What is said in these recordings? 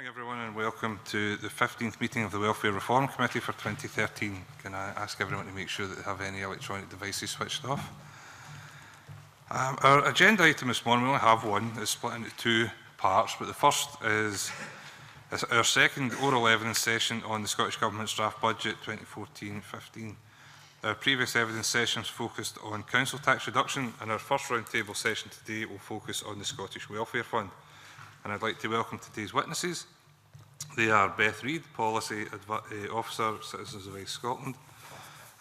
Good morning everyone and welcome to the 15th meeting of the Welfare Reform Committee for 2013. Can I ask everyone to make sure that they have any electronic devices switched off? Our agenda item this morning, we only have one, it's split into two parts, but the first is our second oral evidence session on the Scottish Government's draft budget 2014-15. Our previous evidence sessions focused on council tax reduction, and our first roundtable session today will focus on the Scottish Welfare Fund. And I'd like to welcome today's witnesses. They are Beth Reid, Policy Officer, Citizens of East Scotland;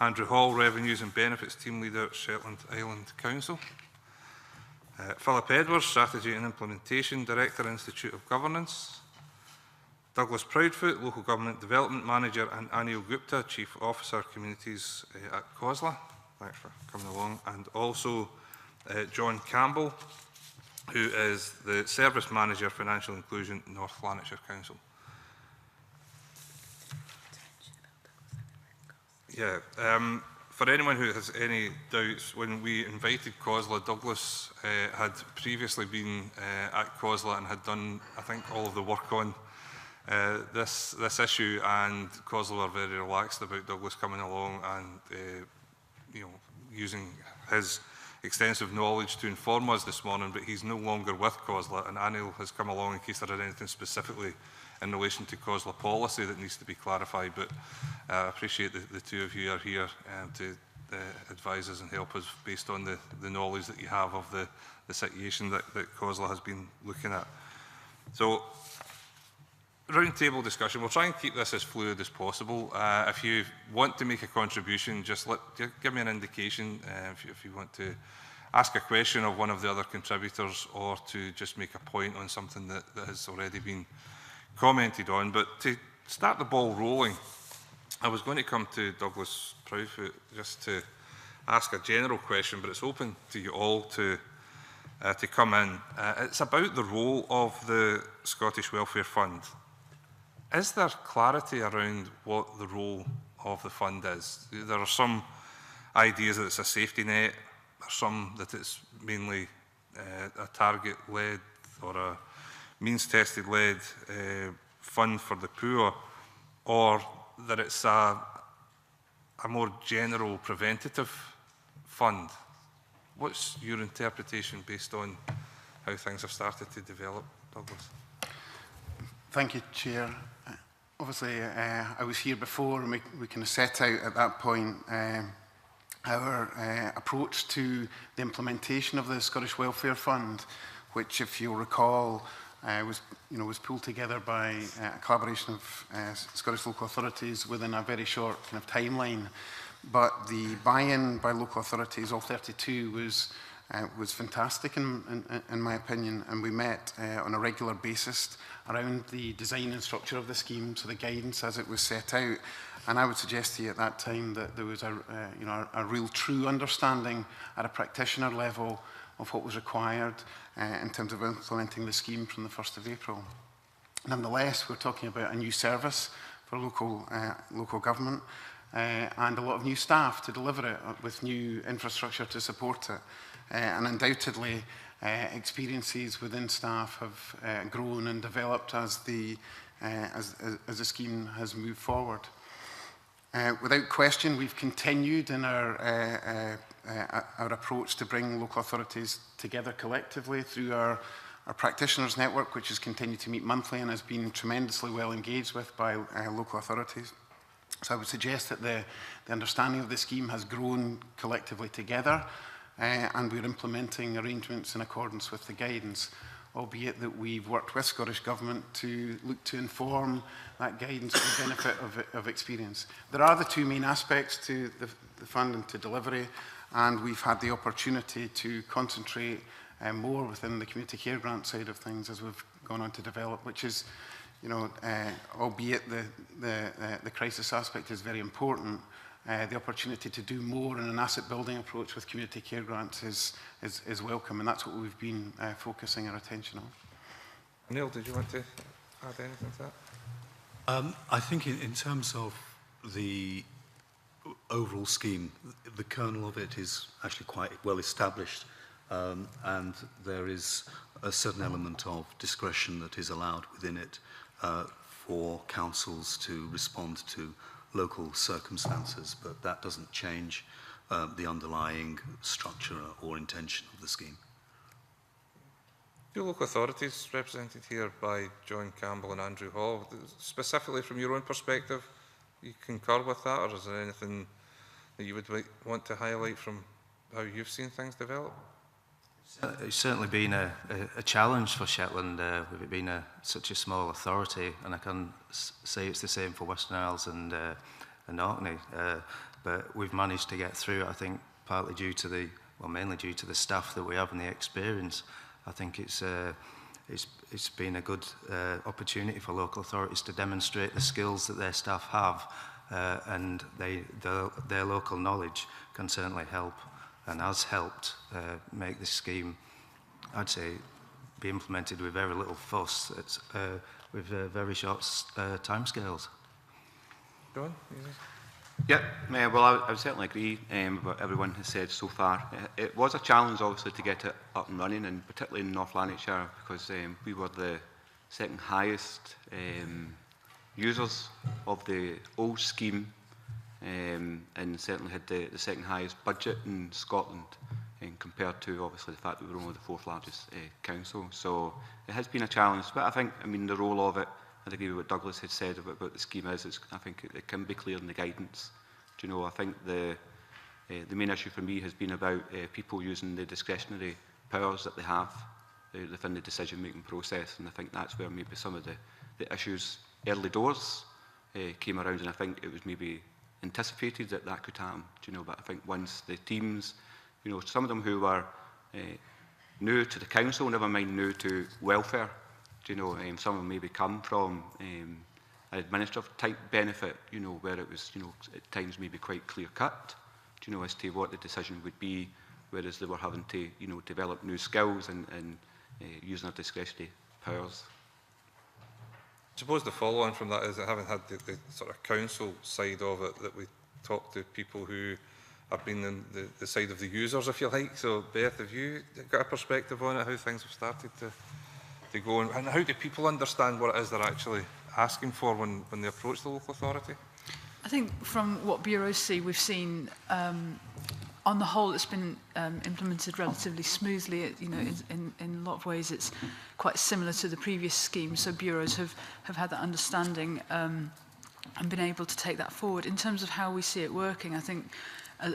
Andrew Hall, Revenues and Benefits Team Leader, Shetland Island Council; Philip Edwards, Strategy and Implementation Director, Institute of Governance; Douglas Proudfoot, Local Government Development Manager; and Anil Gupta, Chief Officer, Communities at COSLA. Thanks for coming along. And also John Campbell, who is the Service Manager, Financial Inclusion, North Lanarkshire Council. Yeah, for anyone who has any doubts, when we invited COSLA, Douglas had previously been at COSLA and had done, I think, all of the work on this issue, and COSLA were very relaxed about Douglas coming along and using his extensive knowledge to inform us this morning, but he's no longer with COSLA, and Anil has come along in case there is anything specifically in relation to COSLA policy that needs to be clarified. But I appreciate the two of you are here to advise us and help us based on the knowledge that you have of the situation that COSLA has been looking at. So, roundtable discussion. We'll try and keep this as fluid as possible. If you want to make a contribution, just give me an indication if you want to ask a question of one of the other contributors or to just make a point on something that has already been commented on. But to start the ball rolling, I was going to come to Douglas Proudfoot just to ask a general question, but it's open to you all to come in. It's about the role of the Scottish Welfare Fund. Is there clarity around what the role of the fund is? There are some ideas that it's a safety net, there are some that it's mainly a target-led or a means-tested-led fund for the poor, or that it's a more general preventative fund. What's your interpretation based on how things have started to develop, Douglas? Thank you, Chair. Obviously, I was here before, and we kind of set out at that point our approach to the implementation of the Scottish Welfare Fund, which, if you'll recall, was pulled together by a collaboration of Scottish local authorities within a very short kind of timeline. But the buy-in by local authorities, all 32, was fantastic in my opinion, and we met on a regular basis around the design and structure of the scheme, so the guidance as it was set out. And I would suggest to you at that time that there was a real true understanding at a practitioner level of what was required in terms of implementing the scheme from the 1st of April. Nonetheless, we're talking about a new service for local government and a lot of new staff to deliver it with new infrastructure to support it. And undoubtedly, experiences within staff have grown and developed as the scheme has moved forward. Without question, we've continued in our approach to bring local authorities together collectively through our practitioners network, which has continued to meet monthly and has been tremendously well engaged with by local authorities. So I would suggest that the understanding of the scheme has grown collectively together, and we're implementing arrangements in accordance with the guidance, albeit that we've worked with Scottish Government to look to inform that guidance for the benefit of experience. There are the two main aspects to the fund and to delivery, and we've had the opportunity to concentrate more within the community care grant side of things as we've gone on to develop, which is, albeit the crisis aspect is very important, the opportunity to do more in an asset building approach with community care grants is welcome, and that's what we've been focusing our attention on. Neil, did you want to add anything to that? I think in terms of the overall scheme, the kernel of it is actually quite well established, and there is a certain element of discretion that is allowed within it. for councils to respond to local circumstances, but that doesn't change the underlying structure or intention of the scheme. Your local authorities represented here by John Campbell and Andrew Hall, specifically from your own perspective, you concur with that, or is there anything that you would want to highlight from how you've seen things develop? It's certainly been a challenge for Shetland with it being such a small authority, and I can say it's the same for Western Isles and Orkney. But we've managed to get through it, I think, partly due to mainly due to the staff that we have and the experience. I think it's been a good opportunity for local authorities to demonstrate the skills that their staff have, and their local knowledge can certainly help and has helped make this scheme, I'd say, be implemented with very little fuss, with very short timescales. John? Yeah, well, I would certainly agree with what everyone has said so far. It was a challenge, obviously, to get it up and running, and particularly in North Lanarkshire, because we were the second highest users of the old scheme, and certainly had the second highest budget in Scotland, compared to, obviously, the fact that we were only the fourth largest council. So it has been a challenge, but I think, the role of it, I agree with what Douglas had said about the scheme I think it can be clear in the guidance. Do you know, I think the main issue for me has been about people using the discretionary powers that they have within the decision-making process, and I think that's where maybe some of the issues early doors came around, and I think it was maybe anticipated that could happen. Do you know, but I think once the teams, some of them who were new to the council, never mind new to welfare, do you know, some of them maybe come from an administrative type benefit, where it was, at times maybe quite clear cut, do you know, as to what the decision would be, whereas they were having to, develop new skills and using their discretionary powers. I suppose the follow-on from that is that having had the sort of council side of it, that we talk to people who have been in the side of the users, if you like. So, Beth, have you got a perspective on it, how things have started to go, and how do people understand what it is they're actually asking for when they approach the local authority? I think from what bureaus see, we've seen on the whole it's been implemented relatively smoothly. In a lot of ways it's quite similar to the previous scheme, so bureaus have had that understanding and been able to take that forward. In terms of how we see it working, I think,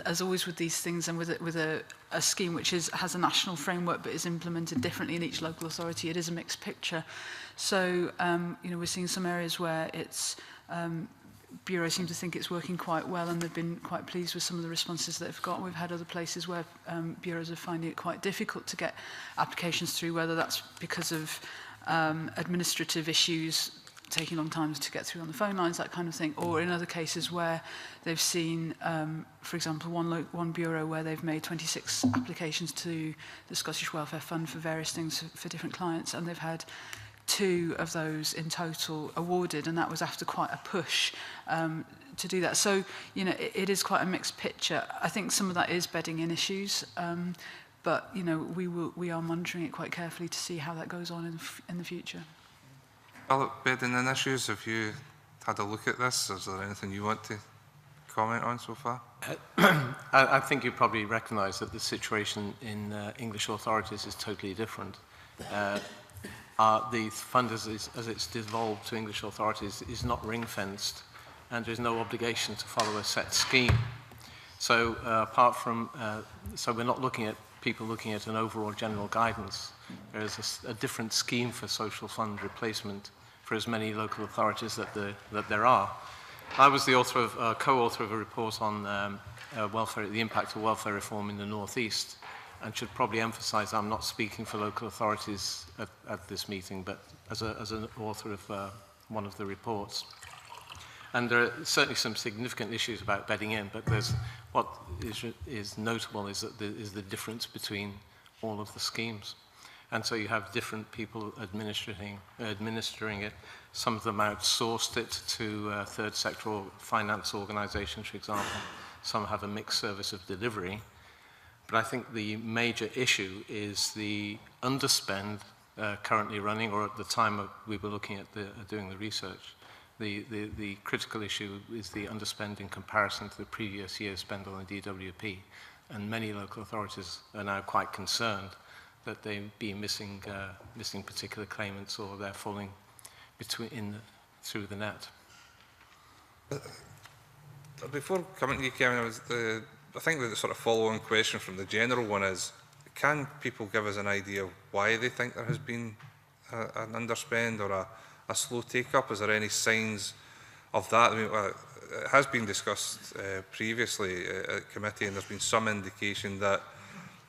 as always with these things, and with a scheme which has a national framework but is implemented differently in each local authority, it is a mixed picture. So we're seeing some areas where it's bureaus seem to think it's working quite well, and they've been quite pleased with some of the responses that they've got. We've had other places where bureaus are finding it quite difficult to get applications through, whether that's because of administrative issues, taking long times to get through on the phone lines, that kind of thing, or in other cases where they've seen, for example, one bureau where they've made 26 applications to the Scottish Welfare Fund for various things for different clients, and they've had 2 of those in total awarded, and that was after quite a push to do that. So, it is quite a mixed picture. I think some of that is bedding in issues, but, we are monitoring it quite carefully to see how that goes on in the future. Philip, bedding in issues, have you had a look at this? Is there anything you want to comment on so far? I think you probably recognise that the situation in English authorities is totally different. The fund, as it's devolved to English authorities, is not ring-fenced, and there is no obligation to follow a set scheme. So apart from, so we're not looking at people looking at an overall general guidance. There is a different scheme for social fund replacement for as many local authorities that there are. I was the author of, co-author of a report on the impact of welfare reform in the North East, and should probably emphasise I'm not speaking for local authorities at this meeting, but as an author of one of the reports. And there are certainly some significant issues about bedding in, but what is notable is that there is the difference between all of the schemes. And so you have different people administering it. Some of them outsourced it to third sector finance organisations, for example. Some have a mixed service of delivery. But I think the major issue is the underspend currently running, or at the time we were looking at doing the research. The critical issue is the underspend in comparison to the previous year's spend on the DWP, and many local authorities are now quite concerned that they be missing particular claimants, or they're falling through the net. Before coming to you, Kevin, I think the sort of follow-on question from the general one is, can people give us an idea of why they think there has been an underspend or a slow take-up? Is there any signs of that? I mean, it has been discussed previously at committee, and there's been some indication that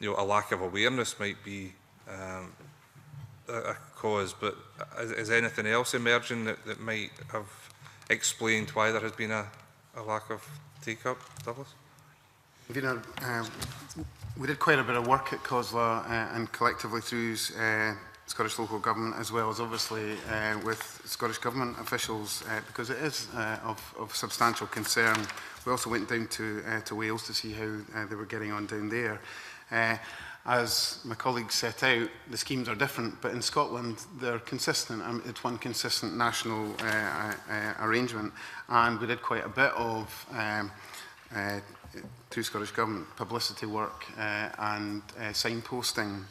a lack of awareness might be a cause, but is anything else emerging that might have explained why there has been a lack of take-up, Douglas? We did quite a bit of work at COSLA and collectively through Scottish local government, as well as obviously with Scottish government officials, because it is of substantial concern. We also went down to Wales to see how they were getting on down there. As my colleagues set out, the schemes are different, but in Scotland they're consistent. It's one consistent national arrangement, and we did quite a bit of through Scottish Government publicity work and signposting,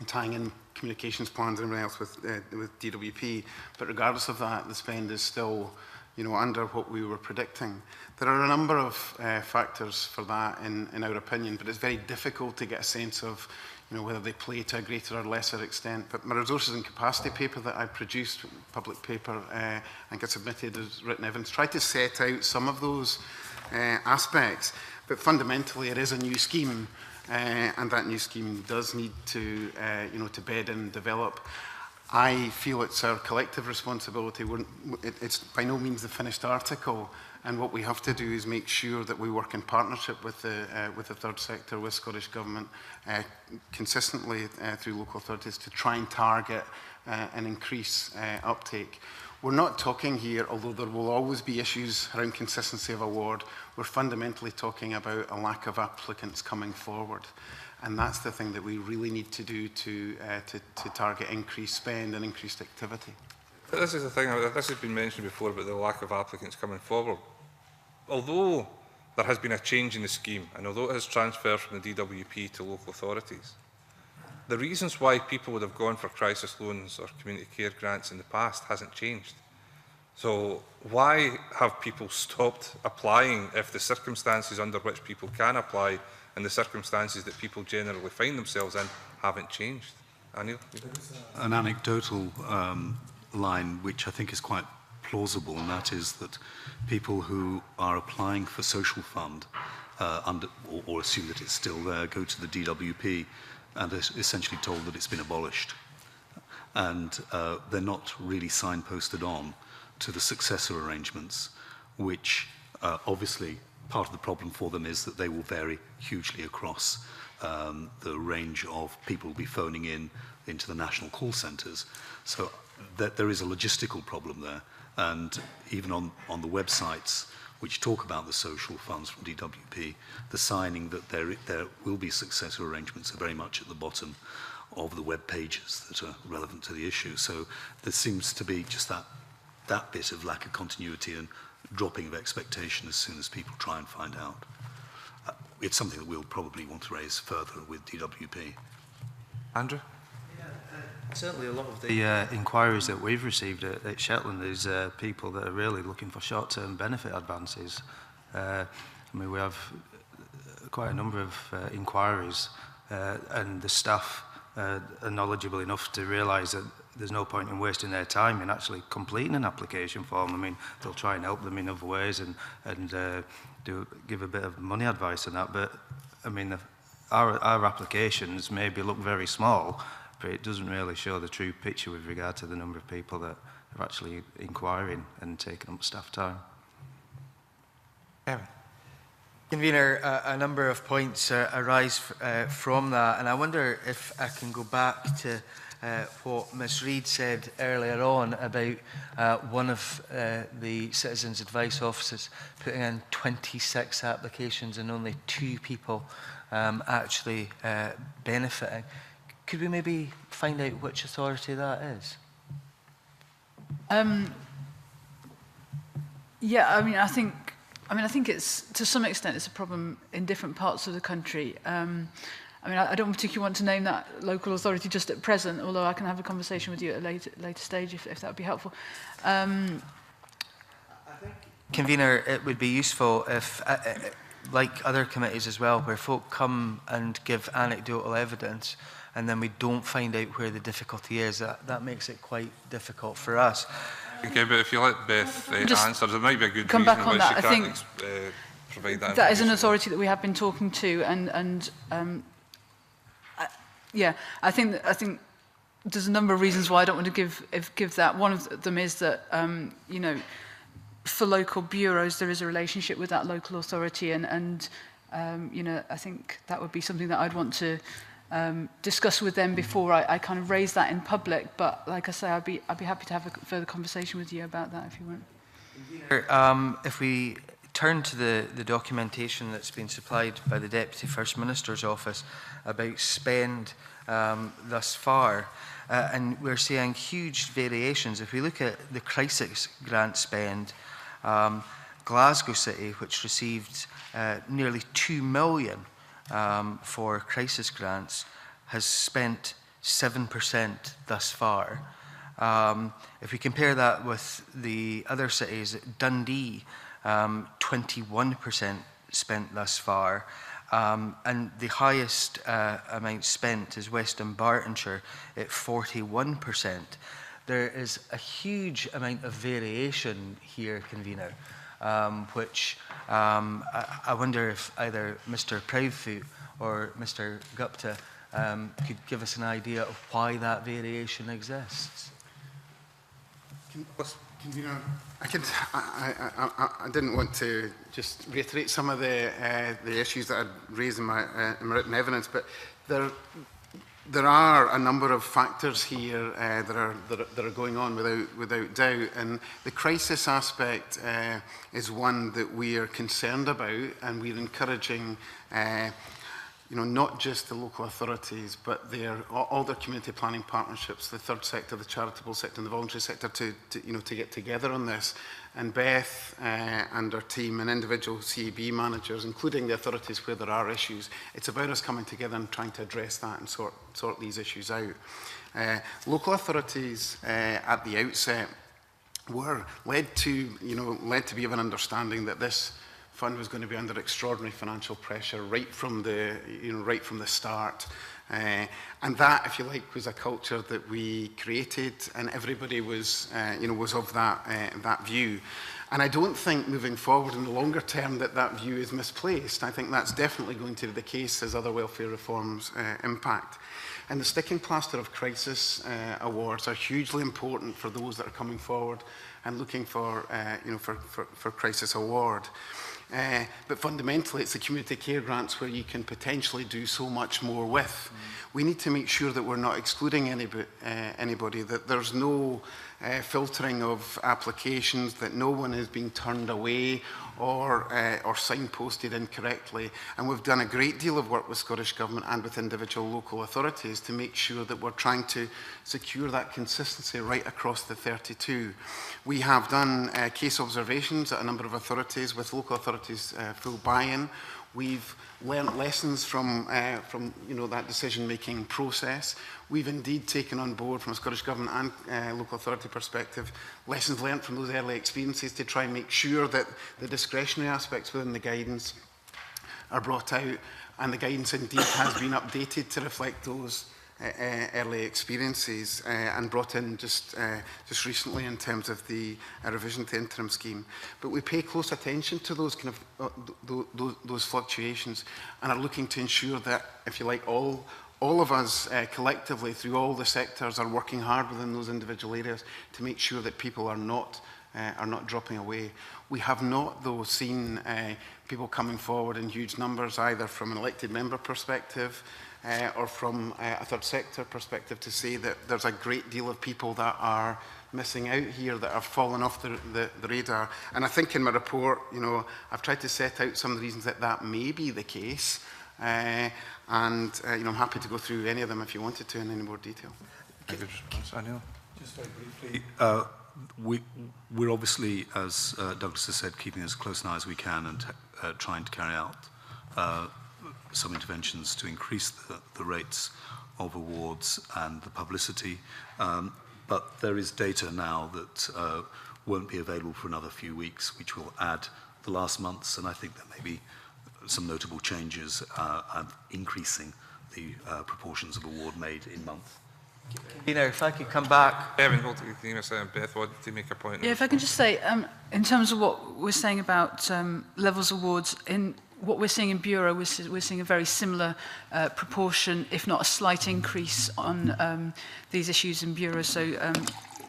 tying in communications plans and everything else with DWP. But regardless of that, the spend is still under what we were predicting. There are a number of factors for that in our opinion, but it's very difficult to get a sense of whether they play to a greater or lesser extent. But my resources and capacity paper that I produced, public paper, and got submitted as written evidence, tried to set out some of those aspects. But fundamentally, it is a new scheme, and that new scheme does need to to bed and develop. I feel it's our collective responsibility. It's by no means the finished article, and what we have to do is make sure that we work in partnership with the third sector, with Scottish Government, consistently through local authorities to try and target and increase uptake. We're not talking here, although there will always be issues around consistency of award, we're fundamentally talking about a lack of applicants coming forward. And that's the thing that we really need to do to target increased spend and increased activity. This is the thing, this has been mentioned before about the lack of applicants coming forward. Although there has been a change in the scheme, and although it has transferred from the DWP to local authorities, the reasons why people would have gone for crisis loans or community care grants in the past hasn't changed. So why have people stopped applying if the circumstances under which people can apply and the circumstances that people generally find themselves in haven't changed? Anil? An anecdotal line which I think is quite plausible, and that is that people who are applying for social fund or assume that it's still there, go to the DWP and are essentially told that it's been abolished. And they're not really signposted on to the successor arrangements, which obviously part of the problem for them is that they will vary hugely across the range of people who will be phoning into the national call centres. So that there is a logistical problem there. And even on the websites which talk about the social funds from DWP, the signing that there will be successor arrangements are very much at the bottom of the web pages that are relevant to the issue. So there seems to be just that bit of lack of continuity and dropping of expectation as soon as people try and find out. It's something that we'll probably want to raise further with DWP. Andrew? Certainly a lot of the inquiries that we've received at Shetland is people that are really looking for short-term benefit advances. I mean, we have quite a number of inquiries and the staff are knowledgeable enough to realise that there's no point in wasting their time in actually completing an application form. I mean, they'll try and help them in other ways and give a bit of money advice on that, but I mean, our applications maybe look very small, but it doesn't really show the true picture with regard to the number of people that are actually inquiring and taking up staff time. Kevin? Convener, a number of points arise from that, and I wonder if I can go back to what Ms Reid said earlier on about one of the Citizens Advice Offices putting in 26 applications and only 2 people actually benefiting. could we maybe find out which authority that is? Yeah, I think it's, to some extent, it's a problem in different parts of the country. I don't particularly want to name that local authority just at present, although I can have a conversation with you at a later stage if that would be helpful. Convener, it would be useful if, like other committees as well, where folk come and give anecdotal evidence and then we don't find out where the difficulty is, that makes it quite difficult for us. Okay, but if you let Beth answer, there might be a good come reason back on why that. she I can't think provide that that is an information. authority that we have been talking to, yeah, I think there's a number of reasons why I don't want to give that. One of them is that you know, for local bureaus there is a relationship with that local authority, and you know, I think that would be something that I'd want to discuss with them before I kind of raise that in public. But like I say, I'd be happy to have a further conversation with you about that if you want. If we turn to the documentation that's been supplied by the Deputy First Minister's Office about spend thus far, and we're seeing huge variations. If we look at the crisis grant spend, Glasgow City, which received nearly 2 million for crisis grants, has spent 7% thus far. If we compare that with the other cities, Dundee, 21% spent thus far, and the highest amount spent is Western Bartonshire at 41%. There is a huge amount of variation here, Convener, which I wonder if either Mr. Proudfoot or Mr. Gupta could give us an idea of why that variation exists. Convener, I didn't want to just reiterate some of the issues that I'd raised in my written evidence, but there are a number of factors here that are going on without doubt, and the crisis aspect is one that we are concerned about, and we're encouraging you know, not just the local authorities, but all their community planning partnerships, the third sector, the charitable sector and the voluntary sector to get together on this. And Beth and her team and individual CAB managers, including the authorities where there are issues, it's about us coming together and trying to address that and sort these issues out. Local authorities at the outset were led to be of an understanding that this fund was going to be under extraordinary financial pressure right from the start, and that, if you like, was a culture that we created, and everybody was of that view. And I don't think moving forward in the longer term that view is misplaced. I think that's definitely going to be the case as other welfare reforms impact. And the sticking plaster of crisis awards are hugely important for those that are coming forward and looking for crisis award. But fundamentally, it's the community care grants where you can potentially do so much more with. We need to make sure that we're not excluding anybody, that there's no filtering of applications, that no one is being turned away or signposted incorrectly. And we've done a great deal of work with Scottish Government and with individual local authorities to make sure that we're trying to secure that consistency right across the 32. We have done case observations at a number of authorities with local authorities full buy-in. We've learnt lessons from that decision-making process. We've indeed taken on board, from a Scottish Government and local authority perspective, lessons learnt from those early experiences to try and make sure that the discretionary aspects within the guidance are brought out, and the guidance indeed has been updated to reflect those early experiences and brought in just recently in terms of the revision to the interim scheme. But we pay close attention to those kind of those fluctuations, and are looking to ensure that, if you like, all of us collectively through all the sectors are working hard within those individual areas to make sure that people are not dropping away. We have not, though, seen people coming forward in huge numbers, either from an elected member perspective or from a third sector perspective, to say that there's a great deal of people that are missing out here, that have fallen off the radar. And I think in my report, I've tried to set out some of the reasons that may be the case. You know, I'm happy to go through any of them if you wanted to in any more detail. Good response. Anil? Just very briefly, we're obviously, as Douglas has said, keeping as close an eye as we can and trying to carry out some interventions to increase the rates of awards and the publicity. But there is data now that won't be available for another few weeks, which will add the last months, and I think there may be some notable changes increasing the proportions of award made in month. Convener, if I could come back. Beth wanted to make a point. Yeah, if I can just say, in terms of what we're saying about levels awards, in what we're seeing in Bureau, we're seeing a very similar proportion, if not a slight increase on these issues in Bureau, so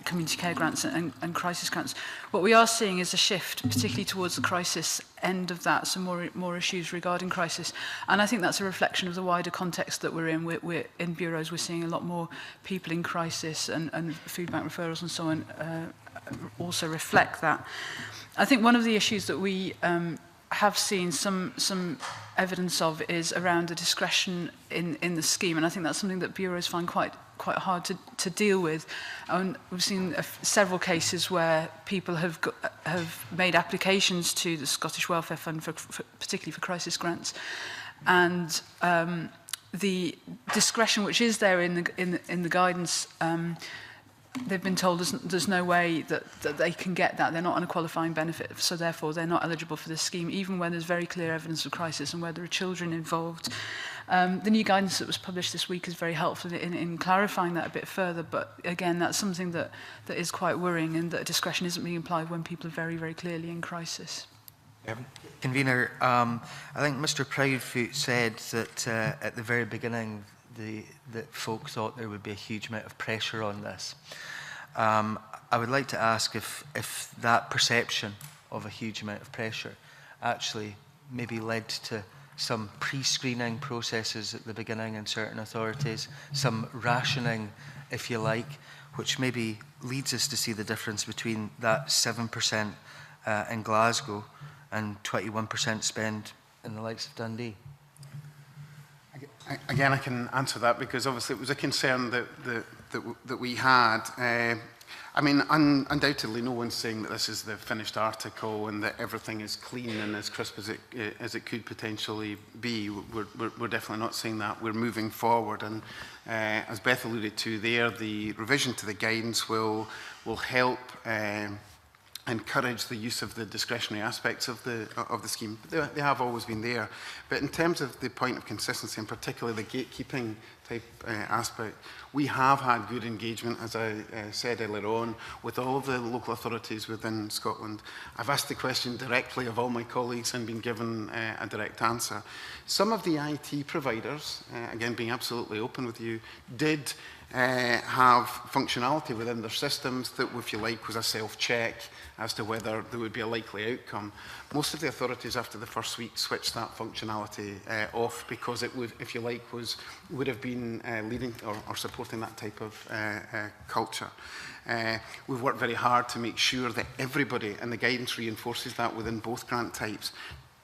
community care grants and crisis grants. What we are seeing is a shift, particularly towards the crisis end of that, so more issues regarding crisis. And I think that's a reflection of the wider context that we're in. We're in bureaus, we're seeing a lot more people in crisis, and food bank referrals and so on also reflect that. I think one of the issues that we have seen some evidence of is around the discretion in the scheme, and I think that's something that bureaus find quite hard to deal with. And we've seen several cases where people have made applications to the Scottish Welfare Fund, particularly for crisis grants, and the discretion which is there in the guidance. They've been told there's no way that they can get that. They're not on a qualifying benefit, so therefore they're not eligible for this scheme, even when there's very clear evidence of crisis and where there are children involved. The new guidance that was published this week is very helpful in clarifying that a bit further, but again, that's something that is quite worrying, and that discretion isn't being applied when people are very, very clearly in crisis. Evan? Convener, I think Mr Proudfoot said that at the very beginning that folk thought there would be a huge amount of pressure on this. I would like to ask if that perception of a huge amount of pressure actually maybe led to some pre-screening processes at the beginning in certain authorities, some rationing, if you like, which maybe leads us to see the difference between that 7% in Glasgow and 21% spend in the likes of Dundee. Again, I can answer that because obviously it was a concern that we had. I mean, undoubtedly, no one's saying that this is the finished article and that everything is clean and as crisp as it could potentially be. We're definitely not saying that. We're moving forward, and as Beth alluded to there, the revision to the guidance will help encourage the use of the discretionary aspects of the scheme. They have always been there. But in terms of the point of consistency, and particularly the gatekeeping type aspect, we have had good engagement, as I said earlier on, with all of the local authorities within Scotland. I've asked the question directly of all my colleagues and been given a direct answer. Some of the IT providers, again being absolutely open with you, did have functionality within their systems that, if you like, was a self-check as to whether there would be a likely outcome. Most of the authorities after the first week switched that functionality off because it would, if you like, would have been leading or supporting that type of culture. We've worked very hard to make sure that everybody, and the guidance reinforces that within both grant types,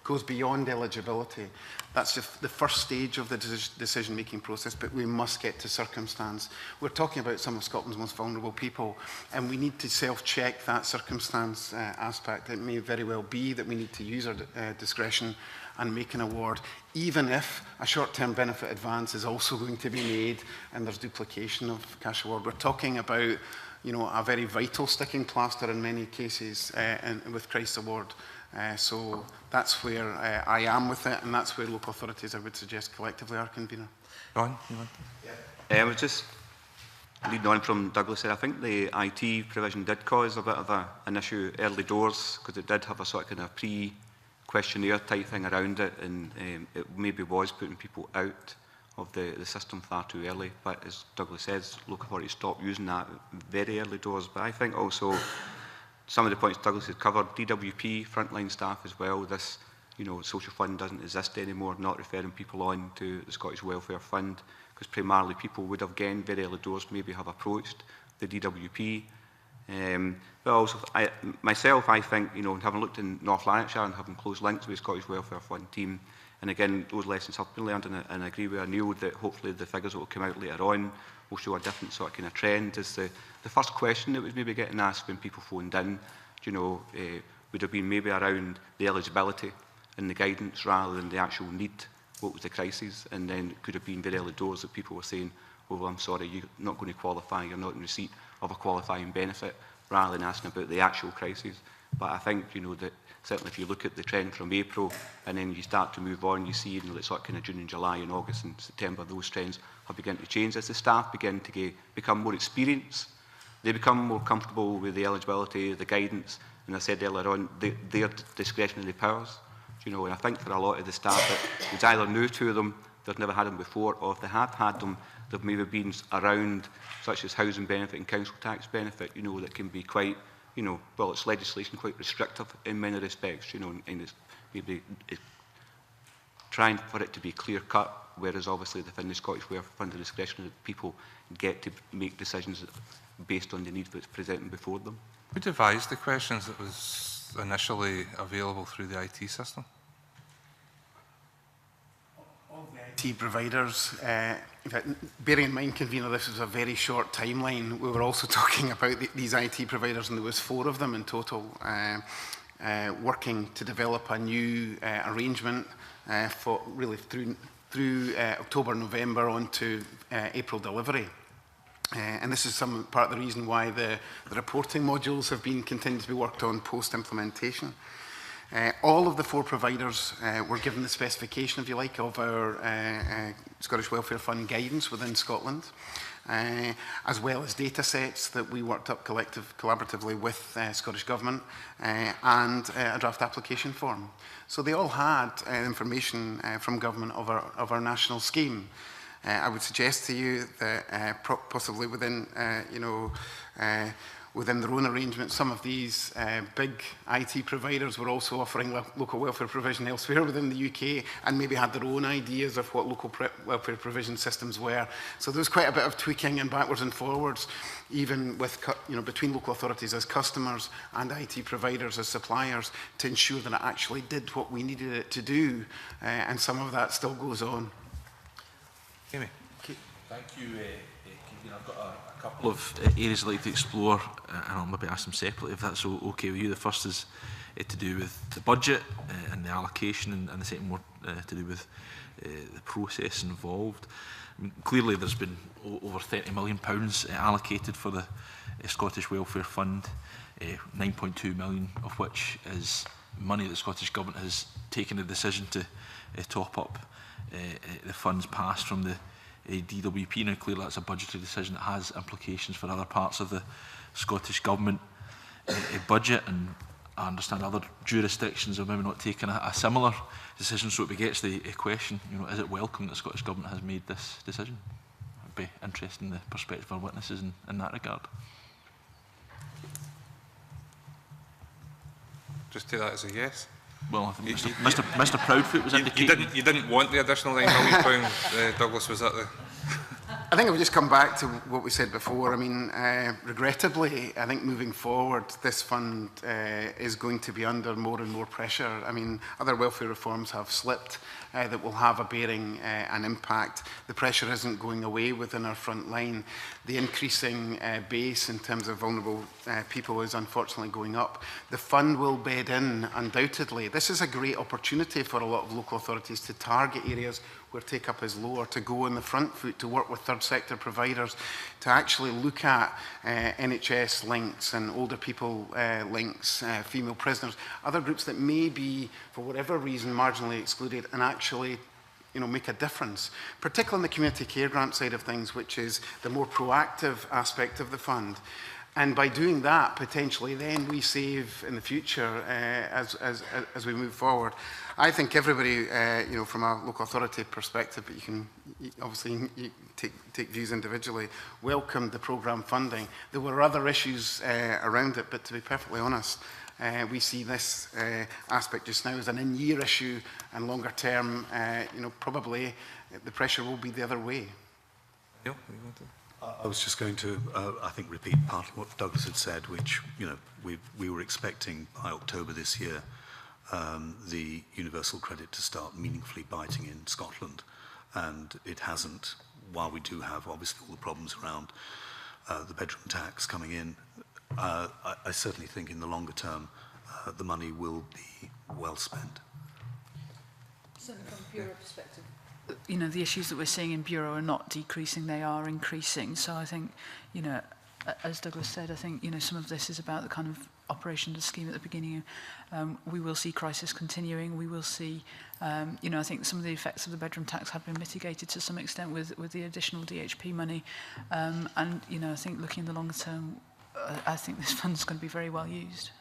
goes beyond eligibility. That's just the first stage of the decision-making process, but we must get to circumstance. We're talking about some of Scotland's most vulnerable people, and we need to self-check that circumstance aspect. It may very well be that we need to use our discretion and make an award, even if a short-term benefit advance is also going to be made and there's duplication of cash award. We're talking about, you know, a very vital sticking plaster in many cases with crisis award. So that's where I am with it, and that's where local authorities, I would suggest, collectively are, Convener. Ron, you want? I was just leading on from Douglas there. I think the IT provision did cause a bit of an issue early doors, because it did have a sort of kind of pre-questionnaire type thing around it, and it maybe was putting people out of the system far too early. But as Douglas says, local authorities stopped using that very early doors. But I think also some of the points Douglas has covered, DWP, frontline staff as well, this, you know, social fund doesn't exist anymore, not referring people on to the Scottish Welfare Fund, because primarily people would have, again, very early doors, maybe have approached the DWP. But also, myself, I think, you know, having looked in North Lanarkshire and having close links with the Scottish Welfare Fund team, And again, those lessons have been learned, and I agree with Neil that hopefully the figures that will come out later on will show a different sort of kind of trend. Is the first question that was maybe getting asked when people phoned in, you know, would have been maybe around the eligibility and the guidance rather than the actual need. What was the crisis? And then it could have been very early doors that people were saying, oh, well, I'm sorry, you're not going to qualify, you're not in receipt of a qualifying benefit, rather than asking about the actual crisis. But I think, you know, that certainly if you look at the trend from April and then you start to move on, you see, you know, that sort of kind of June and July and August and September, those trends have begun to change as the staff begin to become more experienced. They become more comfortable with the eligibility, the guidance, and I said earlier on, their discretionary powers. You know, and I think for a lot of the staff, it's either new to them, they've never had them before, or if they have had them, they've maybe been around, such as housing benefit and council tax benefit, you know, that can be quite, you know, well, it's legislation quite restrictive in many respects, you know, and it's maybe trying for it to be clear-cut, whereas obviously within the Scottish Welfare Fund, the discretion that people get to make decisions based on the need that's presenting before them. Who devised the questions that was initially available through the IT system? IT providers, in fact, bearing in mind, convener, this was a very short timeline. We were also talking about these IT providers, and there was 4 of them in total, working to develop a new arrangement for really through October, November on to April delivery. And this is part of the reason why the reporting modules have been continued to be worked on post-implementation. All of the 4 providers were given the specification, if you like, of our Scottish Welfare Fund guidance within Scotland, as well as data sets that we worked up collaboratively with Scottish Government and a draft application form. So they all had information from Government of our national scheme. I would suggest to you that possibly within, within their own arrangements, some of these big IT providers were also offering local welfare provision elsewhere within the UK and maybe had their own ideas of what local welfare provision systems were. So there was quite a bit of tweaking and backwards and forwards, even with, between local authorities as customers and IT providers as suppliers, to ensure that it actually did what we needed it to do. And some of that still goes on. Amy. Thank you, I've got a couple of areas I'd like to explore, and I'll maybe ask them separately if that's okay with you. The first is to do with the budget and the allocation, and the second more to do with the process involved. I mean, clearly there's been over £30 million allocated for the Scottish Welfare Fund, 9.2 million of which is money that the Scottish Government has taken a decision to top up the funds passed from the DWP. Now, clearly that's a budgetary decision that has implications for other parts of the Scottish Government budget, and I understand other jurisdictions have maybe not taken a similar decision, so it begets the question, is it welcome that the Scottish Government has made this decision? I'd be interested in the perspective of our witnesses in that regard. Just take that as a yes. Well, I think Mr. Proudfoot was indicating... You didn't want the additional £9 million, Douglas, was that the... I think I would just come back to what we said before. I mean, regrettably, I think moving forward, this fund is going to be under more and more pressure. I mean, other welfare reforms have slipped that will have a bearing and impact. The pressure isn't going away within our front line. The increasing base in terms of vulnerable people is unfortunately going up. The fund will bed in, undoubtedly. This is a great opportunity for a lot of local authorities to target areas where take-up is lower, to go on the front foot, to work with third sector providers, to actually look at NHS links and older people links, female prisoners, other groups that may be, for whatever reason, marginally excluded, and actually make a difference, particularly in the community care grant side of things, which is the more proactive aspect of the fund. And by doing that, potentially, then we save in the future as we move forward. I think everybody, from a local authority perspective, but you can obviously take views individually, welcomed the programme funding. There were other issues around it, but to be perfectly honest, we see this aspect just now as an in-year issue, and longer term, probably the pressure will be the other way. Neil, you want to? I was just going to, I think, repeat part of what Douglas had said, which, we were expecting by October this year the universal credit to start meaningfully biting in Scotland. And it hasn't, while we do have obviously all the problems around the bedroom tax coming in. I certainly think in the longer term, the money will be well spent. Certainly from a Bureau perspective, you know, the issues that we're seeing in Bureau are not decreasing, they are increasing. So I think, you know, as Douglas said, I think, you know, some of this is about the kind of operation of the scheme at the beginning. We will see crisis continuing. We will see, you know, I think some of the effects of the bedroom tax have been mitigated to some extent with the additional DHP money. And, you know, I think looking in the longer term, I think this fund's going to be very well used.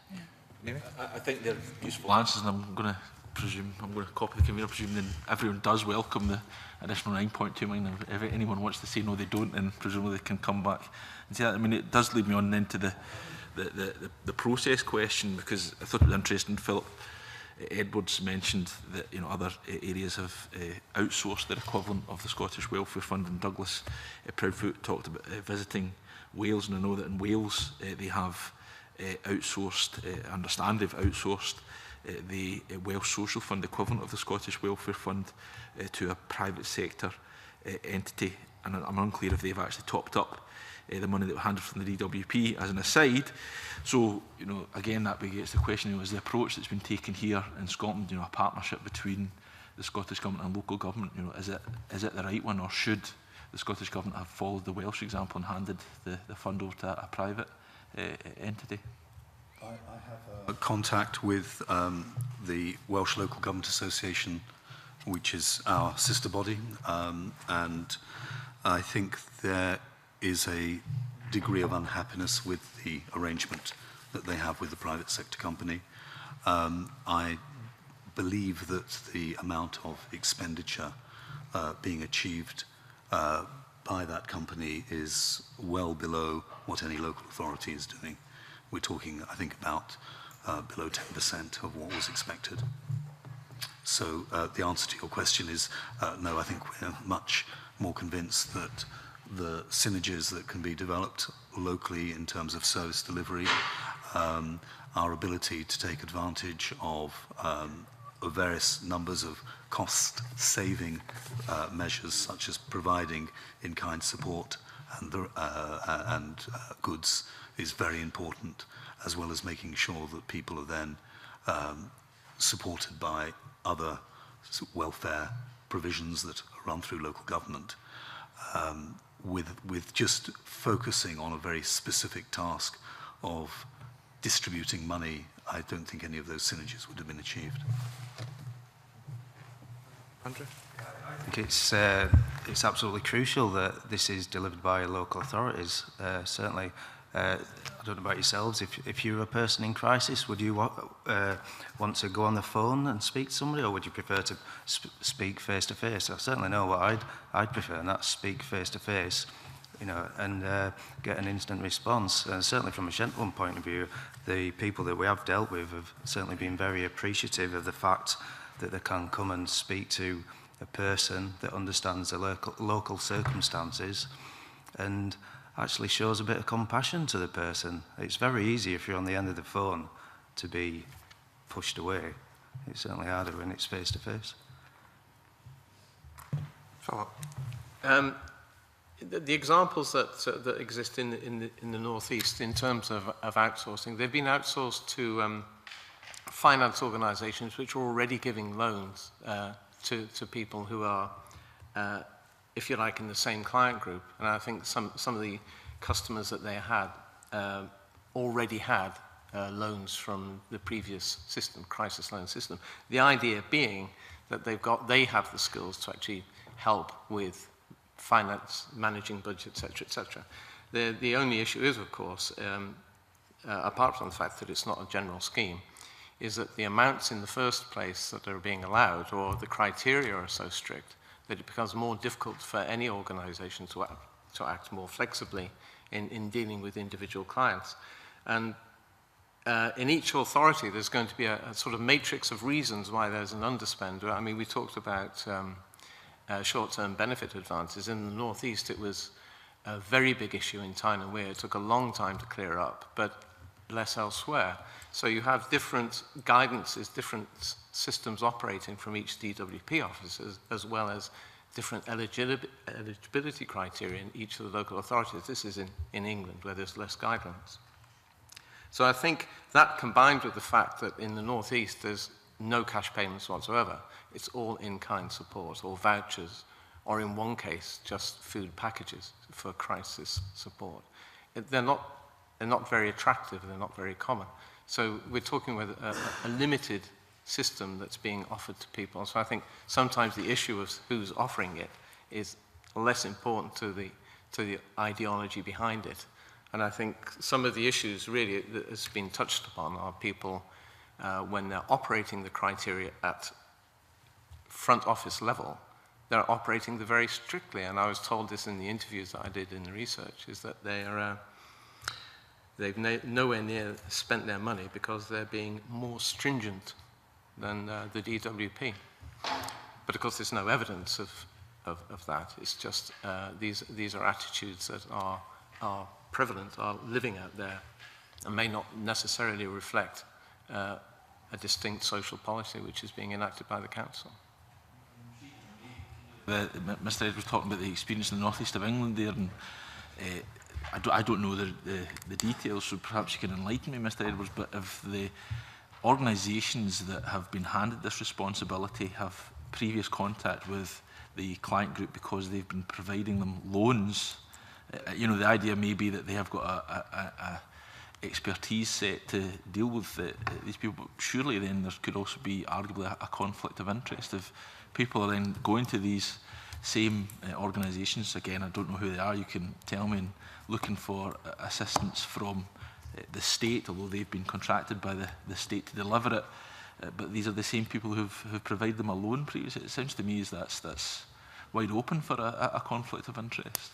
Yeah. I think they're useful answers, and I'm going to copy the convener, presuming that everyone does welcome the additional 9.2 million. If anyone wants to say no, they don't, then presumably they can come back and say that. I mean, it does lead me on then to the process question, because I thought it was interesting. Philip Edwards mentioned that, you know, other areas have outsourced their equivalent of the Scottish Welfare Fund, and Douglas Proudfoot talked about visiting Wales, and I know that in Wales they have outsourced, understand they've outsourced the Welsh Social Fund equivalent of the Scottish Welfare Fund to a private sector entity, and I'm unclear if they've actually topped up the money that was handed from the DWP as an aside. So, you know, again, that begets the question, you know, is the approach that's been taken here in Scotland, you know, a partnership between the Scottish Government and local government, you know, is it the right one, or should the Scottish Government have followed the Welsh example and handed the fund over to a private entity? I have a contact with the Welsh Local Government Association, which is our sister body, and I think there is a degree of unhappiness with the arrangement that they have with the private sector company. I believe that the amount of expenditure being achieved by that company is well below what any local authority is doing. We're talking, I think, about below 10% of what was expected. So the answer to your question is no. I think we're much more convinced that the synergies that can be developed locally in terms of service delivery, our ability to take advantage of various numbers of cost-saving measures, such as providing in-kind support and goods, is very important, as well as making sure that people are then supported by other welfare provisions that run through local government. With just focusing on a very specific task of distributing money, I don't think any of those synergies would have been achieved. Andrew? I think it's absolutely crucial that this is delivered by local authorities. Certainly, I don't know about yourselves, if you're a person in crisis, would you want to go on the phone and speak to somebody, or would you prefer to speak face to face? I certainly know what I'd prefer, and that's speak face to face, you know, and get an instant response. And certainly from a Shetland point of view, the people that we have dealt with have certainly been very appreciative of the fact that they can come and speak to a person that understands the local circumstances and actually shows a bit of compassion to the person. It's very easy if you're on the end of the phone to be pushed away. It's certainly harder when it's face to face. Philip? The examples that exist in the northeast in terms of outsourcing, they've been outsourced to finance organisations which are already giving loans to people who are, if you like, in the same client group. And I think some of the customers that they had already had loans from the previous system, crisis loan system. The idea being that they have the skills to actually help with finance, managing budget, etc. The only issue is, of course, apart from the fact that it's not a general scheme, is that the amounts in the first place that are being allowed, or the criteria are so strict that it becomes more difficult for any organisation to act more flexibly in dealing with individual clients. And in each authority, there's going to be a sort of matrix of reasons why there's an underspend. I mean, we talked about short-term benefit advances. In the northeast, it was a very big issue in Tyne and Wear. It took a long time to clear up, but less elsewhere. So you have different guidances, different systems operating from each DWP office, as well as different eligibility criteria in each of the local authorities. This is in England, where there's less guidelines. So I think that, combined with the fact that in the North East there's no cash payments whatsoever, it's all in-kind support, or vouchers, or in one case, just food packages for crisis support. They're not very attractive, they're not very common. So we're talking with a limited system that's being offered to people. So I think sometimes the issue of who's offering it is less important to the ideology behind it. And I think some of the issues really that has been touched upon are people, when they're operating the criteria at front office level, they're operating them very strictly. And I was told this in the interviews that I did in the research, is that they've nowhere near spent their money because they're being more stringent than the DWP. But of course, there's no evidence of that. It's just these are attitudes that are prevalent, are living out there, and may not necessarily reflect a distinct social policy which is being enacted by the council. Mr. Edwards was talking about the experience in the northeast of England there, and I don't know the details, so perhaps you can enlighten me, Mr. Edwards, but if the organisations that have been handed this responsibility have previous contact with the client group because they've been providing them loans, you know, the idea may be that they have got a expertise set to deal with these people. But surely then there could also be arguably a conflict of interest if people are then going to these same organisations. Again, I don't know who they are, you can tell me, and looking for assistance from the state, although they've been contracted by the state to deliver it. But these are the same people who've provided them a loan previously. It sounds to me as that's wide open for a conflict of interest.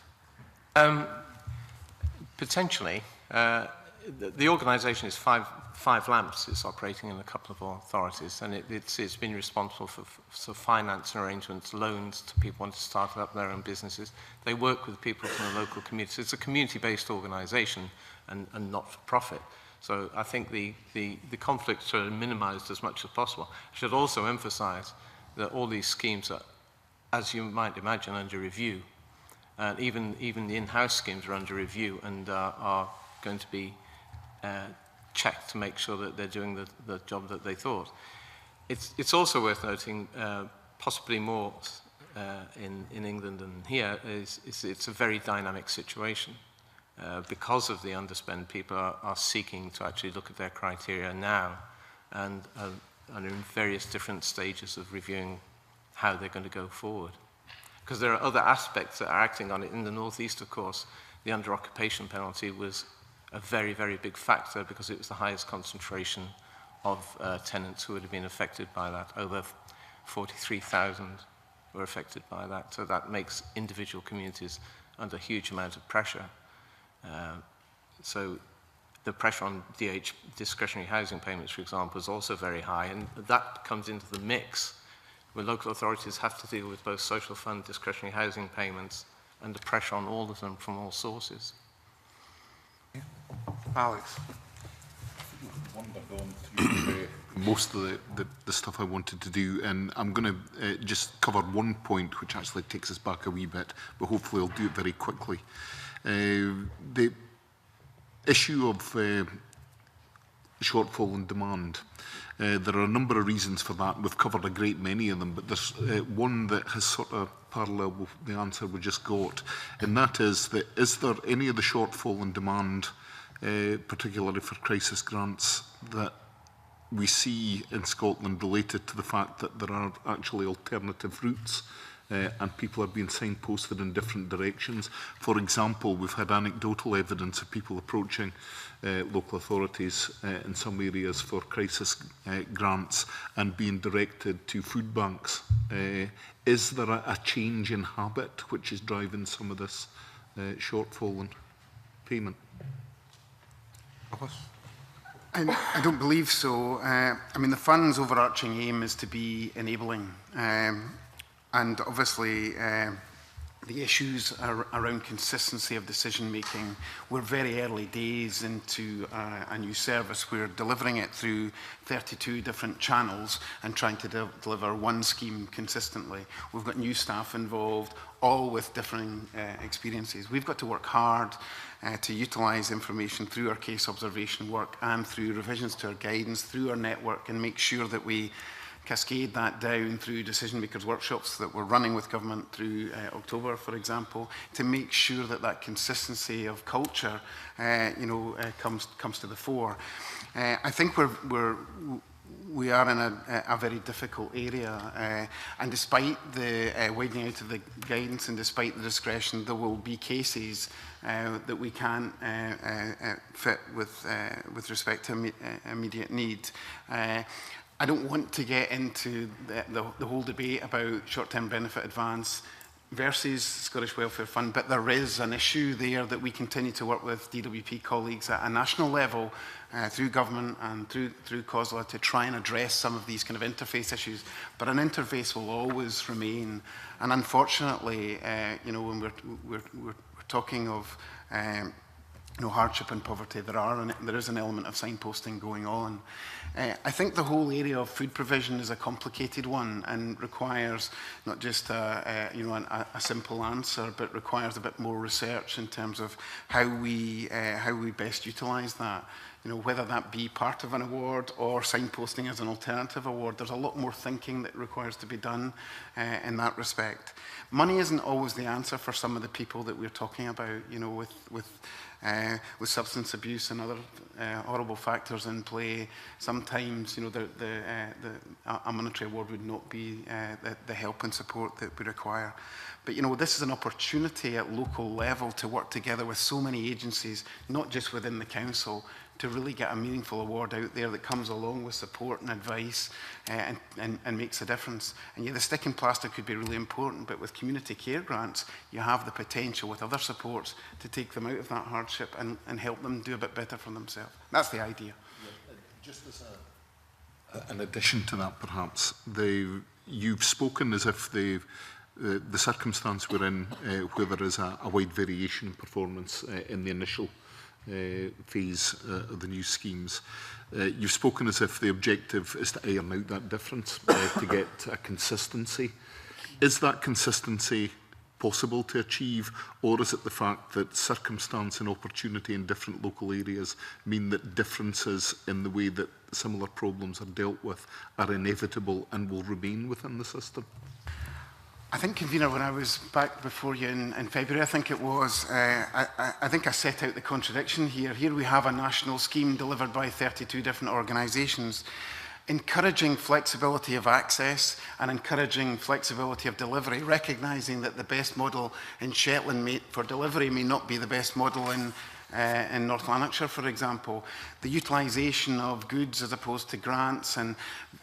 Potentially. The organisation is five lamps. It's operating in a couple of authorities, and it's been responsible for finance arrangements, loans to people wanting to start up their own businesses. They work with people from the local community. It's a community-based organisation and not for profit. So I think the conflicts are minimised as much as possible. I should also emphasise that all these schemes are, as you might imagine, under review. And even the in-house schemes are under review and are going to be checked to make sure that they're doing the job that they thought. It's also worth noting, possibly more in England than here, it's a very dynamic situation. Because of the underspend, people are seeking to actually look at their criteria now and are in various different stages of reviewing how they're going to go forward. Because there are other aspects that are acting on it. In the Northeast, of course, the under-occupation penalty was a very, very big factor because it was the highest concentration of tenants who would have been affected by that. Over 43,000 were affected by that. So that makes individual communities under a huge amount of pressure. So the pressure on DH discretionary housing payments, for example, is also very high. And that comes into the mix where local authorities have to deal with both social fund discretionary housing payments and the pressure on all of them from all sources. Alex. Most of the stuff I wanted to do, and I'm going to just cover one point which actually takes us back a wee bit, but hopefully I'll do it very quickly. The issue of shortfall in demand. There are a number of reasons for that. We've covered a great many of them, but there's one that has sort of parallel with the answer we just got, and that is that is there any of the shortfall in demand, particularly for crisis grants, that we see in Scotland related to the fact that there are actually alternative routes and people are being signposted in different directions. For example, we've had anecdotal evidence of people approaching local authorities in some areas for crisis grants and being directed to food banks. Is there a change in habit which is driving some of this shortfall in payment? I don't believe so. I mean, the fund's overarching aim is to be enabling. And obviously, the issues around consistency of decision making. We're very early days into a new service. We're delivering it through 32 different channels and trying to deliver one scheme consistently. We've got new staff involved, all with differing experiences. We've got to work hard to utilise information through our case observation work and through revisions to our guidance, through our network, and make sure that we cascade that down through decision makers workshops that we're running with government through October, for example, to make sure that that consistency of culture comes to the fore. I think we are in a very difficult area, and despite the widening out of the guidance and despite the discretion, there will be cases that we can't fit with respect to immediate need. I don't want to get into the whole debate about short-term benefit advance versus Scottish Welfare Fund, but there is an issue there that we continue to work with DWP colleagues at a national level through government and through COSLA to try and address some of these kind of interface issues. But an interface will always remain, and unfortunately, when we're talking of hardship and poverty, there is an element of signposting going on. I think the whole area of food provision is a complicated one and requires not just a simple answer, but requires a bit more research in terms of how we best utilise that. Whether that be part of an award or signposting as an alternative award, there's a lot more thinking that requires to be done in that respect. Money isn't always the answer for some of the people that we're talking about, with substance abuse and other horrible factors in play. Sometimes, a monetary award would not be the help and support that we require. But, this is an opportunity at local level to work together with so many agencies, not just within the council, to really get a meaningful award out there that comes along with support and advice and makes a difference. And the stick and plaster could be really important, but with community care grants, you have the potential with other supports to take them out of that hardship and help them do a bit better for themselves. That's the idea. Just as an addition to that, perhaps, you've spoken as if the circumstance we're in, where there is a wide variation in performance in the initial phase of the new schemes. You've spoken as if the objective is to iron out that difference, to get a consistency. Is that consistency possible to achieve, or is it the fact that circumstance and opportunity in different local areas mean that differences in the way that similar problems are dealt with are inevitable and will remain within the system? I think, Convener, when I was back before you in February, I think it was, I think I set out the contradiction here. Here we have a national scheme delivered by 32 different organisations, encouraging flexibility of access and encouraging flexibility of delivery, recognising that the best model in Shetland for delivery may not be the best model in North Lanarkshire, for example. The utilisation of goods as opposed to grants and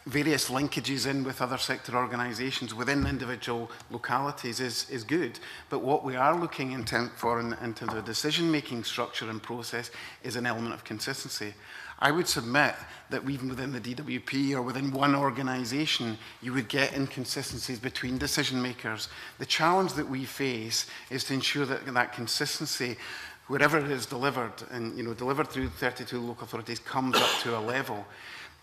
various linkages in with other sector organisations within individual localities is good. But what we are looking in terms of the decision-making structure and process is an element of consistency. I would submit that even within the DWP or within one organisation, you would get inconsistencies between decision makers. The challenge that we face is to ensure that that consistency, wherever it is delivered, and delivered through 32 local authorities, comes up to a level.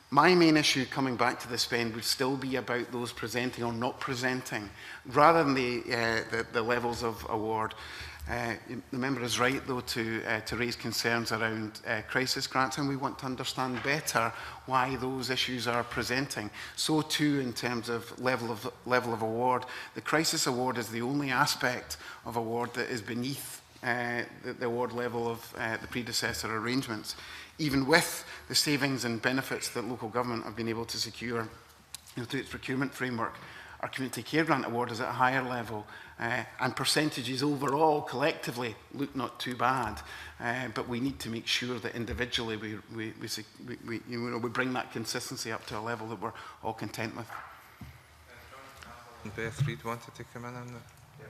My main issue coming back to the spend would still be about those presenting or not presenting, rather than the levels of award. The member is right, though, to raise concerns around crisis grants, and we want to understand better why those issues are presenting. So too, in terms of level of award, the crisis award is the only aspect of award that is beneath the award level of the predecessor arrangements. Even with the savings and benefits that local government have been able to secure through its procurement framework, our community care grant award is at a higher level, and percentages overall collectively look not too bad, but we need to make sure that individually we bring that consistency up to a level that we're all content with. Beth Reid wanted to come in on the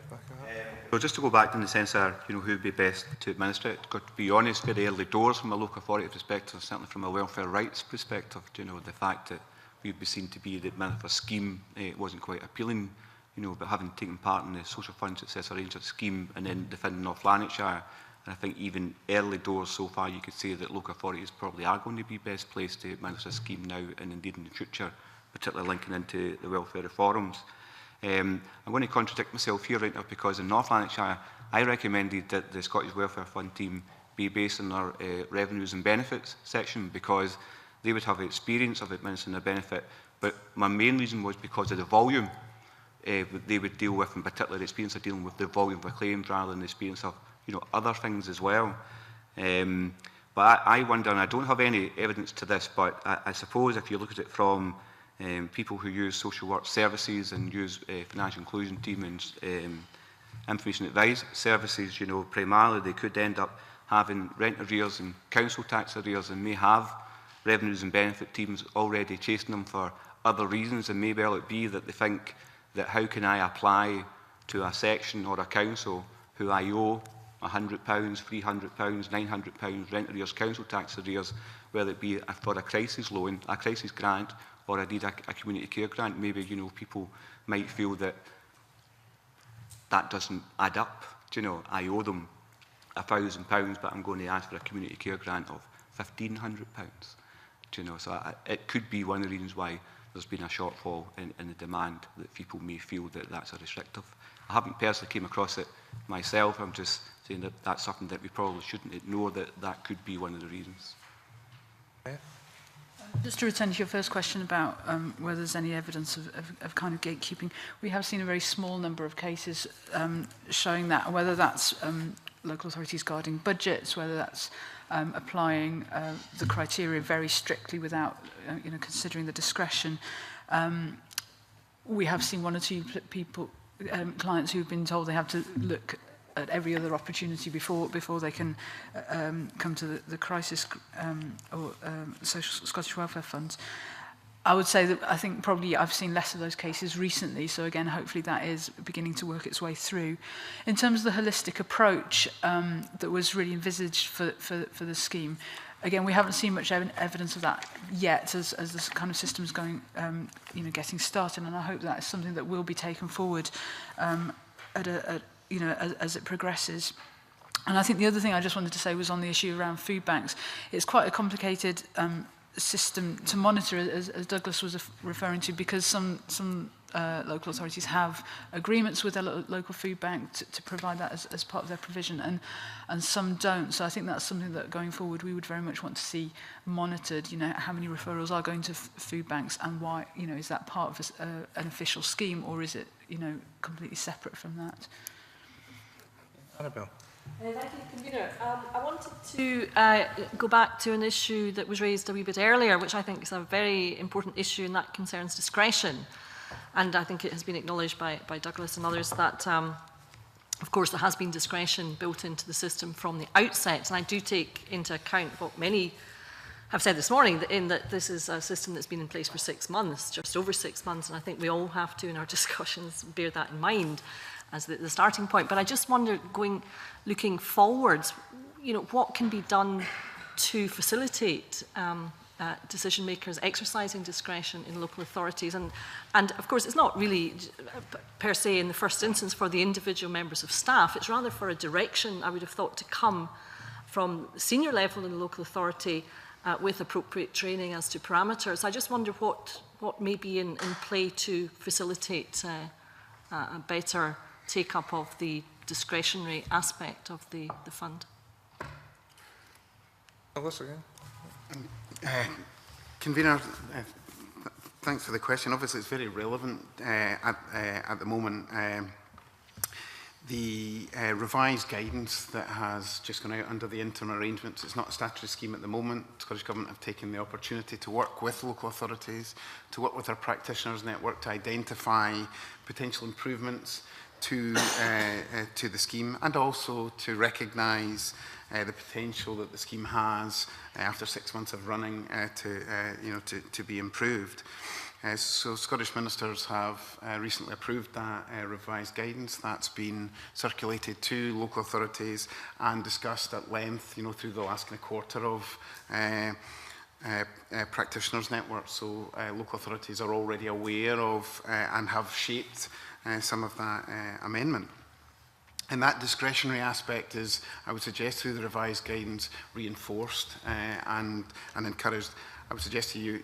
back of that. Well, just to go back in the sense of who would be best to administer it, got to be honest, very early doors from a local authority perspective, certainly from a welfare rights perspective, the fact that we'd be seen to be that if a scheme wasn't quite appealing you know, about having taken part in the Social Fund Success Arranger scheme and then defending North Lanarkshire. And I think even early doors so far, you could say that local authorities probably are going to be best placed to manage this scheme now and indeed in the future, particularly linking into the welfare reforms. I'm going to contradict myself here right now, because in North Lanarkshire, I recommended that the Scottish Welfare Fund team be based on our revenues and benefits section, because they would have experience of administering a benefit. But my main reason was because of the volume they would deal with, in particular the experience of dealing with the volume of claims rather than the experience of, you know, other things as well. But I wonder, and I don't have any evidence to this, but I suppose if you look at it from people who use social work services and use financial inclusion team and information advice services, you know, primarily they could end up having rent arrears and council tax arrears, and may have revenues and benefit teams already chasing them for other reasons, and maybe it be that they think that how can I apply to a section or a council who I owe £100, £300, £900 rent arrears, council tax arrears, whether it be for a crisis loan, a crisis grant, or indeed a community care grant. Maybe, you know, people might feel that that doesn't add up. Do you know, I owe them £1,000, but I'm going to ask for a community care grant of £1,500. Do you know, so it could be one of the reasons why there's been a shortfall in the demand, that people may feel that that's a restrictive. I haven't personally came across it myself. I'm just saying that that's something that we probably shouldn't ignore, that that could be one of the reasons. Just to return to your first question about whether there's any evidence of kind of gatekeeping, we have seen a very small number of cases showing that, whether that's local authorities guarding budgets, whether that's applying the criteria very strictly without you know, considering the discretion. We have seen one or two people, clients who've been told they have to look at every other opportunity before they can come to the crisis or social Scottish Welfare Funds. I would say that I think probably I've seen less of those cases recently, so again, hopefully that is beginning to work its way through. In terms of the holistic approach that was really envisaged for the scheme, again, we haven't seen much evidence of that yet as this kind of system's going, you know, getting started, and I hope that is something that will be taken forward you know, as it progresses. And I think the other thing I just wanted to say was on the issue around food banks. It's quite a complicated system to monitor, as Douglas was referring to, because some local authorities have agreements with their local food bank to provide that as part of their provision, and some don't. So I think that's something that going forward we would very much want to see monitored. You know, how many referrals are going to food banks, and why? You know, is that part of an official scheme, or is it, you know, completely separate from that? Annabelle. Thank you, Convener. I wanted to go back to an issue that was raised a wee bit earlier, which I think is a very important issue, and that concerns discretion. And I think it has been acknowledged by Douglas and others that, of course, there has been discretion built into the system from the outset. And I do take into account what many have said this morning, in that this is a system that's been in place for 6 months, just over 6 months. And I think we all have to, in our discussions, bear that in mind as the starting point. But I just wonder, looking forwards, you know, what can be done to facilitate decision makers exercising discretion in local authorities, and of course it's not really per se in the first instance for the individual members of staff. It's rather for a direction, I would have thought, to come from senior level in the local authority with appropriate training as to parameters. I just wonder what may be in play to facilitate a better take-up of the discretionary aspect of the fund. Douglas again. Convener, thanks for the question. Obviously, it's very relevant at the moment. The revised guidance that has just gone out under the interim arrangements, it's not a statutory scheme at the moment. The Scottish Government have taken the opportunity to work with local authorities, to work with our practitioners network to identify potential improvements to the scheme, and also to recognise the potential that the scheme has after 6 months of running to be improved. So Scottish ministers have recently approved that revised guidance. That's been circulated to local authorities and discussed at length, you know, through the last quarter of practitioners network, so local authorities are already aware of and have shaped some of that amendment. And that discretionary aspect is, I would suggest, through the revised guidance, reinforced and encouraged. I would suggest to you,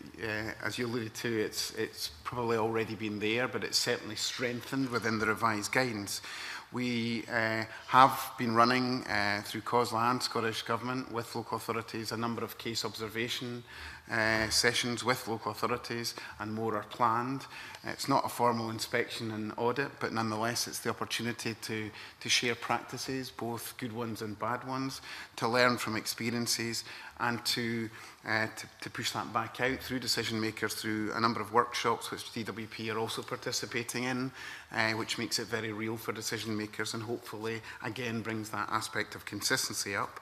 as you alluded to, it's probably already been there, but it's certainly strengthened within the revised guidance. We have been running through COSLA and Scottish Government with local authorities a number of case observation sessions with local authorities, and more are planned. It's not a formal inspection and audit, but nonetheless it's the opportunity to share practices, both good ones and bad ones, to learn from experiences, and to push that back out through decision makers through a number of workshops which DWP are also participating in, which makes it very real for decision makers and hopefully again brings that aspect of consistency up.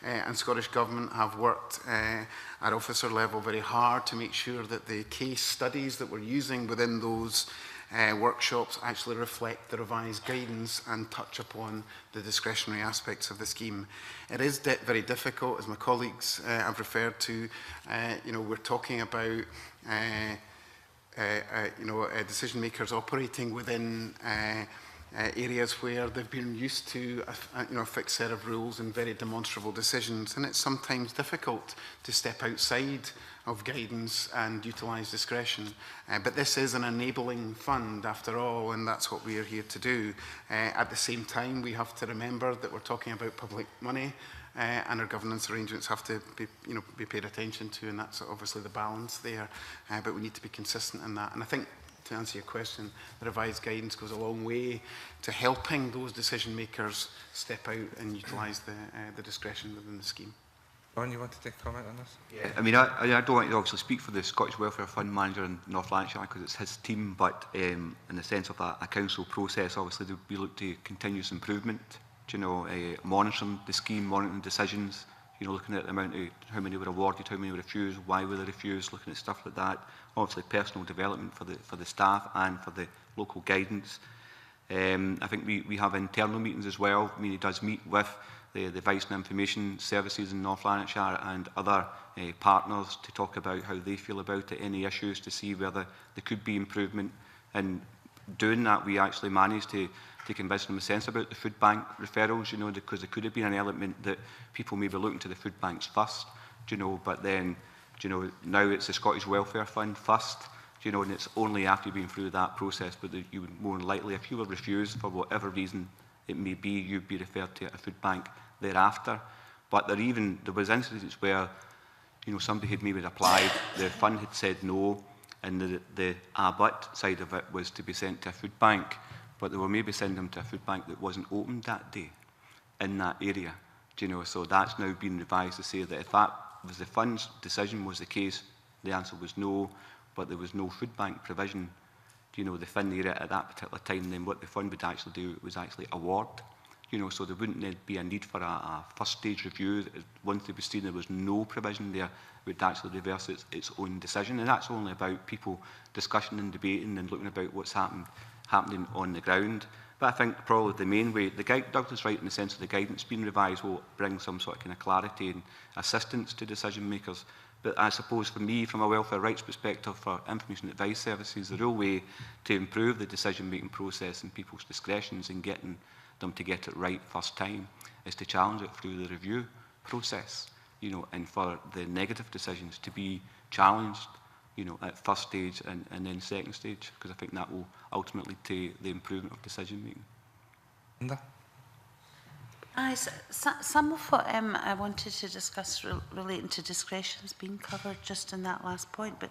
And Scottish Government have worked at officer level very hard to make sure that the case studies that we're using within those workshops actually reflect the revised guidance and touch upon the discretionary aspects of the scheme. It is very difficult, as my colleagues have referred to. We're talking about decision makers operating within areas where they've been used to a fixed set of rules and very demonstrable decisions, and it's sometimes difficult to step outside of guidance and utilise discretion. But this is an enabling fund after all, and that's what we are here to do. At the same time, we have to remember that we're talking about public money, and our governance arrangements have to be paid attention to, and that's obviously the balance there. But we need to be consistent in that. And I think, to answer your question, the revised guidance goes a long way to helping those decision makers step out and utilise the discretion within the scheme. Ron, you want to take a comment on this? Yeah, I mean, I don't want to obviously speak for the Scottish Welfare Fund manager in North Lanarkshire because it's his team, but in the sense of a council process, obviously we look to continuous improvement, monitoring the scheme, monitoring decisions, looking at the amount of how many were awarded, how many were refused, why were they refused, looking at stuff like that. Obviously personal development for the staff and for the local guidance. I think we have internal meetings as well. I mean, he does meet with the Advice and Information Services in North Lanarkshire and other partners to talk about how they feel about it, any issues, to see whether there could be improvement. And doing that, we actually managed to convince them a sense about the food bank referrals, because there could have been an element that people may be looking to the food banks first, but then, now it's the Scottish Welfare Fund first, and it's only after you've been through that process, but you would more than likely, if you were refused for whatever reason it may be, you'd be referred to a food bank thereafter. But there was instances where, somebody had maybe applied, the fund had said no, and the but side of it was to be sent to a food bank, but they were maybe sending them to a food bank that wasn't open that day in that area. So that's now been revised to say that if that was the fund's decision was the case, the answer was no, but there was no food bank provision, the fund area at that particular time, then what the fund would actually do was actually award. So there wouldn't be a need for a first stage review. Once they were seen there was no provision there, it would actually reverse its own decision. And that's only about people discussing and debating and looking about what's happening on the ground. But I think probably the main way, Douglas right in the sense of the guidance being revised will bring some sort of kind of clarity and assistance to decision makers. But I suppose for me, from a welfare rights perspective, for information advice services, the real way to improve the decision-making process and people's discretions and getting them to get it right first time is to challenge it through the review process, and for the negative decisions to be challenged, at first stage and then second stage, because I think that will ultimately take the improvement of decision-making. Linda? Some of what I wanted to discuss relating to discretion has been covered just in that last point, but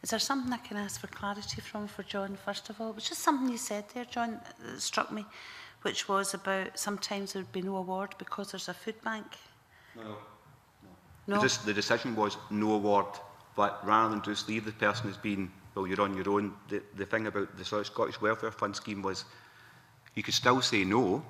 is there something I can ask for clarity for John, first of all? It was just something you said there, John, that struck me, which was about sometimes there would be no award because there's a food bank. No. The decision was no award, but rather than just leave the person as being, well, you're on your own, the thing about the Scottish Welfare Fund scheme was you could still say no,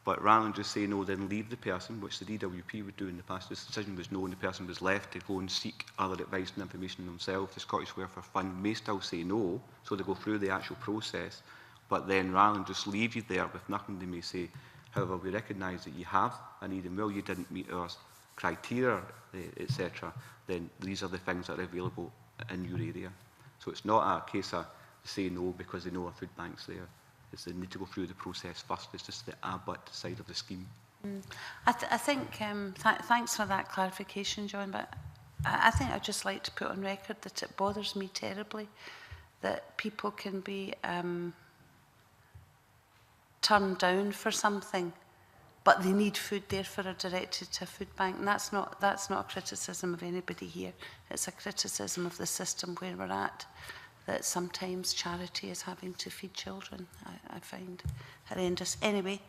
but rather than just say no, then leave the person, which the DWP would do in the past. This decision was no and the person was left to go and seek other advice and information themselves. The Scottish Welfare Fund may still say no, so they go through the actual process, but then rather than just leave you there with nothing, they may say, however, we recognise that you have a need and well, you didn't meet our criteria, etc., then these are the things that are available in your area. So it's not a case of say no because they know a food bank's there. It's they need to go through the process first. It's just the ABUT side of the scheme. I think, thanks for that clarification, John, but I think I'd just like to put on record that it bothers me terribly that people can be turned down for something, but they need food, therefore are directed to a food bank. And that's not a criticism of anybody here. It's a criticism of the system where we're at, that sometimes charity is having to feed children. I find horrendous. Anyway,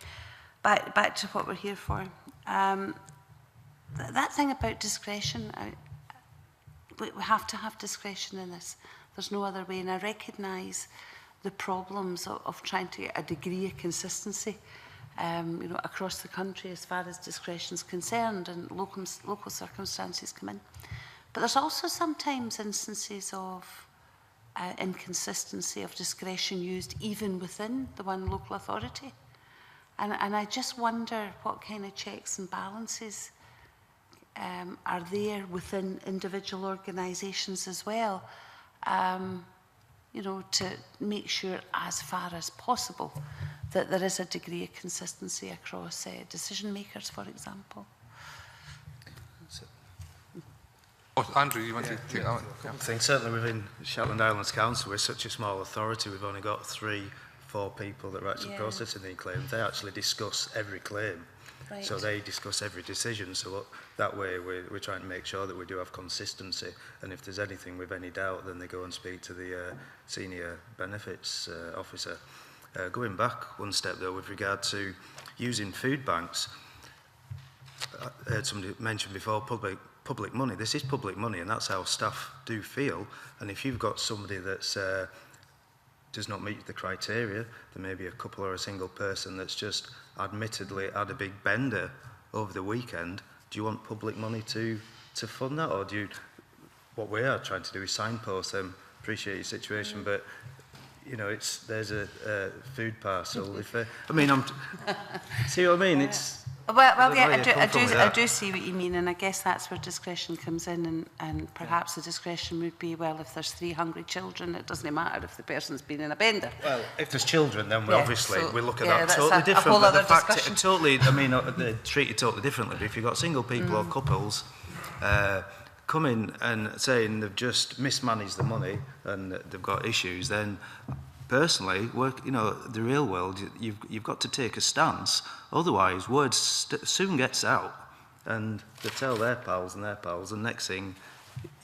back to what we're here for. That thing about discretion, we have to have discretion in this. There's no other way, and I recognise the problems of trying to get a degree of consistency you know, across the country as far as discretion is concerned and local circumstances come in. But there's also sometimes instances of inconsistency of discretion used even within the one local authority. And I just wonder what kind of checks and balances are there within individual organisations as well, you know, to make sure as far as possible that there is a degree of consistency across decision makers, for example. Oh, Andrew, you want to take that one? I think certainly within Shetland Islands Council, we're such a small authority, we've only got 3-4 people that are actually processing the claims. They actually discuss every claim. Right. So they discuss every decision. So that way we're trying to make sure that we do have consistency. And if there's anything with any doubt, then they go and speak to the senior benefits officer. Going back one step though, with regard to using food banks, I heard somebody mention before public money. This is public money, and that's how staff do feel. And if you've got somebody that's does not meet the criteria, there may be a couple or a single person that's just admittedly had a big bender over the weekend. Do you want public money to fund that, or do you? What we are trying to do is signpost them. Appreciate your situation, but you know, there's a food parcel. If I mean, see what I mean? It's well, yeah, I do see what you mean, and I guess that's where discretion comes in, and perhaps the discretion would be, well, if there's 3 hungry children, it doesn't matter if the person's been in a bender. Well, if there's children, then we obviously we look at that that's totally different. A whole but other the fact discussion. totally, I mean, they treat it totally differently. But if you've got single people or couples come in and saying they've just mismanaged the money and they've got issues, then personally, you know, the real world, you've got to take a stance. Otherwise, word soon gets out, and they tell their pals, and next thing,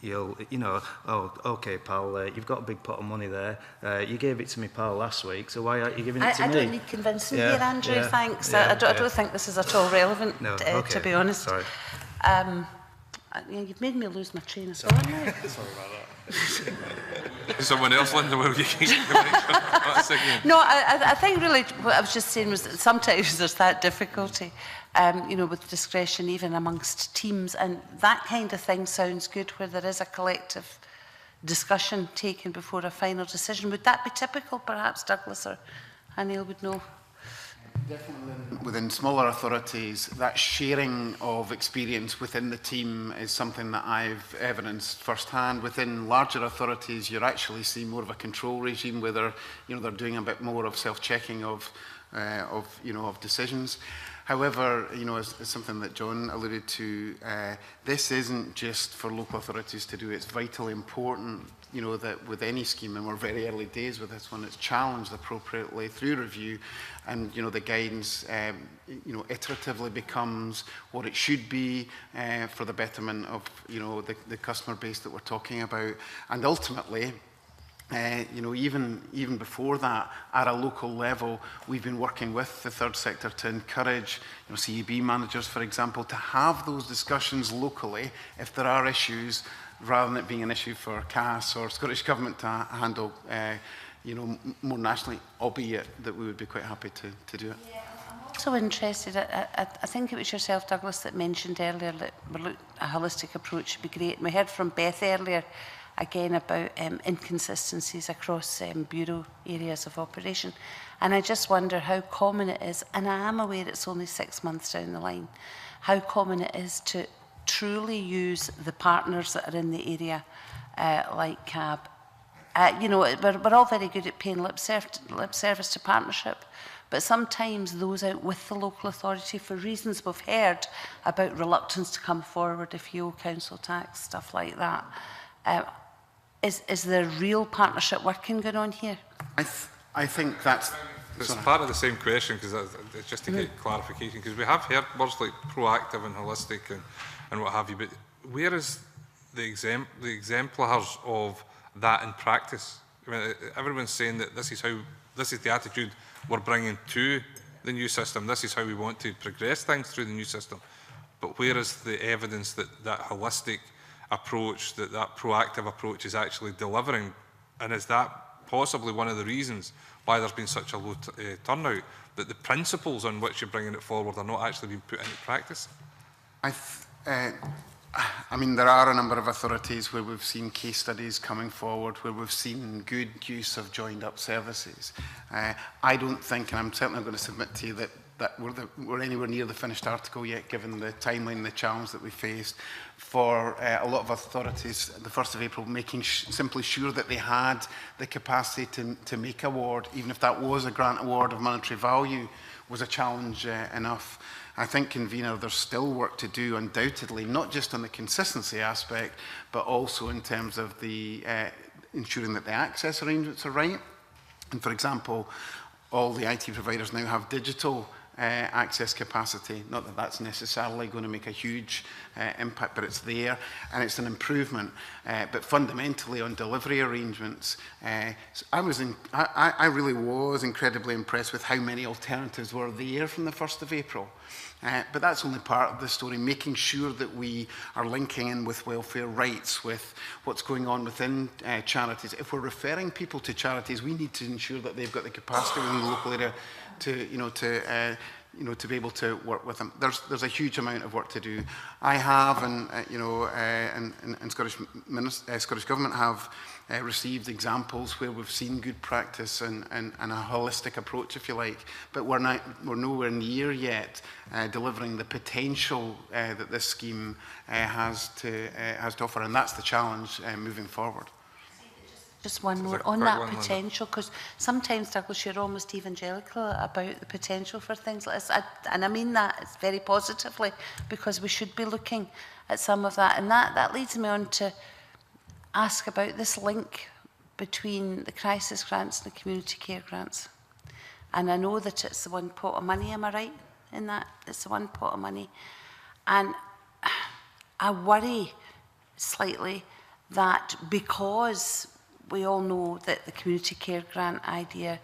you know, oh, okay, pal, you've got a big pot of money there. You gave it to me, pal, last week, so why aren't you giving it to me? I don't need convincing here, Andrew, thanks. I don't think this is at all relevant, to be honest. Sorry. You've made me lose my train of thought now. Sorry about that. Someone else, Linda, will you keep the No, I think really what I was just saying was that sometimes there's that difficulty, you know, with discretion even amongst teams, and that kind of thing sounds good where there is a collective discussion taken before a final decision. Would that be typical? Perhaps Douglas or Anil would know. Definitely within smaller authorities, that sharing of experience within the team is something that I've evidenced firsthand. Within larger authorities, you actually see more of a control regime where they're doing a bit more of self-checking of decisions. However, you know, as something that John alluded to, this isn't just for local authorities to do. It's vitally important, you know, that with any scheme, and we're very early days with this one, it's challenged appropriately through review, and you know, the guidance, you know, iteratively becomes what it should be for the betterment of, you know, the customer base that we're talking about, and ultimately. You know, even before that, at a local level, we've been working with the third sector to encourage, you know, CEB managers, for example, to have those discussions locally if there are issues, rather than it being an issue for CAS or Scottish Government to handle, you know, more nationally, albeit that we would be quite happy to do it. Yeah, I'm also interested, I think it was yourself, Douglas, that mentioned earlier that a holistic approach would be great. And we heard from Beth earlier, again, about inconsistencies across bureau areas of operation. And I just wonder how common it is, and I am aware it's only 6 months down the line, how common it is to truly use the partners that are in the area, like CAB. You know, we're all very good at paying lip service to partnership, but sometimes those out with the local authority, for reasons we've heard about reluctance to come forward, if you owe council tax, stuff like that. Is there real partnership working going on here? I think that's... It's part of the same question, because it's just to get clarification, because we have heard words like proactive and holistic and what have you, but where is the exemplars of that in practice? I mean, everyone's saying that this is the attitude we're bringing to the new system. This is how we want to progress things through the new system. But where is the evidence that that holistic approach, that proactive approach is actually delivering? And is that possibly one of the reasons why there's been such a low turnout, that the principles on which you're bringing it forward are not actually being put into practice? I mean, there are a number of authorities where we've seen case studies coming forward, where we've seen good use of joined-up services. I don't think, and I'm certainly going to submit to you, that we're anywhere near the finished article yet, given the timeline, the challenge that we faced. For a lot of authorities, the 1st of April, making simply sure that they had the capacity to make award, even if that was a grant award of monetary value, was a challenge enough. I think, convener, there's still work to do, undoubtedly, not just on the consistency aspect, but also in terms of the ensuring that the access arrangements are right. And for example, all the IT providers now have digital access capacity. Not that that's necessarily going to make a huge impact, but it's there, and it's an improvement. But fundamentally, on delivery arrangements, I really was incredibly impressed with how many alternatives were there from the 1st of April. But that's only part of the story, making sure that we are linking in with welfare rights, with what's going on within charities. If we're referring people to charities, we need to ensure that they've got the capacity within the local area to be able to work with them. There's a huge amount of work to do. I have, and Scottish Government have received examples where we've seen good practice and a holistic approach, if you like, but we're nowhere near yet delivering the potential that this scheme has to offer, and that's the challenge moving forward. Just one more on that potential, because sometimes, Douglas, you're almost evangelical about the potential for things like this. And I mean that it's very positively, because we should be looking at some of that. And that leads me on to ask about this link between the crisis grants and the community care grants. And I know that it's the one pot of money, am I right in that? It's the one pot of money. And I worry slightly that because we all know that the community care grant idea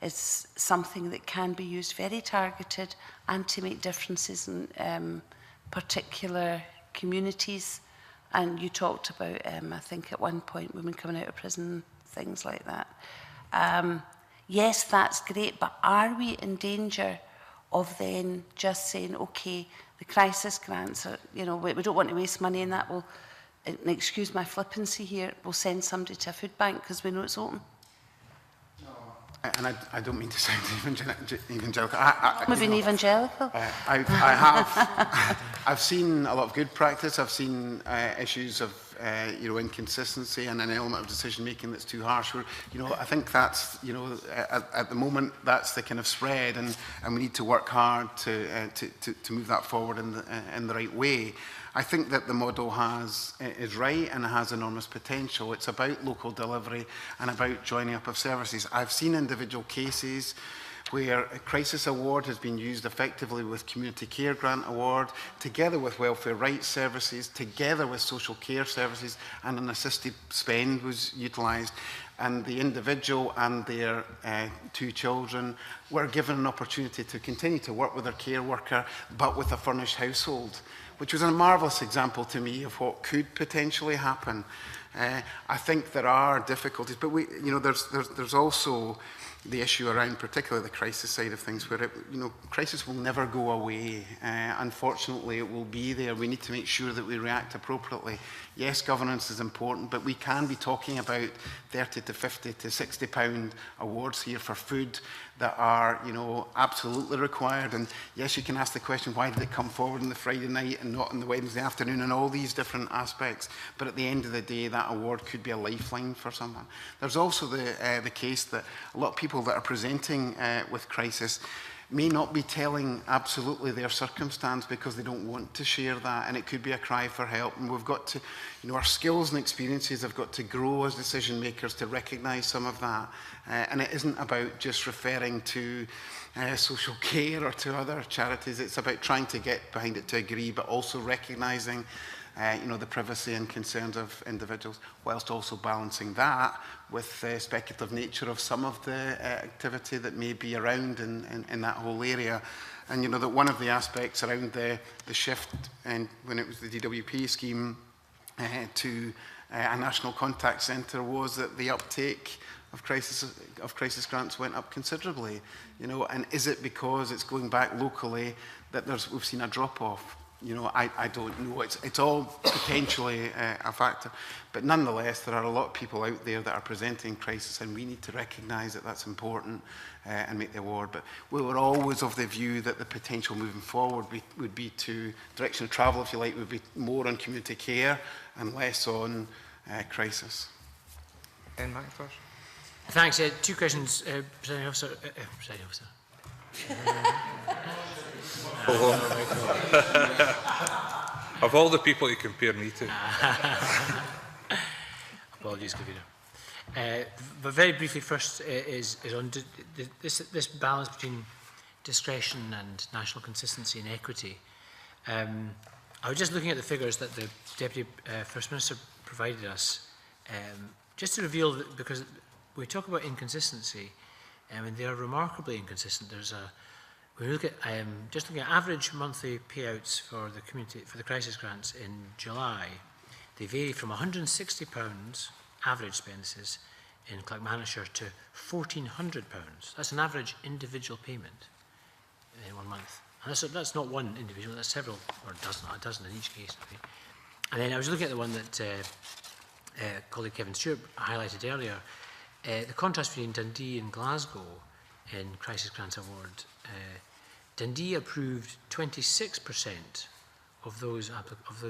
is something that can be used very targeted and to make differences in particular communities. And you talked about, I think at one point, women coming out of prison, things like that. Yes, that's great, but are we in danger of then just saying, okay, the crisis grants, are, we don't want to waste money in that, and excuse my flippancy here, we'll send somebody to a food bank because we know it's open. And I don't mean to sound evangelical. Maybe an evangelical. I've seen a lot of good practice. I've seen issues of inconsistency and an element of decision making that's too harsh. I think that's at the moment that's the kind of spread, and we need to work hard to move that forward in the right way. I think that the model is right and has enormous potential. It's about local delivery and about joining up of services. I've seen individual cases where a crisis award has been used effectively with community care grant award, together with welfare rights services, together with social care services, and an assisted spend was utilised. And the individual and their 2 children were given an opportunity to continue to work with their care worker, but with a furnished household, which was a marvellous example to me of what could potentially happen. I think there are difficulties, but there's also the issue around particularly the crisis side of things, where crisis will never go away. Unfortunately, it will be there. We need to make sure that we react appropriately. Yes, governance is important, but we can be talking about 30 to 50 to 60 pound awards here for food that are, absolutely required. And yes, you can ask the question, why did it come forward on the Friday night and not on the Wednesday afternoon, and all these different aspects. But at the end of the day, that award could be a lifeline for someone. There's also the case that a lot of people that are presenting with crisis may not be telling absolutely their circumstance because they don't want to share that, and it could be a cry for help. And we've got to, our skills and experiences have got to grow as decision makers to recognise some of that. And it isn't about just referring to social care or to other charities. It's about trying to get behind it to agree, but also recognising the privacy and concerns of individuals, whilst also balancing that with the speculative nature of some of the activity that may be around in that whole area. And that one of the aspects around the shift, and when it was the DWP scheme to a national contact centre, was that the uptake of crisis grants went up considerably. And is it because it's going back locally that we've seen a drop-off? I don't know. It's all potentially a factor. But nonetheless, there are a lot of people out there that are presenting crisis, and we need to recognise that that's important and make the award. But we were always of the view that the potential moving forward would be to, direction of travel, if you like, would be more on community care and less on crisis. Ian McIntosh. Thanks. Two questions, Presiding Officer. Presiding Officer. Of all the people you compare me to. Apologies, Gavina. But very briefly, first is on this balance between discretion and national consistency and equity. I was just looking at the figures that the Deputy First Minister provided us, just to reveal that, because we talk about inconsistency, and they are remarkably inconsistent. We look at just looking at average monthly payouts for the community for the crisis grants in July. They vary from £160 average expenses in Clackmannanshire to £1,400. That's an average individual payment in 1 month. And that's not one individual. That's several, or a dozen in each case. And then I was looking at the one that colleague Kevin Stewart highlighted earlier. The contrast between Dundee and Glasgow in Crisis Grants Award. Dundee approved 26% of those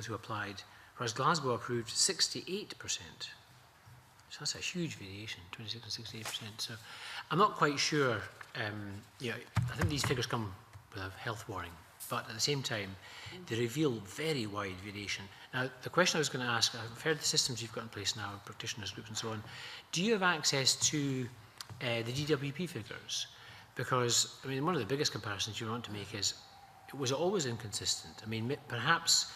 who applied, whereas Glasgow approved 68%. So that's a huge variation, 26 and 68%. So I'm not quite sure. I think these figures come with a health warning, but at the same time, they reveal very wide variation. Now, the question I was going to ask, I've heard the systems you've got in place now, practitioners groups and so on. Do you have access to the DWP figures? Because, I mean, one of the biggest comparisons you want to make is, was it always inconsistent? I mean, perhaps,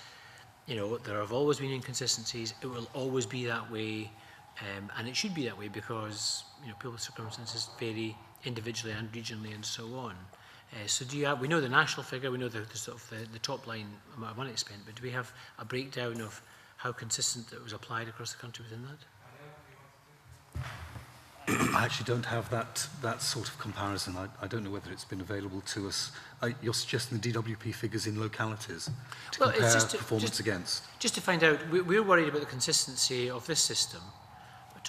there have always been inconsistencies. It will always be that way, and it should be that way because, people's circumstances vary individually and regionally and so on. So do you have, we know the national figure, we know the top line amount of money spent, but do we have a breakdown of how consistent it was applied across the country within that? I actually don't have that sort of comparison. I don't know whether it's been available to us. You're suggesting the DWP figures in localities to compare performance against? Just to find out, we're worried about the consistency of this system.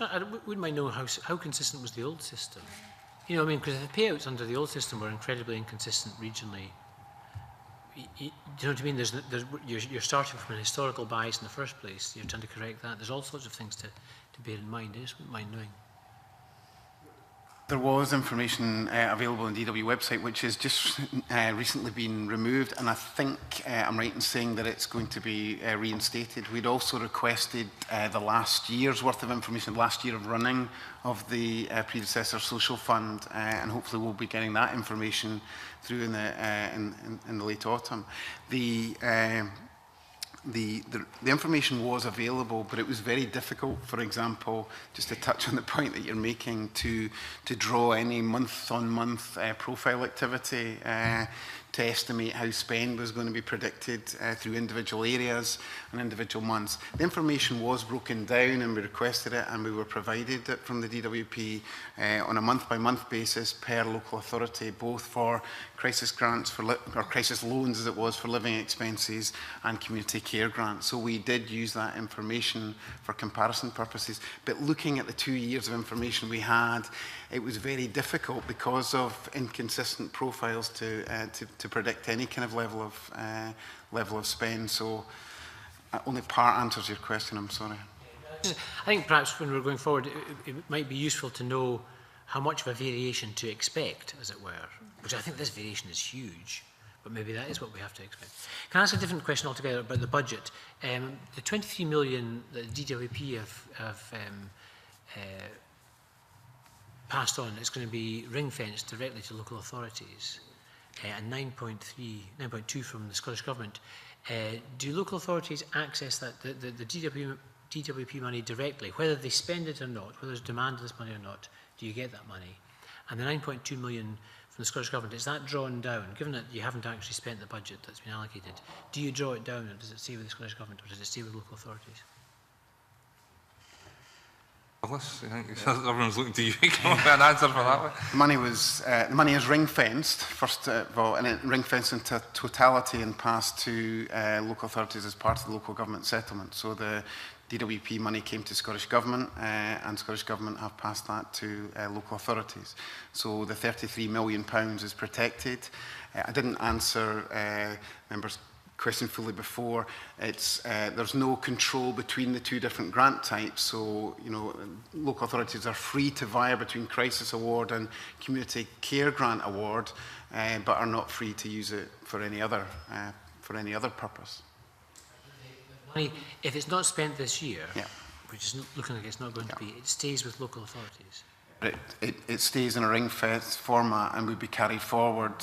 I wouldn't mind knowing how consistent was the old system. Because the payouts under the old system were incredibly inconsistent regionally. Do you know what I mean? You're starting from an historical bias in the first place. You're trying to correct that. There's all sorts of things to bear in mind. I just wouldn't mind knowing. There was information available on the DW website, which has just recently been removed, and I think I'm right in saying that it's going to be reinstated. We'd also requested the last year's worth of information, last year of running of the predecessor social fund, and hopefully we'll be getting that information through in the late autumn. The information was available, but it was very difficult, for example, just to touch on the point that you're making, to draw any month-on-month profile activity to estimate how spend was going to be predicted through individual areas and individual months. The information was broken down and we requested it and we were provided it from the DWP on a month-by-month basis per local authority, both for crisis grants or crisis loans as it was for living expenses and community care grants. So we did use that information for comparison purposes. But looking at the 2 years of information we had, it was very difficult because of inconsistent profiles to predict any kind of level of spend. So only part answers your question, I'm sorry. I think perhaps when we're going forward, it might be useful to know how much of a variation to expect, as it were, which I think this variation is huge, but maybe that is what we have to expect. Can I ask a different question altogether about the budget? The 23 million that DWP have passed on is going to be ring-fenced directly to local authorities, and 9.2 from the Scottish Government. Do local authorities access that, the DWP money directly, whether they spend it or not, whether there's demand for this money or not? Do you get that money? And the 9.2 million from the Scottish Government, is that drawn down? Given that you haven't actually spent the budget that's been allocated, do you draw it down, or does it stay with the Scottish Government, or does it stay with local authorities? Douglas, I think everyone's looking to you to come up with an answer for that one. The money is ring-fenced, first of all, and it ring-fenced into totality and passed to local authorities as part of the local government settlement. So the DWP money came to Scottish Government and Scottish Government have passed that to local authorities. So the £33 million is protected. I didn't answer members' question fully before. There's no control between the two different grant types, so local authorities are free to vie between crisis award and community care grant award, but are not free to use it for any other purpose. Money, if it's not spent this year, yeah, which is looking like it's not going to be, it stays with local authorities. It stays in a ring-fence format and would be carried forward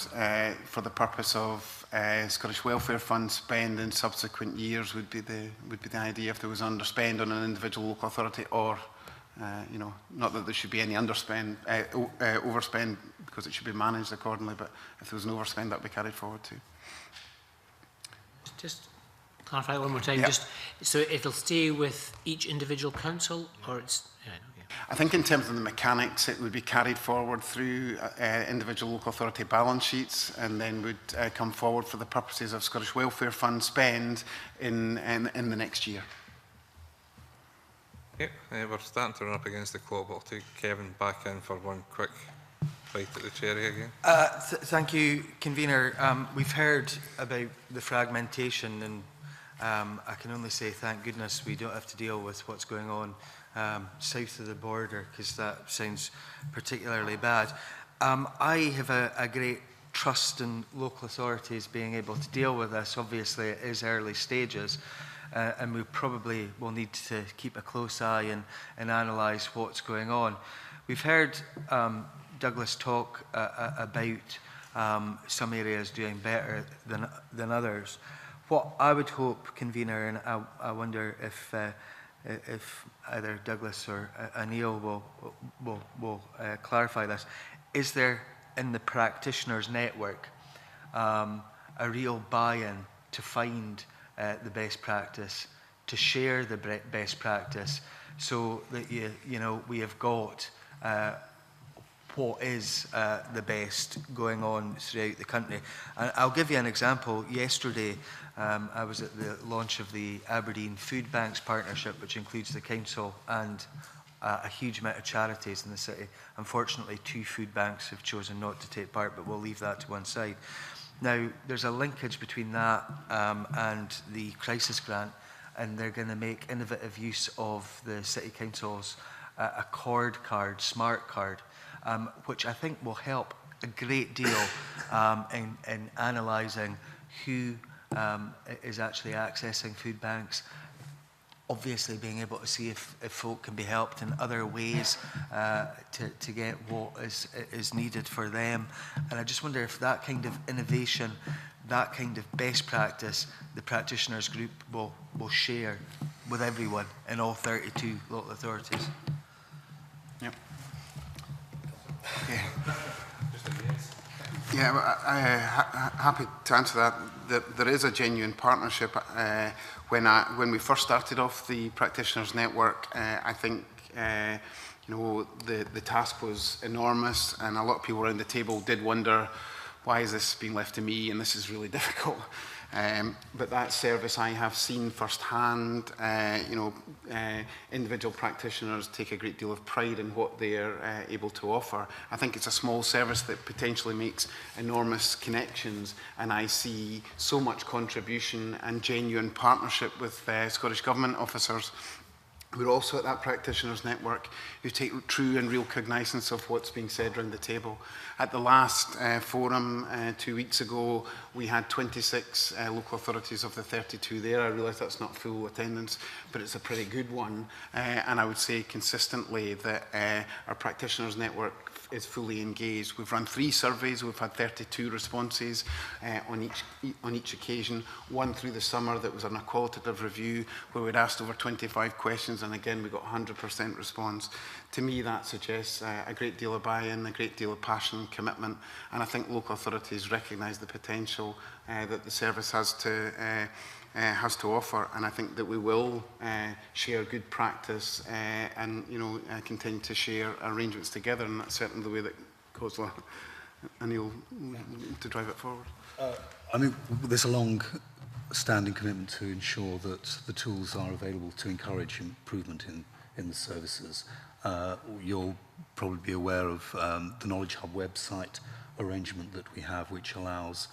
for the purpose of Scottish Welfare Fund spend in subsequent years. Would be the idea if there was underspend on an individual local authority, or not that there should be any underspend, overspend, because it should be managed accordingly. But if there was an overspend, that would be carried forward too. Just clarify one more time. Yep. Just so it'll stay with each individual council, or it's. Yeah, okay. I think in terms of the mechanics, it would be carried forward through individual local authority balance sheets, and then would come forward for the purposes of Scottish Welfare Fund spend in the next year. Okay, we're starting to run up against the clock, but I'll take Kevin back in for one quick bite at the cherry again. Thank you, Convener. We've heard about the fragmentation, and I can only say thank goodness we don't have to deal with what's going on south of the border, because that sounds particularly bad. I have a great trust in local authorities being able to deal with this. Obviously, it is early stages, and we probably will need to keep a close eye and analyse what's going on. We've heard Douglas talk about some areas doing better than others. What I would hope, Convener, and I wonder if either Douglas or Anil will clarify this, is there in the practitioners' network a real buy-in to find the best practice, to share the best practice, so that we have got what is the best going on throughout the country. And I'll give you an example. Yesterday, I was at the launch of the Aberdeen Food Banks Partnership, which includes the council and a huge amount of charities in the city. Unfortunately, 2 food banks have chosen not to take part, but we'll leave that to one side. Now, there's a linkage between that and the crisis grant, and they're going to make innovative use of the City Council's Accord card, smart card, which I think will help a great deal in analysing who is actually accessing food banks, obviously being able to see if folk can be helped in other ways to get what is needed for them. And I just wonder if that kind of innovation, that kind of best practice, the practitioners group will share with everyone in all 32 local authorities. Yep. Okay. Yeah, well, happy to answer that. There is a genuine partnership. When we first started off the practitioners network, I think you know, the task was enormous, and a lot of people around the table did wonder, why is this being left to me, and this is really difficult. But that service I have seen firsthand. You know, individual practitioners take a great deal of pride in what they're able to offer. I think it's a small service that potentially makes enormous connections, and I see so much contribution and genuine partnership with Scottish Government officers. We're also at that practitioners network who take true and real cognizance of what's being said around the table. At the last forum 2 weeks ago, we had 26 local authorities of the 32 there. I realise that's not full attendance, but it's a pretty good one. And I would say consistently that our practitioners network is fully engaged. We've run 3 surveys. We've had 32 responses on each occasion. One through the summer that was on a qualitative review where we'd asked over 25 questions, and again we got 100% response. To me, that suggests a great deal of buy-in, a great deal of passion and commitment, and I think local authorities recognise the potential that the service has to offer, and I think that we will share good practice and continue to share arrangements together, and that's certainly the way that COSLA and Neil to drive it forward. I mean, there's a long-standing commitment to ensure that the tools are available to encourage improvement in the services. You'll probably be aware of the Knowledge Hub website arrangement that we have, which allows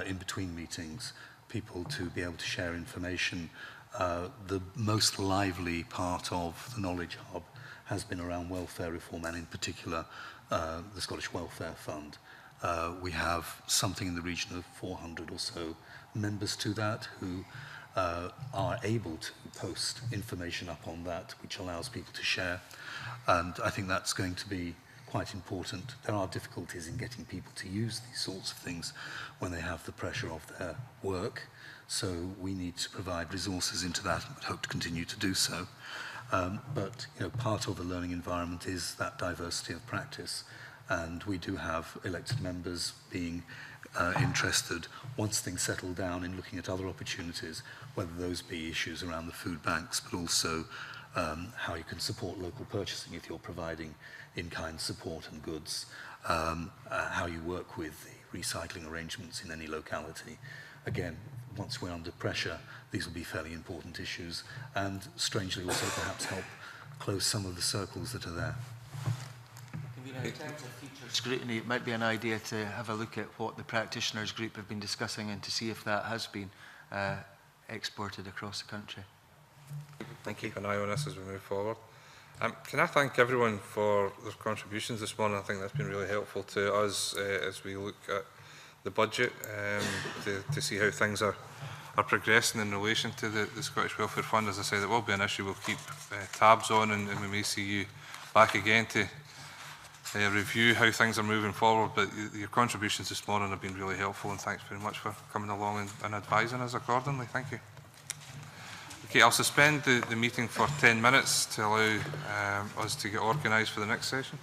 in between meetings people to be able to share information. The most lively part of the Knowledge Hub has been around welfare reform, and in particular the Scottish Welfare Fund. We have something in the region of 400 or so members to that who are able to post information up on that, which allows people to share. And I think that's going to be quite important. There are difficulties in getting people to use these sorts of things when they have the pressure of their work. So we need to provide resources into that, and hope to continue to do so. But part of the learning environment is that diversity of practice. And we do have elected members being interested, once things settle down, in looking at other opportunities, whether those be issues around the food banks, but also how you can support local purchasing if you're providing in-kind support and goods, how you work with the recycling arrangements in any locality. Again, once we're under pressure, these will be fairly important issues, and strangely also perhaps help close some of the circles that are there. In terms of future scrutiny, it might be an idea to have a look at what the practitioners group have been discussing and to see if that has been exported across the country. Thank you. Keep an eye on this as we move forward. Can I thank everyone for their contributions this morning? I think that's been really helpful to us as we look at the budget to see how things are progressing in relation to the Scottish Welfare Fund. As I say, there will be an issue we'll keep tabs on, and we may see you back again to review how things are moving forward. But your contributions this morning have been really helpful, and thanks very much for coming along and advising us accordingly. Thank you. Okay, I'll suspend the meeting for 10 minutes to allow us to get organised for the next session.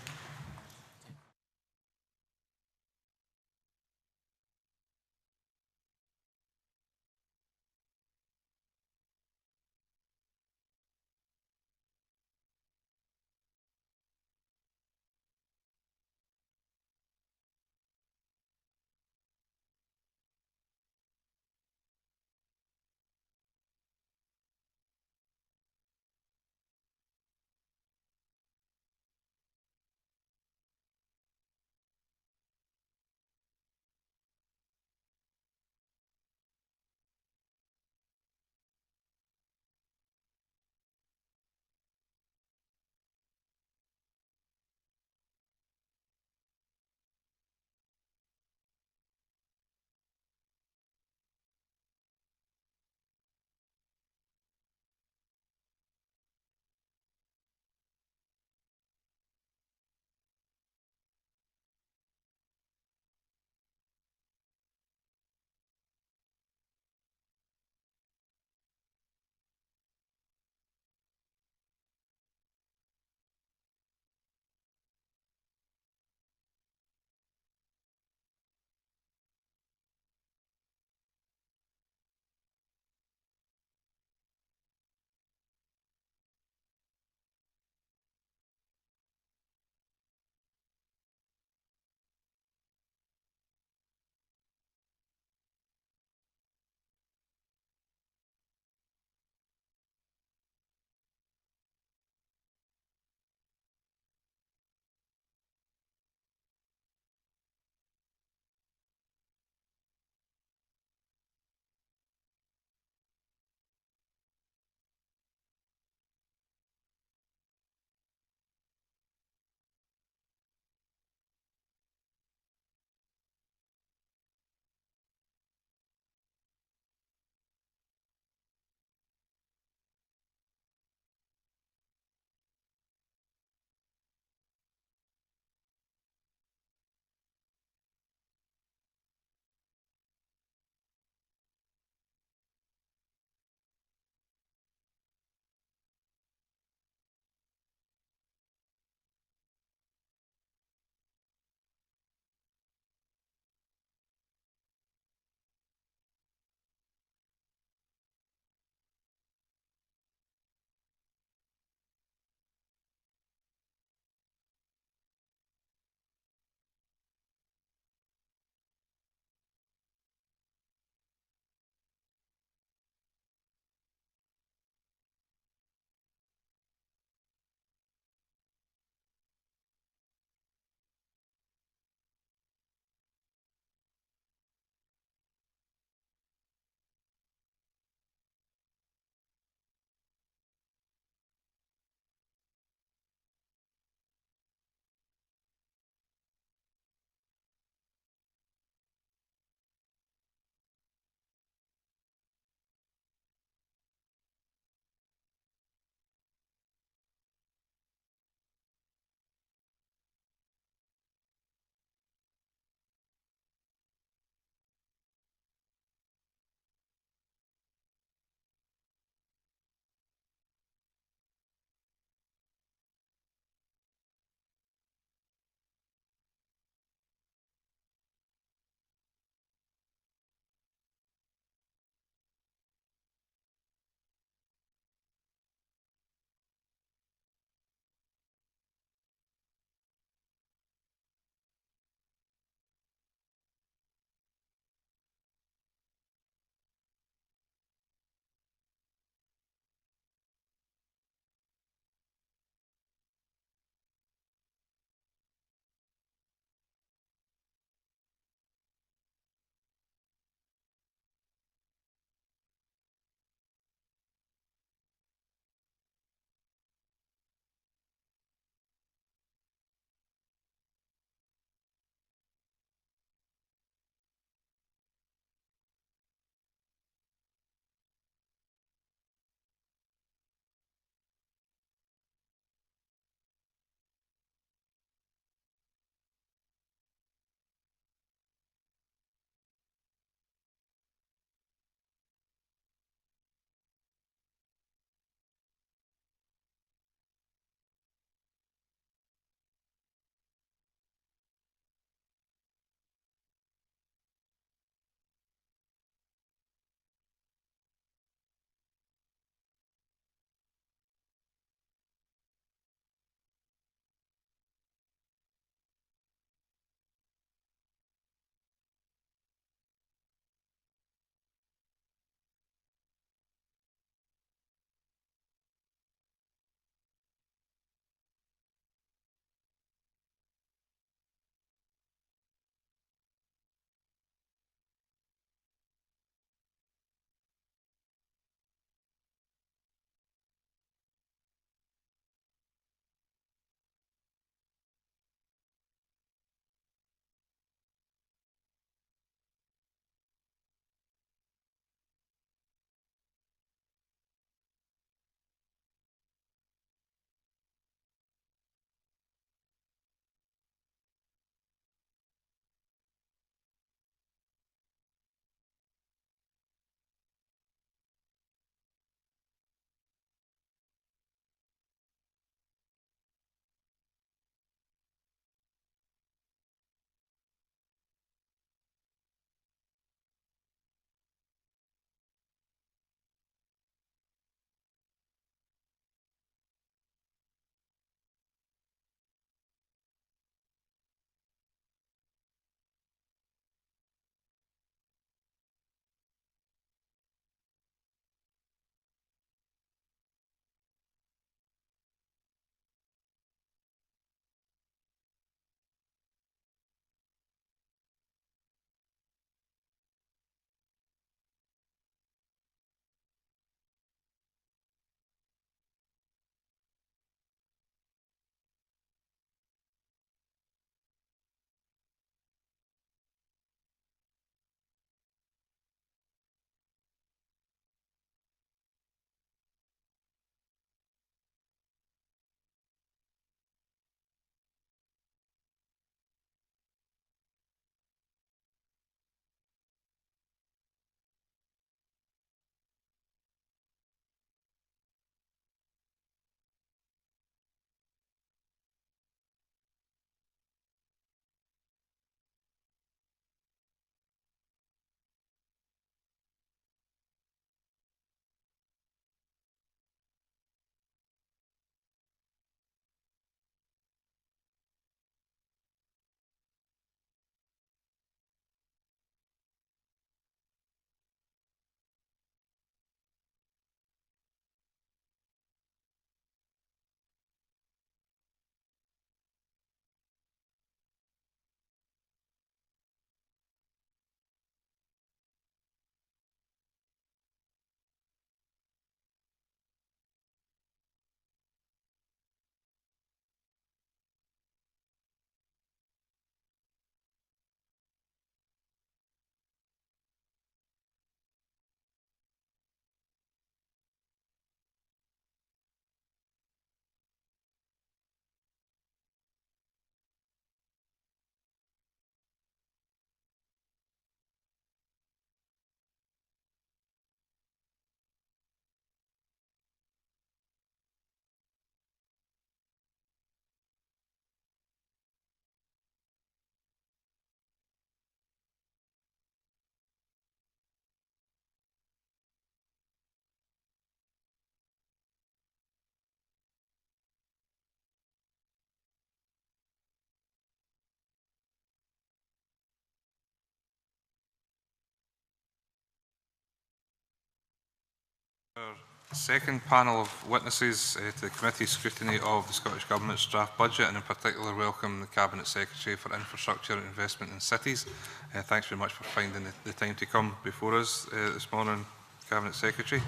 Our second panel of witnesses to the committee's scrutiny of the Scottish Government's draft budget, and in particular welcome the Cabinet Secretary for Infrastructure and Investment in Cities. Thanks very much for finding the time to come before us this morning, Cabinet Secretary.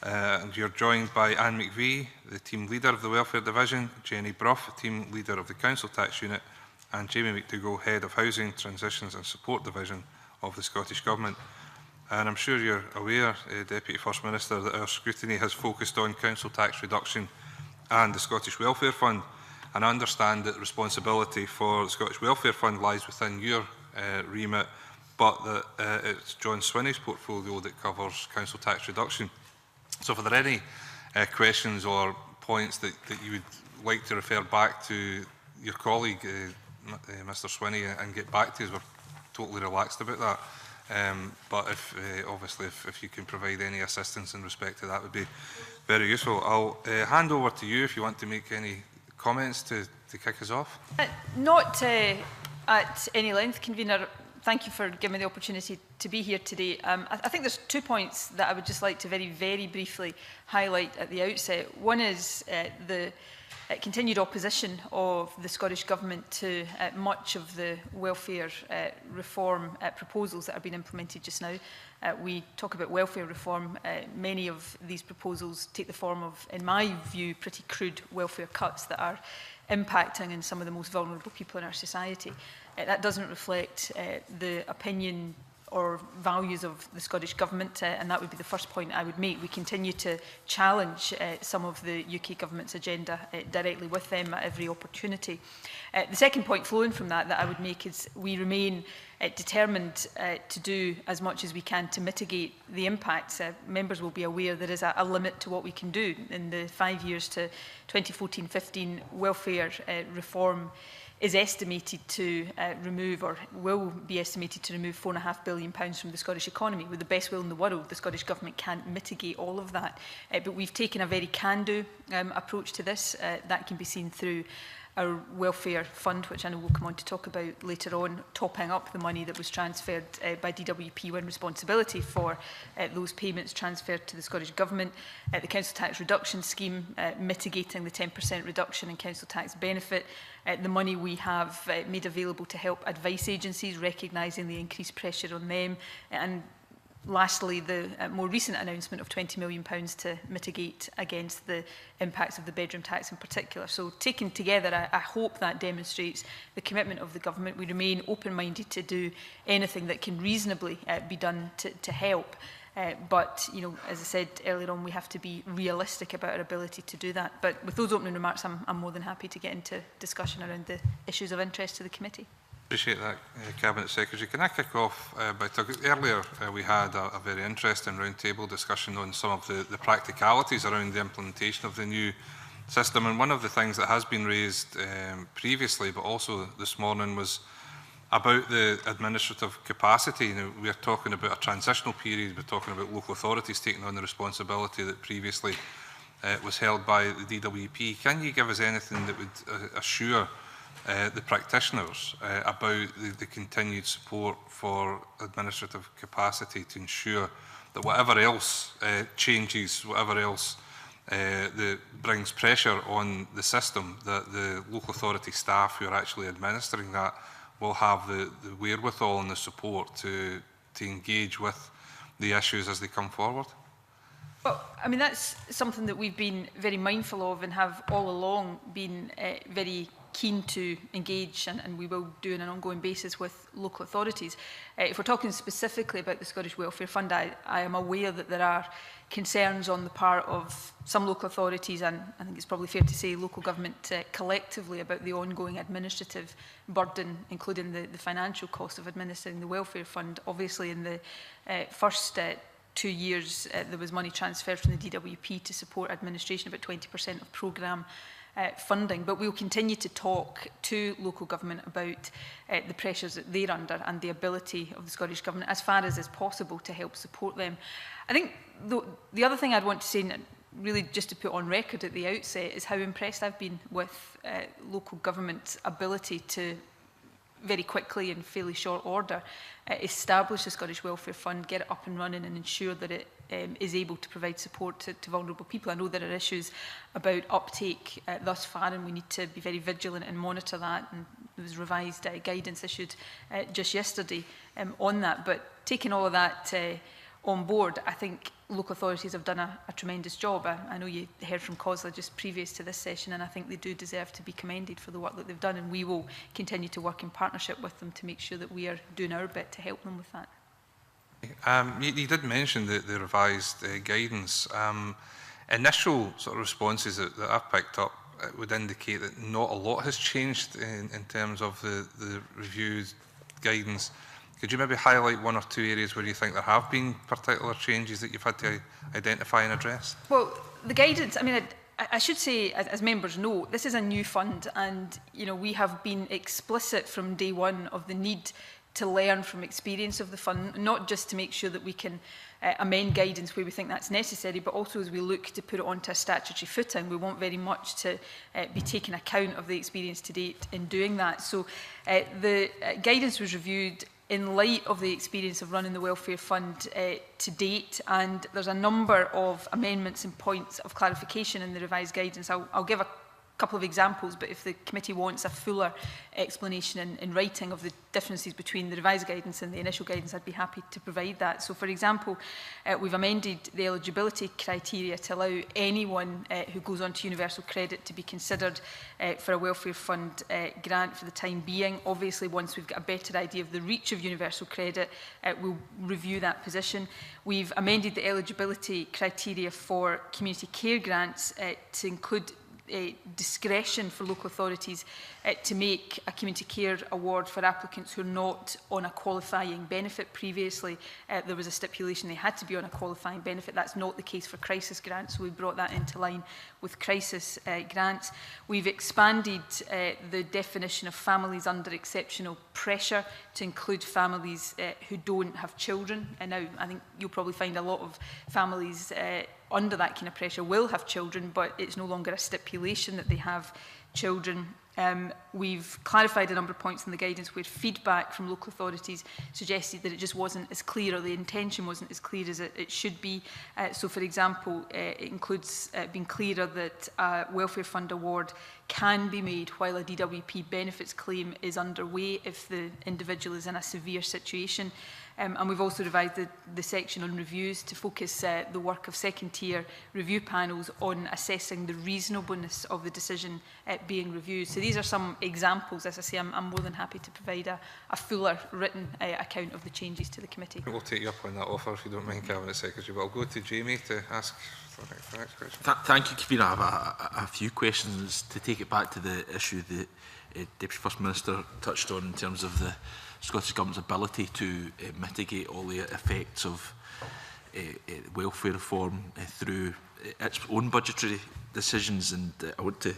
And you're joined by Anne McVie, the Team Leader of the Welfare Division, Jenny Brough, Team Leader of the Council Tax Unit, and Jamie McDougall, Head of Housing, Transitions and Support Division of the Scottish Government. And I'm sure you're aware, Deputy First Minister, that our scrutiny has focused on council tax reduction and the Scottish Welfare Fund. And I understand that responsibility for the Scottish Welfare Fund lies within your remit, but that it's John Swinney's portfolio that covers council tax reduction. So if there are any questions or points that you would like to refer back to your colleague, Mr Swinney, and get back to us, we're totally relaxed about that. But obviously if you can provide any assistance in respect to that, would be very useful. I'll hand over to you if you want to make any comments to kick us off. Not at any length, Convener. Thank you for giving me the opportunity to be here today. I think there's 2 points that I would just like to very briefly highlight at the outset. One is the continued opposition of the Scottish Government to much of the welfare reform proposals that are being implemented just now. We talk about welfare reform. Many of these proposals take the form of, in my view, pretty crude welfare cuts that are impacting on some of the most vulnerable people in our society. That doesn't reflect the opinion or values of the Scottish Government, and that would be the first point I would make. We continue to challenge some of the UK Government's agenda directly with them at every opportunity. The second point flowing from that I would make is we remain determined to do as much as we can to mitigate the impacts. Members will be aware there is a limit to what we can do. In the 5 years to 2014-15, welfare reform is estimated to remove, or will be estimated to remove, £4.5 billion from the Scottish economy. With the best will in the world, the Scottish Government can't mitigate all of that. But we've taken a very can-do approach to this. That can be seen through our welfare fund, which I know we'll come on to talk about later on, topping up the money that was transferred by DWP when responsibility for those payments transferred to the Scottish Government. The Council Tax Reduction Scheme, mitigating the 10% reduction in council tax benefit. The money we have made available to help advice agencies, recognising the increased pressure on them. And lastly, the more recent announcement of £20 million to mitigate against the impacts of the bedroom tax in particular. So taken together, I hope that demonstrates the commitment of the government. We remain open-minded to do anything that can reasonably be done to help. But, you know, as I said earlier on, we have to be realistic about our ability to do that. But with those opening remarks, I'm more than happy to get into discussion around the issues of interest to the committee. Appreciate that, Cabinet Secretary. Can I kick off by talking? Earlier we had a very interesting roundtable discussion on some of the practicalities around the implementation of the new system. And one of the things that has been raised previously, but also this morning, was about the administrative capacity. You know, we're talking about a transitional period. We're talking about local authorities taking on the responsibility that previously was held by the DWP. Can you give us anything that would assure the practitioners about the continued support for administrative capacity to ensure that whatever else changes, whatever else that brings pressure on the system, that the local authority staff who are actually administering that will have the wherewithal and the support to engage with the issues as they come forward? Well, I mean, that's something that we've been very mindful of and have all along been very keen to engage, and we will do on an ongoing basis with local authorities. If we're talking specifically about the Scottish Welfare Fund, I am aware that there are concerns on the part of some local authorities, and I think it's probably fair to say local government collectively, about the ongoing administrative burden, including the financial cost of administering the Welfare Fund. Obviously, in the first 2 years, there was money transferred from the DWP to support administration, about 20% of programme funding, but we'll continue to talk to local government about the pressures that they're under and the ability of the Scottish Government, as far as is possible, to help support them. I think the other thing I'd want to say, really just to put on record at the outset, is how impressed I've been with local government's ability to very quickly in fairly short order, establish the Scottish Welfare Fund, get it up and running and ensure that it is able to provide support to vulnerable people. I know there are issues about uptake thus far, and we need to be very vigilant and monitor that. And there was revised guidance issued just yesterday on that. But taking all of that on board, I think local authorities have done a tremendous job. I know you heard from COSLA just previous to this session, and I think they do deserve to be commended for the work that they've done, and we will continue to work in partnership with them to make sure that we are doing our bit to help them with that. You did mention the revised guidance. Initial sort of responses that I've picked up would indicate that not a lot has changed in terms of the reviewed guidance. Could you maybe highlight one or two areas where you think there have been particular changes that you've had to identify and address? Well, the guidance, I mean, I should say, as members know, this is a new fund, and we have been explicit from day one of the need to learn from experience of the fund, not just to make sure that we can amend guidance where we think that's necessary, but also as we look to put it onto a statutory footing, we want very much to be taking account of the experience to date in doing that. So the guidance was reviewed in light of the experience of running the Welfare Fund to date, and there's a number of amendments and points of clarification in the revised guidance. I'll give a couple of examples, but if the committee wants a fuller explanation in writing of the differences between the revised guidance and the initial guidance, I'd be happy to provide that. So, for example, we've amended the eligibility criteria to allow anyone who goes on to universal credit to be considered for a welfare fund grant for the time being. Obviously, once we've got a better idea of the reach of universal credit, we'll review that position. We've amended the eligibility criteria for community care grants to include discretion for local authorities to make a community care award for applicants who are not on a qualifying benefit. Previously, there was a stipulation they had to be on a qualifying benefit. That's not the case for crisis grants, so we brought that into line with crisis grants. We've expanded the definition of families under exceptional pressure to include families who don't have children. And now I think you'll probably find a lot of families under that kind of pressure will have children, but it's no longer a stipulation that they have children. We've clarified a number of points in the guidance where feedback from local authorities suggested that it just wasn't as clear, or the intention wasn't as clear as it should be. So, for example, it includes being clearer that a welfare fund award can be made while a DWP benefits claim is underway if the individual is in a severe situation. And we've also revised the section on reviews to focus the work of second-tier review panels on assessing the reasonableness of the decision being reviewed. So these are some examples. As I say, I'm more than happy to provide a fuller written account of the changes to the committee. We'll take you up on that offer if you don't mind, Cabinet Secretary. But I'll go to Jamie to ask the next question. Thank you, Convener. I have a few questions to take it back to the issue that Deputy First Minister touched on in terms of the Scottish Government's ability to mitigate all the effects of welfare reform through its own budgetary decisions. And I want to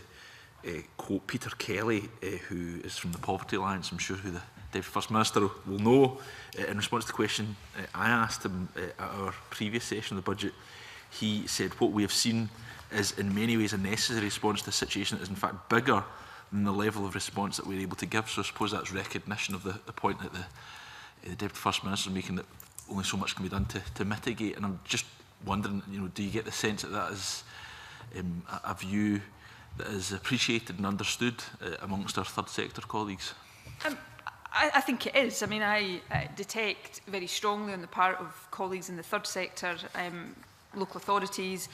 quote Peter Kelly, who is from the Poverty Alliance. I'm sure who the Deputy First Minister will know. In response to the question I asked him at our previous session of the budget, he said, "What we have seen is in many ways a necessary response to a situation that is in fact bigger than the level of response that we're able to give." So I suppose that's recognition of the point that the Deputy First Minister is making, that only so much can be done to mitigate. And I'm just wondering, do you get the sense that that is a view that is appreciated and understood amongst our third sector colleagues? I think it is. I mean, I detect very strongly on the part of colleagues in the third sector, local authorities,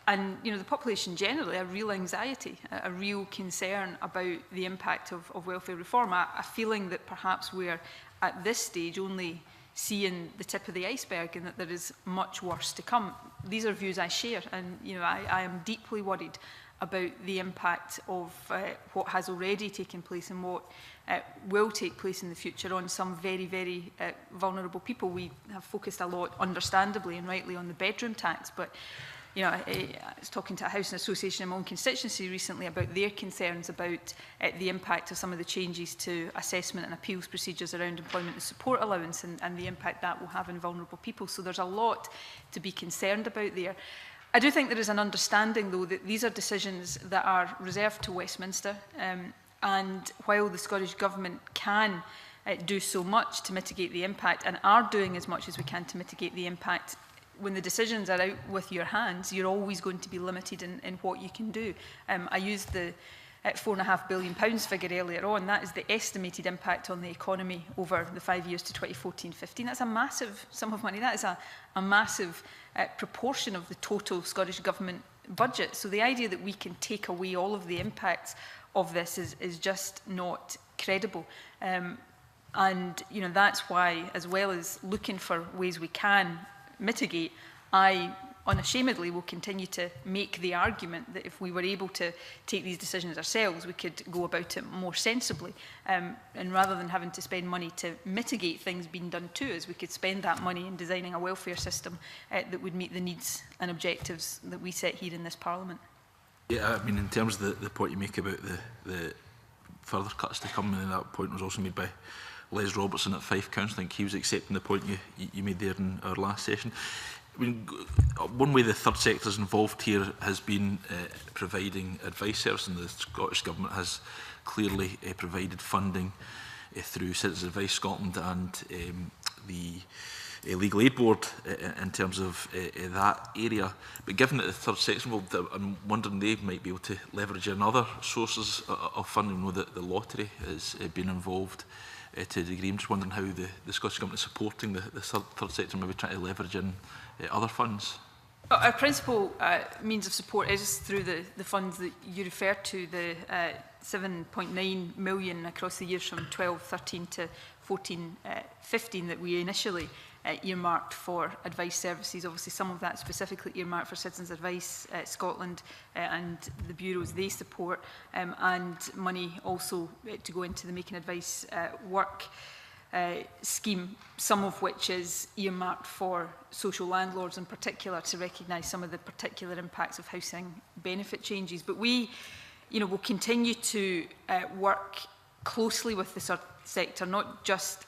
and the population generally, a real anxiety, a real concern about the impact of welfare reform, a feeling that perhaps we're at this stage only seeing the tip of the iceberg and that there is much worse to come. These are views I share, and I am deeply worried about the impact of what has already taken place and what will take place in the future on some very, very vulnerable people. We have focused a lot, understandably and rightly, on the bedroom tax, but I was talking to a housing association in my own constituency recently about their concerns about the impact of some of the changes to assessment and appeals procedures around employment and support allowance and the impact that will have on vulnerable people. So there's a lot to be concerned about there. I do think there is an understanding, though, that these are decisions that are reserved to Westminster. and while the Scottish Government can do so much to mitigate the impact, and are doing as much as we can to mitigate the impact, when the decisions are out with your hands, you're always going to be limited in what you can do. I used the £4.5 billion figure earlier on. That is the estimated impact on the economy over the 5 years to 2014-15. That's a massive sum of money. That is a massive proportion of the total Scottish Government budget. So the idea that we can take away all of the impacts of this is just not credible. And you know, that's why, as well as looking for ways we can mitigate, I unashamedly will continue to make the argument that if we were able to take these decisions ourselves, we could go about it more sensibly. And rather than having to spend money to mitigate things being done to us, we could spend that money in designing a welfare system that would meet the needs and objectives that we set here in this Parliament. Yeah, I mean, in terms of the point you make about the further cuts to come, and that point was also made by Les Robertson at Fife Council. I think he was accepting the point you made there in our last session. I mean, one way the third sector is involved here has been providing advice service, and the Scottish Government has clearly provided funding through Citizens Advice Scotland and the Legal Aid Board in terms of that area. But given that the third sector is involved, I'm wondering they might be able to leverage in other sources of funding. I know that the lottery has been involved to a degree. I'm just wondering how the Scottish Government is supporting the third sector, maybe trying to leverage in other funds. Our principal means of support is through the funds that you refer to, the 7.9 million across the years from 12-13 to 14-15 that we initially earmarked for advice services. Obviously, some of that specifically earmarked for Citizens Advice Scotland and the bureaus they support, and money also to go into the Making Advice Work scheme, some of which is earmarked for social landlords in particular, to recognise some of the particular impacts of housing benefit changes. But we, will continue to work closely with the sector, not just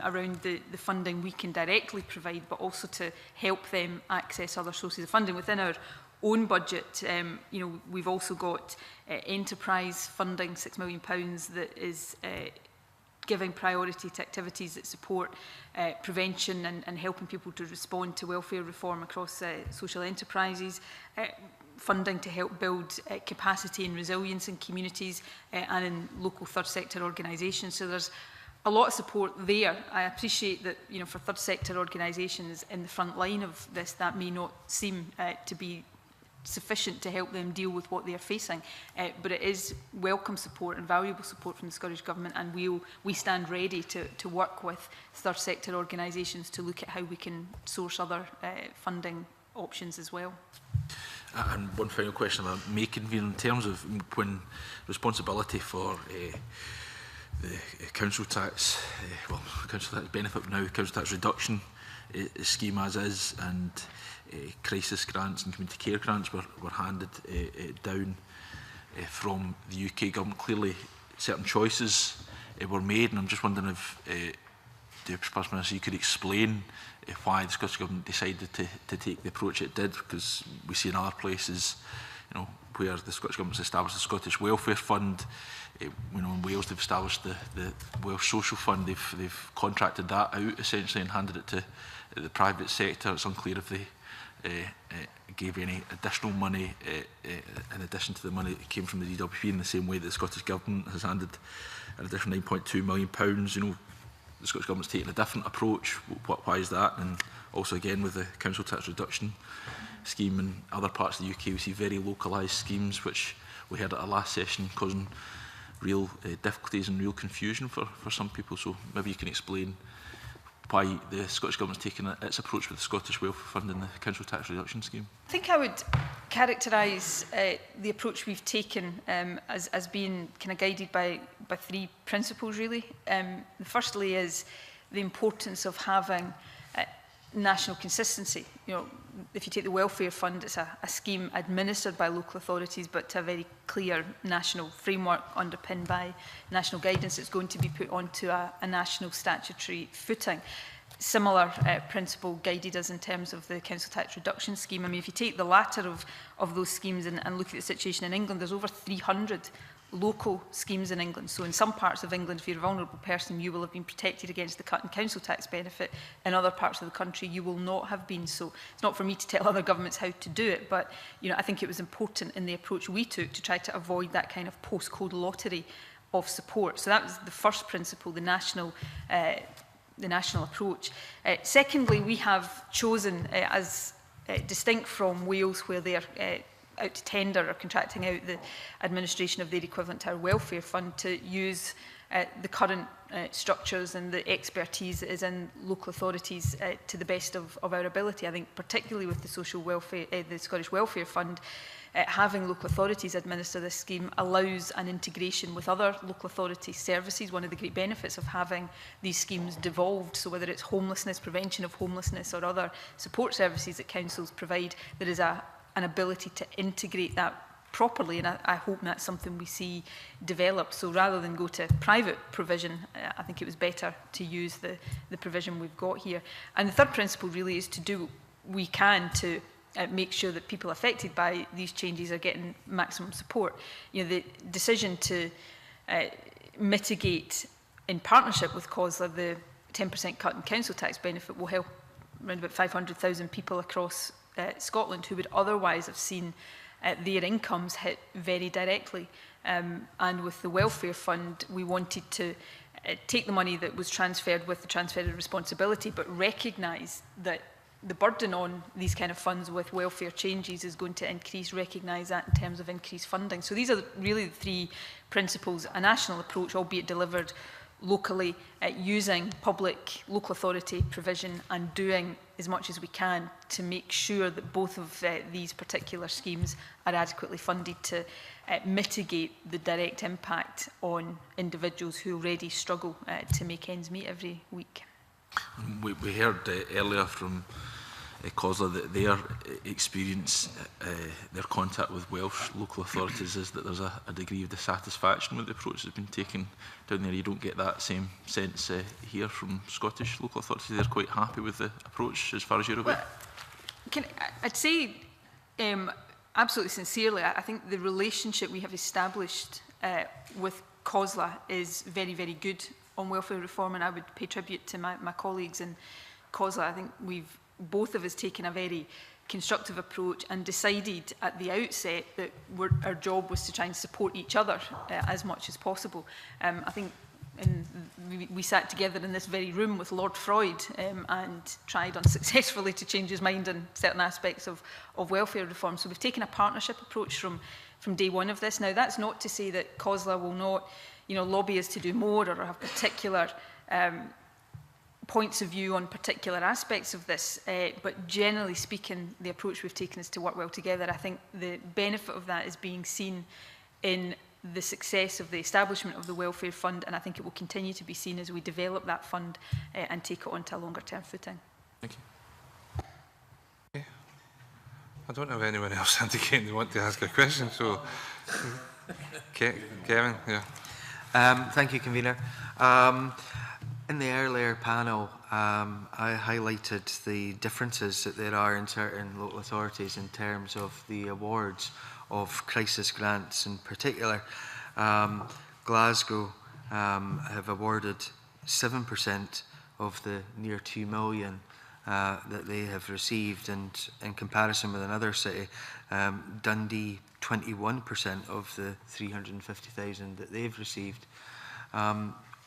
around the funding we can directly provide, but also to help them access other sources of funding within our own budget. We've also got enterprise funding, £6 million, that is giving priority to activities that support prevention and helping people to respond to welfare reform across social enterprises, funding to help build capacity and resilience in communities and in local third sector organisations. So there's a lot of support there. I appreciate that, for third sector organisations in the front line of this, that may not seem to be sufficient to help them deal with what they are facing, but it is welcome support and valuable support from the Scottish Government, and we stand ready to work with third sector organisations to look at how we can source other funding options as well. And one final question about making, in terms of when responsibility for the council tax, council tax benefit now, council tax reduction scheme as is, and crisis grants and community care grants were handed down from the UK Government. Clearly certain choices were made, and I'm just wondering if the First Minister, you could explain why the Scottish Government decided to take the approach it did, because we see in other places, where the Scottish Government's established the Scottish Welfare Fund. In Wales they've established the Welsh Social Fund. They've contracted that out essentially and handed it to the private sector. It's unclear if they gave any additional money in addition to the money that came from the DWP, in the same way that the Scottish Government has handed an additional £9.2 million. The Scottish Government's taken a different approach. Why is that? And also again with the council tax reduction scheme in other parts of the UK, we see very localised schemes, which we heard at our last session, causing real difficulties and real confusion for some people. So maybe you can explain why the Scottish Government's taken its approach with the Scottish Welfare Fund and the council tax reduction scheme. I think I would characterise the approach we've taken as being kind of guided by three principles, really. The firstly is the importance of having national consistency. If you take the Welfare Fund, it's a scheme administered by local authorities, but to a very clear national framework underpinned by national guidance. It's going to be put onto a national statutory footing. similar principle guided us in terms of the council tax reduction scheme. I mean, if you take the latter of those schemes and look at the situation in England, there's over 300 local schemes in England. So in some parts of England, if you're a vulnerable person, you will have been protected against the cut in council tax benefit. In other parts of the country, you will not have been. So it's not for me to tell other governments how to do it, but I think it was important in the approach we took to try to avoid that kind of postcode lottery of support. So that was the first principle, the national approach. Secondly, we have chosen, as distinct from Wales, where they are out to tender or contracting out the administration of their equivalent to our welfare fund, to use the current structures and the expertise that is in local authorities to the best of our ability. I think particularly with the social welfare, the Scottish Welfare Fund, having local authorities administer this scheme allows an integration with other local authority services. One of the great benefits of having these schemes devolved, so whether it's homelessness, prevention of homelessness, or other support services that councils provide, there is an ability to integrate that properly, and I hope that's something we see developed. So rather than go to private provision, I think it was better to use the provision we've got here. And the third principle really is to do what we can to make sure that people affected by these changes are getting maximum support. The decision to mitigate in partnership with COSLA the 10% cut in council tax benefit will help around about 500,000 people across Scotland who would otherwise have seen their incomes hit very directly. And with the welfare fund, we wanted to take the money that was transferred with the transfer of responsibility, but recognise that the burden on these kind of funds with welfare changes is going to increase, recognise that in terms of increased funding. So these are really the three principles: a national approach, albeit delivered locally, using public local authority provision, and doing as much as we can to make sure that both of these particular schemes are adequately funded to mitigate the direct impact on individuals who already struggle to make ends meet every week. We heard earlier from COSLA that their experience, their contact with Welsh local authorities is that there's a degree of dissatisfaction with the approach that's been taken down there. You don't get that same sense here from Scottish local authorities. They're quite happy with the approach as far as you're aware. I'd say absolutely sincerely, I think the relationship we have established with COSLA is very, very good on welfare reform, and I would pay tribute to my colleagues in COSLA. I think both of us taken a very constructive approach and decided at the outset that our job was to try and support each other as much as possible. I think we sat together in this very room with Lord Freud and tried unsuccessfully to change his mind on certain aspects of welfare reform. So we've taken a partnership approach from day one of this. Now, that's not to say that COSLA will not lobby us to do more or have particular points of view on particular aspects of this, but generally speaking, the approach we've taken is to work well together. I think the benefit of that is being seen in the success of the establishment of the welfare fund, and I think it will continue to be seen as we develop that fund and take it onto a longer term footing. Thank you. Okay. I don't have anyone else indicating they want to ask a question, so Kevin, yeah. Thank you, Convener. In the earlier panel, I highlighted the differences that there are in certain local authorities in terms of the awards of crisis grants. In particular, Glasgow have awarded 7% of the near 2 million that they have received, and in comparison with another city, Dundee 21% of the 350,000 that they've received.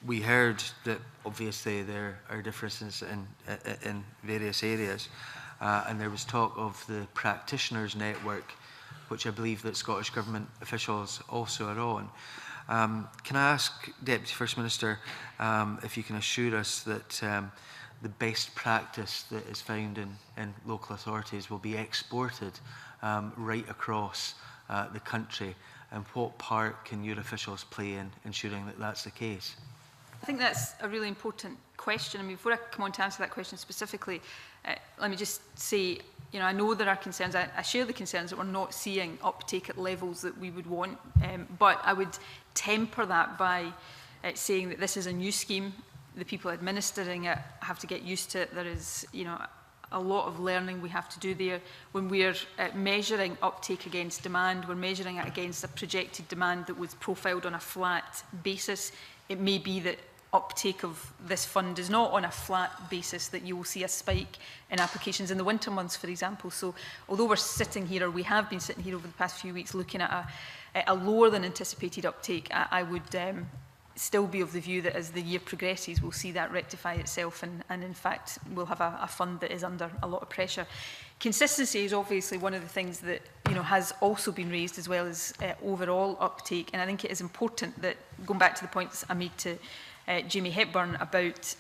We heard that obviously there are differences in various areas, and there was talk of the practitioners network, which I believe that Scottish Government officials also are on. Can I ask Deputy First Minister if you can assure us that the best practice that is found in local authorities will be exported right across the country, and what part can your officials play in ensuring that that's the case? I think that's a really important question. I mean, before I come on to answer that question specifically, let me just say, I know there are concerns. I share the concerns that we're not seeing uptake at levels that we would want, but I would temper that by saying that this is a new scheme. the people administering it have to get used to it. There is, you know, a lot of learning we have to do there. When we're measuring uptake against demand, we're measuring it against a projected demand that was profiled on a flat basis. It may be that uptake of this fund is not on a flat basis, that you will see a spike in applications in the winter months, for example. So although we're sitting here, or we have been sitting here over the past few weeks looking at a lower than anticipated uptake, I would still be of the view that as the year progresses, we'll see that rectify itself, and in fact, we'll have a fund that is under a lot of pressure. Consistency is obviously one of the things that, you know, has also been raised, as well as overall uptake. And I think it is important that, going back to the points I made to Jamie Hepburn about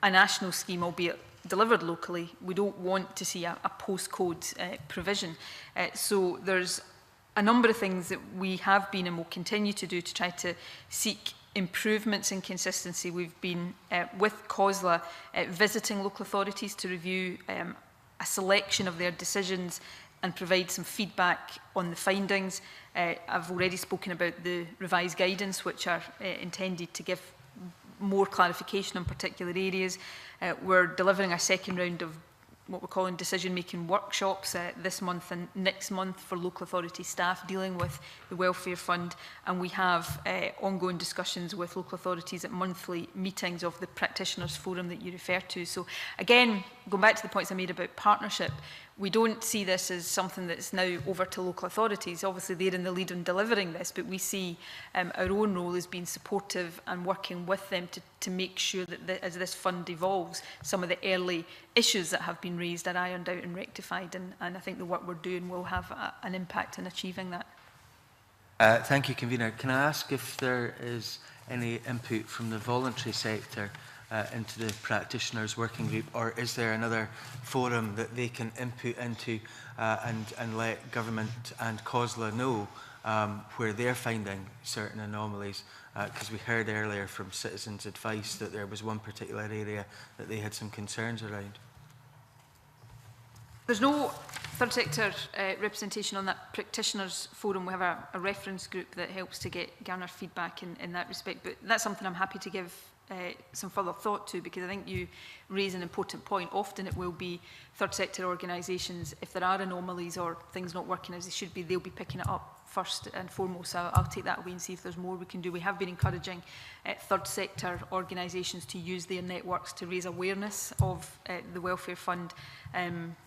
a national scheme, albeit delivered locally, we don't want to see a postcode provision. So there's a number of things that we have been and will continue to do to try to seek improvements in consistency. We've been, with COSLA, visiting local authorities to review a selection of their decisions and provide some feedback on the findings. I've already spoken about the revised guidance, which are intended to give more clarification on particular areas. We're delivering a second round of what we're calling decision-making workshops this month and next month for local authority staff dealing with the Welfare Fund, and we have ongoing discussions with local authorities at monthly meetings of the Practitioners Forum that you refer to. So again, going back to the points I made about partnership, we don't see this as something that's now over to local authorities. Obviously, they're in the lead on delivering this, but we see our own role as being supportive and working with them to make sure that as this fund evolves, some of the early issues that have been raised are ironed out and rectified. And I think the work we're doing will have an impact in achieving that. Thank you, Convener. Can I ask if there is any input from the voluntary sector into the practitioners working group, or is there another forum that they can input into and let government and COSLA know where they're finding certain anomalies? Because we heard earlier from Citizens Advice that there was one particular area that they had some concerns around. There's no third sector representation on that practitioners forum. We have a reference group that helps to garner feedback in that respect, but that's something I'm happy to give some further thought to, because I think you raise an important point. Often it will be third sector organisations, if there are anomalies or things not working as they should be, they'll be picking it up first and foremost. So I'll take that away and see if there's more we can do. We have been encouraging third sector organisations to use their networks to raise awareness of the Welfare Fund,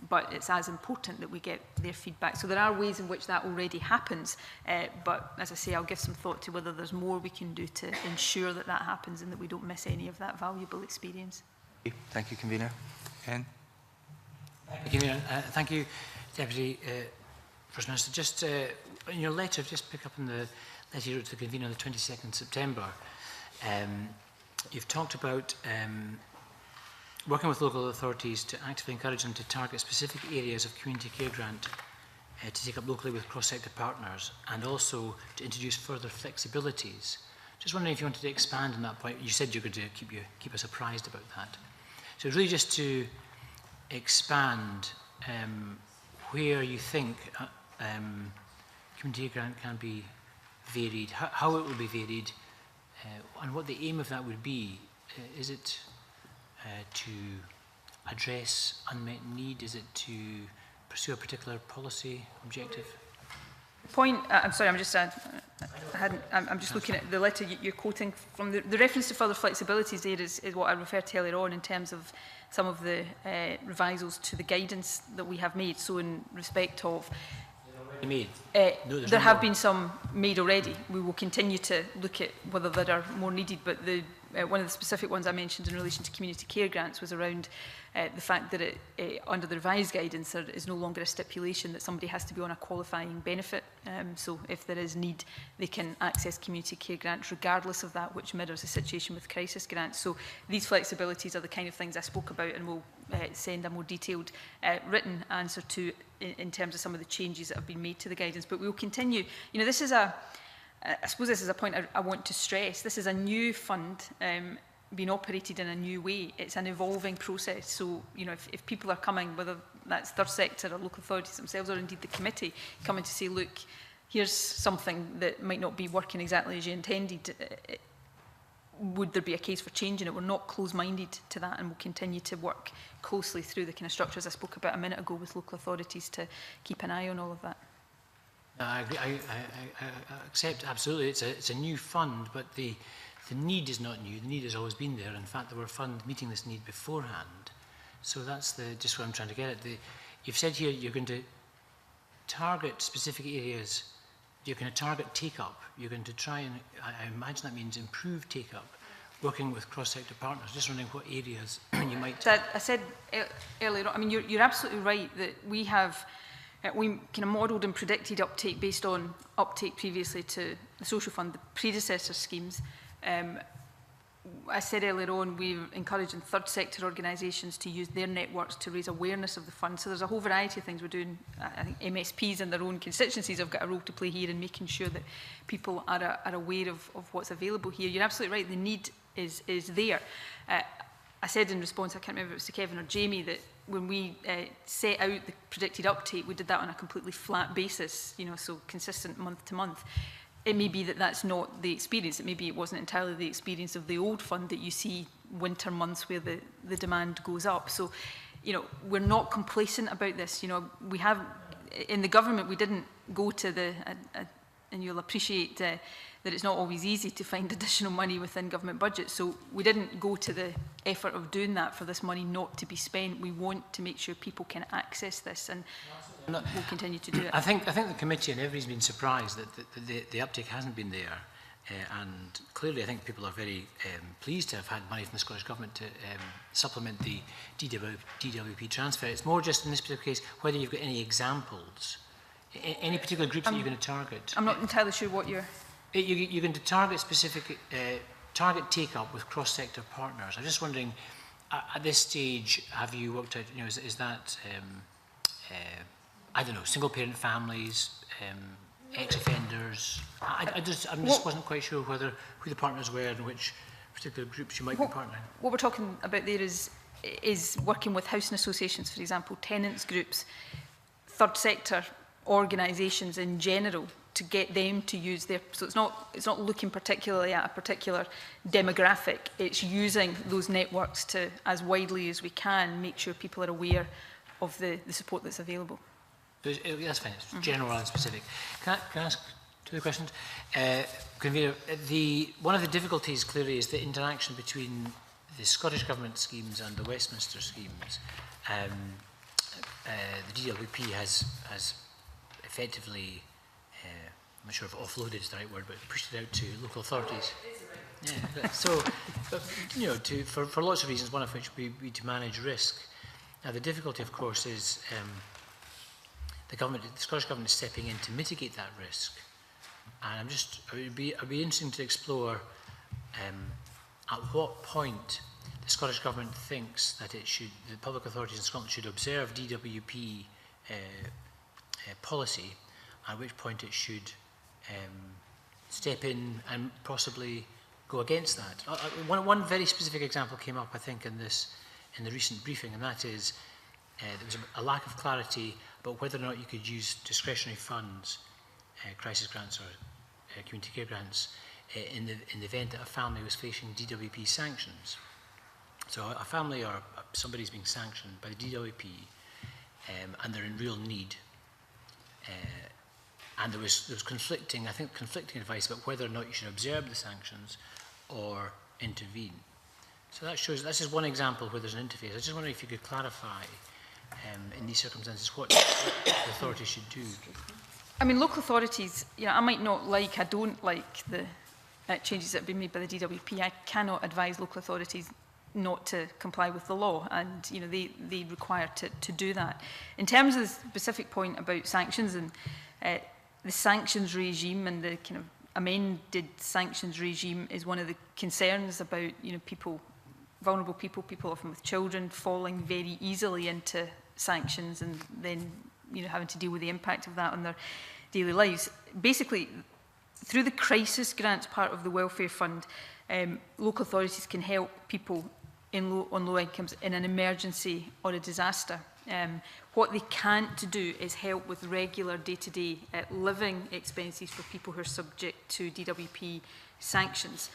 but it's as important that we get their feedback. So there are ways in which that already happens, but as I say, I'll give some thought to whether there's more we can do to ensure that that happens and that we don't miss any of that valuable experience. Thank you, Convener. Ken? Thank you, Convener. Thank you, Deputy First Minister. Just in your letter, just pick up on the letter you wrote to the Convener on the 22nd September. You've talked about working with local authorities to actively encourage them to target specific areas of community care grant to take up locally with cross-sector partners, and also to introduce further flexibilities. Just wondering if you wanted to expand on that point. You said you're going to keep us apprised about that. So really just to expand where you think community grant can be varied, how it will be varied, and what the aim of that would be. Is it to address unmet need? Is it to pursue a particular policy objective? Point. I'm sorry. I'm just. I'm just looking at the letter you're quoting from. The reference to further flexibilities there is what I referred to earlier on in terms of some of the revisals to the guidance that we have made. So in respect of. Made? No, there have been some made already. We will continue to look at whether there are more needed, but one of the specific ones I mentioned in relation to community care grants was around the fact that under the revised guidance there is no longer a stipulation that somebody has to be on a qualifying benefit. So if there is need, they can access community care grants regardless of that, which mirrors the situation with crisis grants. So these flexibilities are the kind of things I spoke about, and we'll send a more detailed written answer to in terms of some of the changes that have been made to the guidance. But we'll continue. You know, this is I suppose this is a point I want to stress. This is a new fund being operated in a new way. It's an evolving process. So, you know, if people are coming, whether that's third sector or local authorities themselves or indeed the committee, coming to say, look, here's something that might not be working exactly as you intended, would there be a case for changing it? We're not close-minded to that, and we'll continue to work closely through the kind of structures I spoke about a minute ago with local authorities to keep an eye on all of that. I agree. I accept absolutely. It's a new fund, but the need is not new. The need has always been there. In fact, there were funds meeting this need beforehand. So that's just what I'm trying to get at. You've said here you're going to target specific areas. You're going to target take-up. You're going to try and, I imagine that means improve take-up, working with cross-sector partners. Just wondering what areas you might... I said earlier on, I mean, you're absolutely right that we have, we kind of modelled and predicted uptake based on uptake previously to the social fund, the predecessor schemes. I said earlier on, we're encouraging third sector organisations to use their networks to raise awareness of the fund. So there's a whole variety of things we're doing. I think MSPs in their own constituencies have got a role to play here in making sure that people are aware of what's available here. You're absolutely right, the need is there. I said in response, I can't remember if it was to Kevin or Jamie, that when we set out the predicted uptake, we did that on a completely flat basis, you know, so consistent month to month. It may be that that's not the experience. It may be it wasn't entirely the experience of the old fund that you see winter months where the demand goes up. So, you know, we're not complacent about this. You know, we have, in the government, we didn't go to the, and you'll appreciate that it's not always easy to find additional money within government budgets. So we didn't go to the effort of doing that for this money not to be spent. We want to make sure people can access this, and we'll continue to do it. I think the committee and everybody's been surprised that the uptake hasn't been there. And clearly I think people are very pleased to have had money from the Scottish Government to supplement the DWP transfer. It's more just in this particular case whether you've got any examples, any particular groups that you're going to target. I'm not entirely sure what you're... You're going to target specific, target take-up with cross-sector partners. I'm just wondering, at this stage, have you worked out, you know, is that, I don't know, single-parent families, ex-offenders? I just wasn't quite sure who the partners were and which particular groups you might be partnering. What we're talking about there is working with housing associations, for example, tenants groups, third sector organisations in general, to get them to use their, so it's not looking particularly at a particular demographic, it's using those networks to, as widely as we can, make sure people are aware of the support that's available. That's fine, it's general and specific. Can I ask two other questions? Convener, one of the difficulties clearly is the interaction between the Scottish Government schemes and the Westminster schemes. The DWP has effectively, I'm not sure if offloaded is the right word, but pushed it out to local authorities. Yeah, so, you know, for lots of reasons, one of which would be to manage risk. Now, the difficulty, of course, is the Scottish Government is stepping in to mitigate that risk. And it'd be interesting to explore at what point the Scottish Government thinks that the public authorities in Scotland should observe DWP policy, at which point it should step in and possibly go against that. One very specific example came up, I think, in the recent briefing, and that is there was a lack of clarity about whether or not you could use discretionary funds, crisis grants or community care grants, in the event that a family was facing DWP sanctions. So a family or somebody's being sanctioned by the DWP, and they're in real need. And there was conflicting advice about whether or not you should observe the sanctions or intervene. So that shows, this is one example where there's an interface. I just wonder if you could clarify in these circumstances what the authorities should do. I mean, local authorities, you know, I don't like the changes that have been made by the DWP. I cannot advise local authorities not to comply with the law, and you know they require to do that. In terms of the specific point about sanctions and the sanctions regime and the kind of amended sanctions regime is one of the concerns about, you know, vulnerable people often with children falling very easily into sanctions and then, you know, having to deal with the impact of that on their daily lives. Basically, through the crisis grants part of the welfare fund, local authorities can help people on low incomes in an emergency or a disaster. What they can't do is help with regular day-to-day living expenses for people who are subject to DWP sanctions,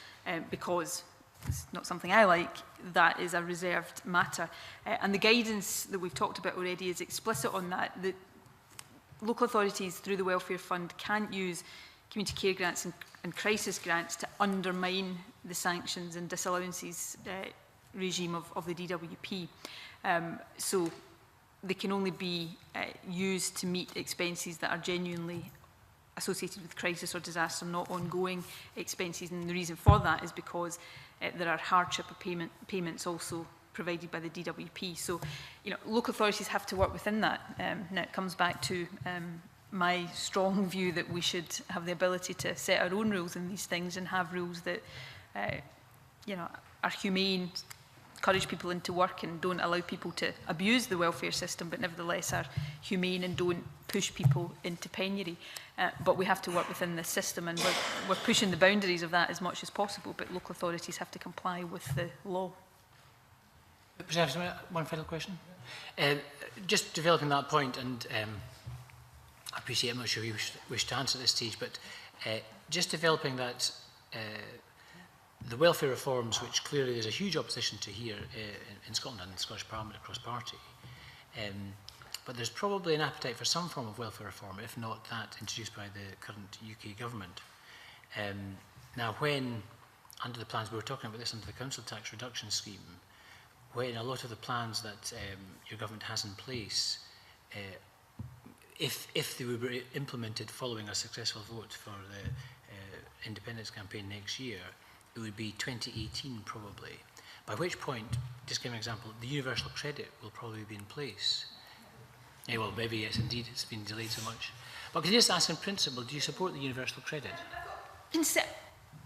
because it's not something I like, that is a reserved matter. And the guidance that we've talked about already is explicit on that, that local authorities through the Welfare Fund can't use community care grants and crisis grants to undermine the sanctions and disallowances regime of the DWP. So they can only be used to meet expenses that are genuinely associated with crisis or disaster, not ongoing expenses. And the reason for that is because there are hardship payments also provided by the DWP. So, you know, local authorities have to work within that. Now it comes back to my strong view that we should have the ability to set our own rules in these things and have rules that, you know, are humane, encourage people into work and don't allow people to abuse the welfare system, but nevertheless are humane and don't push people into penury. But we have to work within the system, and we're pushing the boundaries of that as much as possible, but local authorities have to comply with the law. One final question. Just developing that point, and I appreciate, I'm not sure you wish to answer at this stage, but just developing that the welfare reforms, which clearly there's a huge opposition to here in Scotland and the Scottish Parliament across party, but there's probably an appetite for some form of welfare reform, if not that introduced by the current UK government. Now, when, under the plans, we were talking about this under the council tax reduction scheme, when a lot of the plans that your government has in place, if they were implemented following a successful vote for the independence campaign next year, it would be 2018 probably, by which point, just give an example, the universal credit will probably be in place. Yeah, well, maybe yes, indeed, it's been delayed so much. But can you just ask in principle, do you support the universal credit?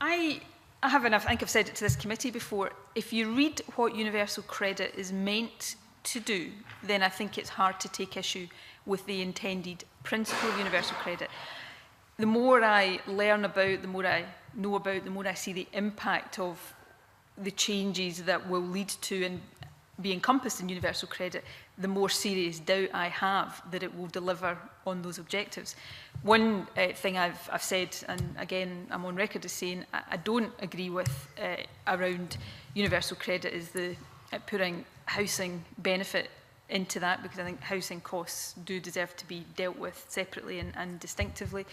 I haven't, I think I've said it to this committee before, if you read what universal credit is meant to do, then I think it's hard to take issue with the intended principle of universal credit. The more I learn about, the more I know about, the more I see the impact of the changes that will lead to and be encompassed in universal credit, the more serious doubt I have that it will deliver on those objectives. One thing I've said, and again I'm on record as saying I don't agree with around universal credit, is the putting housing benefit into that, because I think housing costs do deserve to be dealt with separately and distinctively.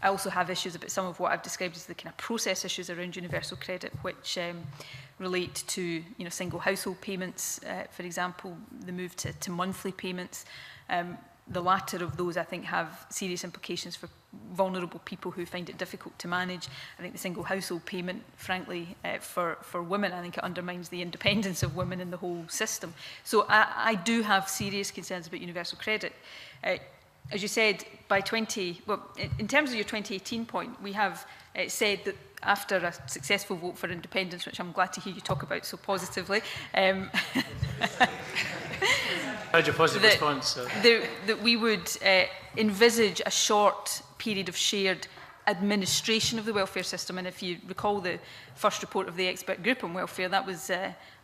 I also have issues about some of what I've described as the kind of process issues around universal credit, which relate to single household payments, for example, the move to monthly payments. The latter of those, I think, have serious implications for vulnerable people who find it difficult to manage. I think the single household payment, frankly, for women, I think it undermines the independence of women in the whole system. So I do have serious concerns about universal credit. As you said, by in terms of your 2018 point, we have said that after a successful vote for independence, which I'm glad to hear you talk about so positively, How's your positive response? That we would envisage a short period of shared administration of the welfare system. And if you recall the first report of the expert group on welfare, that was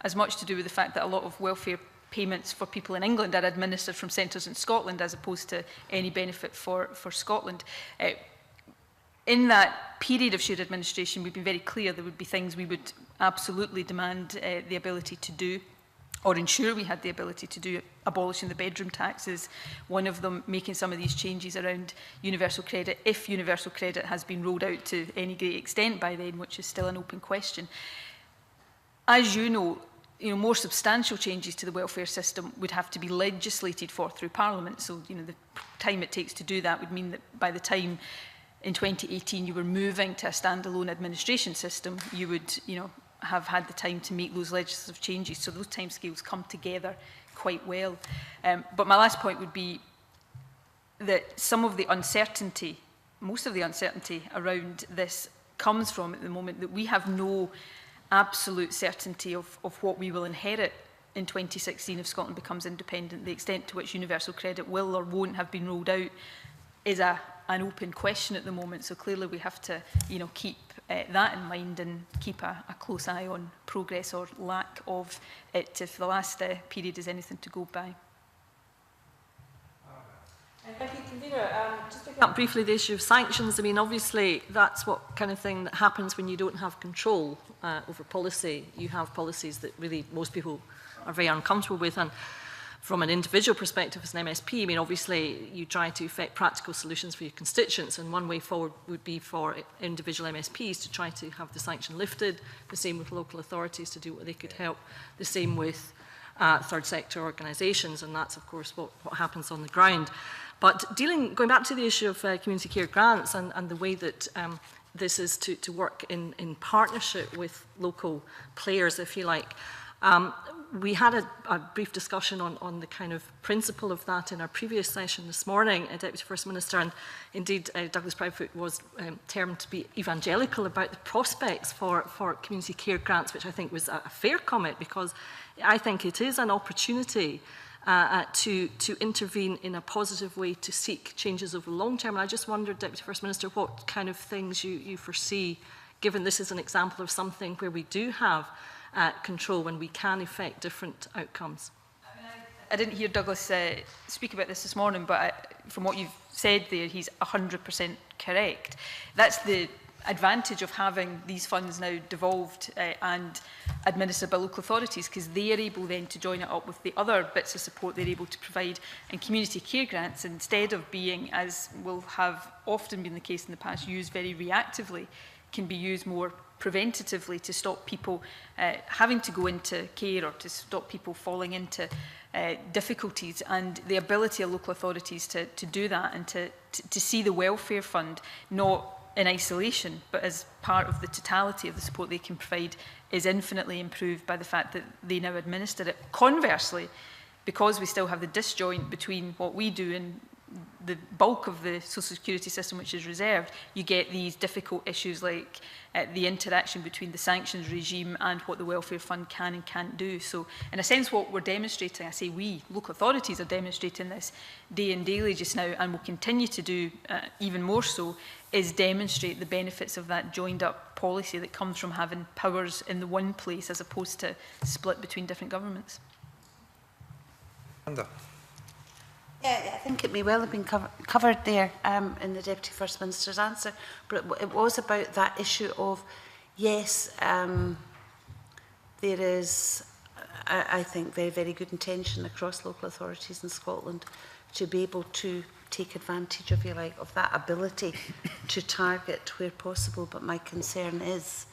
as much to do with the fact that a lot of welfare payments for people in England are administered from centres in Scotland as opposed to any benefit for Scotland. In that period of shared administration, we've been very clear there would be things we would absolutely demand the ability to do, or ensure we had the ability to do. Abolishing the bedroom taxes, one of them, making some of these changes around universal credit, if universal credit has been rolled out to any great extent by then, which is still an open question. As you know, more substantial changes to the welfare system would have to be legislated for through Parliament. So, the time it takes to do that would mean that by the time in 2018 you were moving to a standalone administration system, you would, have had the time to make those legislative changes. So those timescales come together quite well. But my last point would be that some of the uncertainty, most of the uncertainty around this comes from, at the moment, that we have no absolute certainty of what we will inherit in 2016 if Scotland becomes independent. The extent to which universal credit will or won't have been rolled out is an open question at the moment. So clearly we have to, keep that in mind and keep a close eye on progress or lack of it if the last period is anything to go by. Thank you, Convener. Just picking up briefly the issue of sanctions. I mean, obviously, that's what kind of thing that happens when you don't have control over policy. You have policies that really most people are very uncomfortable with. And from an individual perspective as an MSP, I mean, obviously, you try to effect practical solutions for your constituents. And one way forward would be for individual MSPs to try to have the sanction lifted. The same with local authorities to do what they could help. The same with third sector organisations, and that's of course what happens on the ground. But going back to the issue of community care grants and the way that this is to work in partnership with local players, if you like. We had a brief discussion on the kind of principle of that in our previous session this morning, Deputy First Minister, and indeed Douglas Proudfoot was termed to be evangelical about the prospects for community care grants, which I think was a fair comment, because I think it is an opportunity to intervene in a positive way to seek changes over the long term. And I just wondered, Deputy First Minister, what kind of things you foresee, given this is an example of something where we do have control when we can effect different outcomes. I didn't hear Douglas speak about this morning, but from what you've said there, he's 100% correct. That's the advantage of having these funds now devolved and administered by local authorities, because they are able then to join it up with the other bits of support they're able to provide. And community care grants, instead of being, as will have often been the case in the past, used very reactively, can be used more preventatively to stop people having to go into care or to stop people falling into difficulties. And the ability of local authorities to do that and to see the welfare fund not in isolation but as part of the totality of the support they can provide is infinitely improved by the fact that they now administer it. Conversely, because we still have the disjoint between what we do and the bulk of the social security system, which is reserved, you get these difficult issues like the interaction between the sanctions regime and what the welfare fund can and can't do. So in a sense, what we're demonstrating, I say we, local authorities are demonstrating this day and daily just now, and will continue to do even more so, is demonstrate the benefits of that joined up policy that comes from having powers in the one place as opposed to split between different governments. Yeah, I think it may well have been covered there in the Deputy First Minister's answer, but it was about that issue of, yes, there is, I think, very, very good intention across local authorities in Scotland to be able to take advantage, if you like, of that ability to target where possible. But my concern is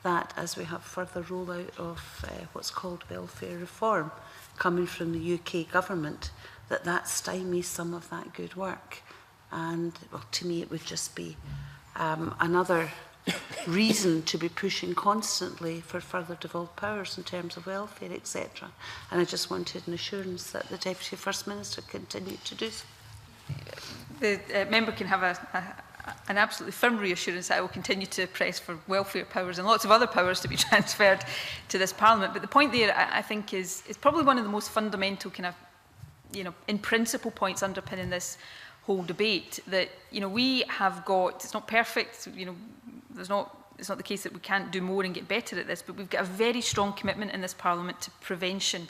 that as we have further rollout of what's called welfare reform coming from the UK government, that stymies some of that good work. And well, to me it would just be another reason to be pushing constantly for further devolved powers in terms of welfare, etc. And I just wanted an assurance that the Deputy First Minister continued to do so. The member can have an absolutely firm reassurance that I will continue to press for welfare powers and lots of other powers to be transferred to this Parliament. But the point there, I think, is probably one of the most fundamental kind of, in principle points underpinning this whole debate, that, we have got, it's not perfect, it's not the case that we can't do more and get better at this, but we've got a very strong commitment in this Parliament to prevention.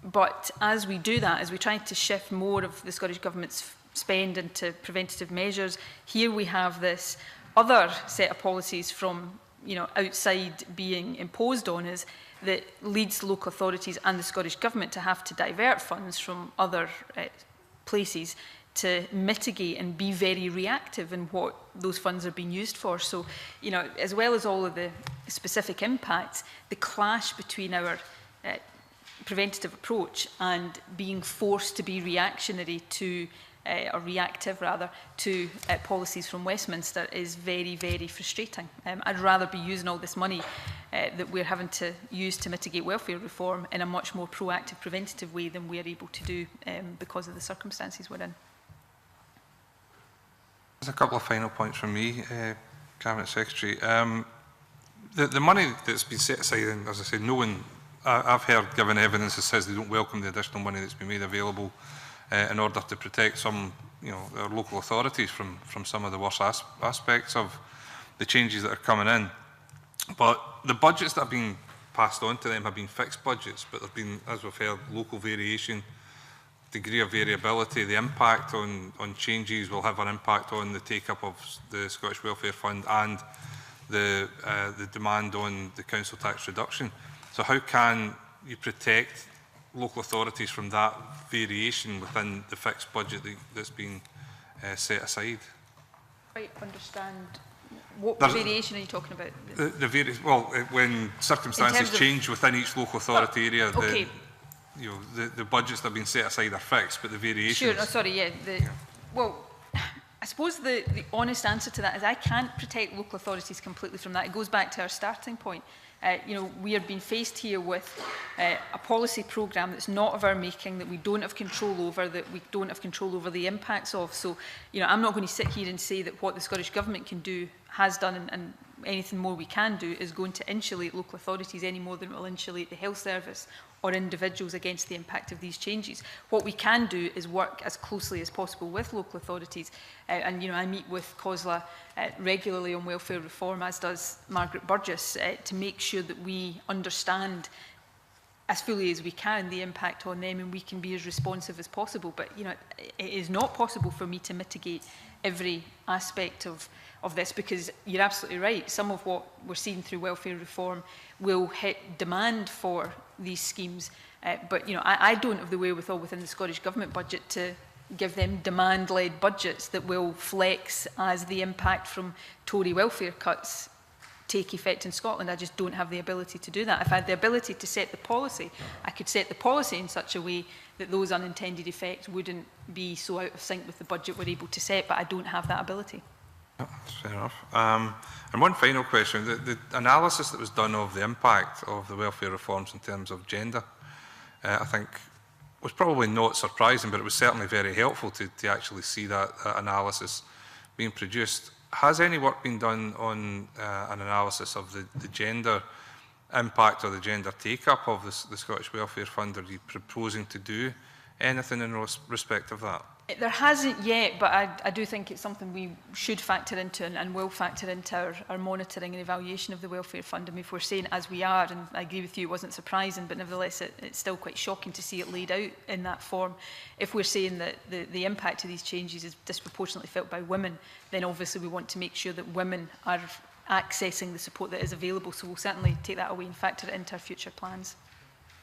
But as we do that, as we try to shift more of the Scottish Government's spend into preventative measures, here we have this other set of policies from, outside being imposed on us, that leads local authorities and the Scottish Government to have to divert funds from other places to mitigate and be very reactive in what those funds are being used for. So, as well as all of the specific impacts, the clash between our preventative approach and being forced to be reactionary to, or reactive rather, to policies from Westminster is very, very frustrating. I'd rather be using all this money that we're having to use to mitigate welfare reform in a much more proactive, preventative way than we're able to do because of the circumstances we're in. There's a couple of final points from me, Cabinet Secretary. The money that's been set aside, and as I said, no one, I've heard given evidence that says they don't welcome the additional money that's been made available in order to protect some, our local authorities from some of the worst aspects of the changes that are coming in. But the budgets that have been passed on to them have been fixed budgets, but there have been, as we've heard, local variation degree of variability. The impact on changes will have an impact on the take-up of the Scottish Welfare Fund and the demand on the council tax reduction. So how can you protect local authorities from that variation within the fixed budget that's been set aside? I understand. What variation are you talking about? When circumstances change within each local authority area, okay. The budgets that have been set aside are fixed, but the variations... Sure, no, sorry, yeah. Well, I suppose the honest answer to that is I can't protect local authorities completely from that. It goes back to our starting point. We are being faced here with a policy programme that's not of our making, that we don't have control over, that we don't have control over the impacts of. So, I'm not going to sit here and say that what the Scottish Government can do, has done, and anything more we can do is going to insulate local authorities any more than it will insulate the health service or individuals against the impact of these changes. What we can do is work as closely as possible with local authorities. I meet with COSLA regularly on welfare reform, as does Margaret Burgess, to make sure that we understand as fully as we can the impact on them, and we can be as responsive as possible. But it is not possible for me to mitigate every aspect of this, because you're absolutely right. Some of what we're seeing through welfare reform will hit demand for these schemes, but I don't have the wherewithal within the Scottish Government budget to give them demand-led budgets that will flex as the impact from Tory welfare cuts take effect in Scotland. I just don't have the ability to do that. If I had the ability to set the policy, I could set the policy in such a way that those unintended effects wouldn't be so out of sync with the budget we're able to set, but I don't have that ability. That's fair enough. And one final question. The analysis that was done of the impact of the welfare reforms in terms of gender, I think, was probably not surprising, but it was certainly very helpful to actually see that analysis being produced. Has any work been done on an analysis of the gender impact or the gender take-up of the Scottish Welfare Fund? Are you proposing to do anything in respect of that? There hasn't yet, but I do think it's something we should factor into and will factor into our monitoring and evaluation of the Welfare Fund. I mean, if we're saying as we are, and I agree with you, it wasn't surprising, but nevertheless it's still quite shocking to see it laid out in that form. If we're saying that the impact of these changes is disproportionately felt by women, then obviously we want to make sure that women are accessing the support that is available. So we'll certainly take that away and factor it into our future plans.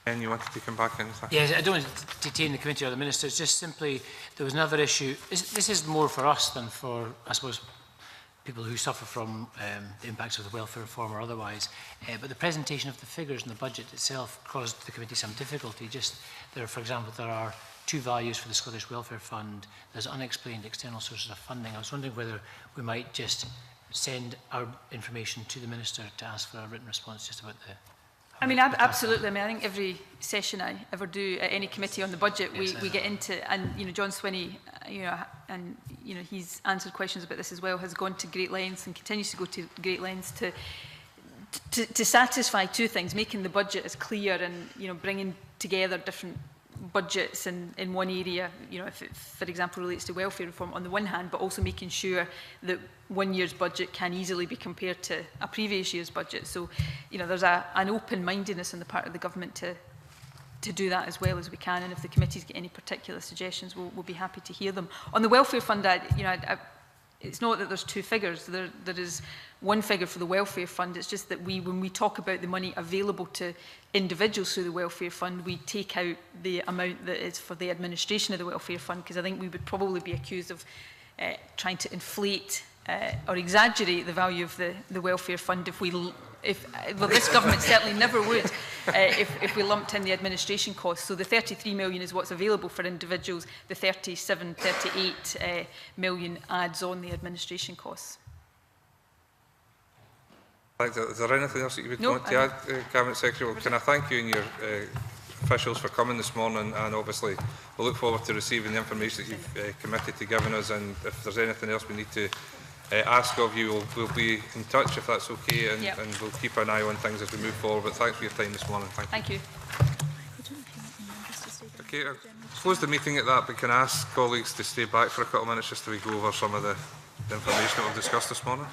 And you wanted to come back in? Yes, I don't want to detain the committee or the minister. It's just simply there was another issue. This is more for us than for, I suppose, people who suffer from the impacts of the welfare reform or otherwise. But the presentation of the figures in the budget itself caused the committee some difficulty. For example, there are two values for the Scottish Welfare Fund. There's unexplained external sources of funding. I was wondering whether we might just send our information to the minister to ask for a written response just about the... I mean, absolutely. I mean, I think every session I ever do at any committee on the budget, we get into, and John Swinney, and he's answered questions about this as well, has gone to great lengths and continues to go to great lengths to satisfy two things: making the budget as clear and bringing together different budgets in one area, if it, for example, relates to welfare reform on the one hand, but also making sure that one year's budget can easily be compared to a previous year's budget. So, there's an open-mindedness on the part of the government to do that as well as we can. And if the committees get any particular suggestions, we'll be happy to hear them. On the welfare fund, it's not that there's two figures. There is one figure for the welfare fund. It's just that when we talk about the money available to individuals through the welfare fund, we take out the amount that is for the administration of the welfare fund, because I think we would probably be accused of trying to inflate or exaggerate the value of the welfare fund well, this government certainly never would if we lumped in the administration costs. So the 33 million is what's available for individuals. The 38 million adds on the administration costs. Is there anything else that you would want to add, Cabinet Secretary? Well, can I thank you and your officials for coming this morning, and obviously we'll look forward to receiving the information that you've committed to giving us, and if there's anything else we need to ask of you, we'll be in touch if that's okay, and, and we'll keep an eye on things as we move forward. But thanks for your time this morning. Thank you. Okay, I'll close the meeting at that, but can I ask colleagues to stay back for a couple of minutes just so we go over some of the information that we've discussed this morning?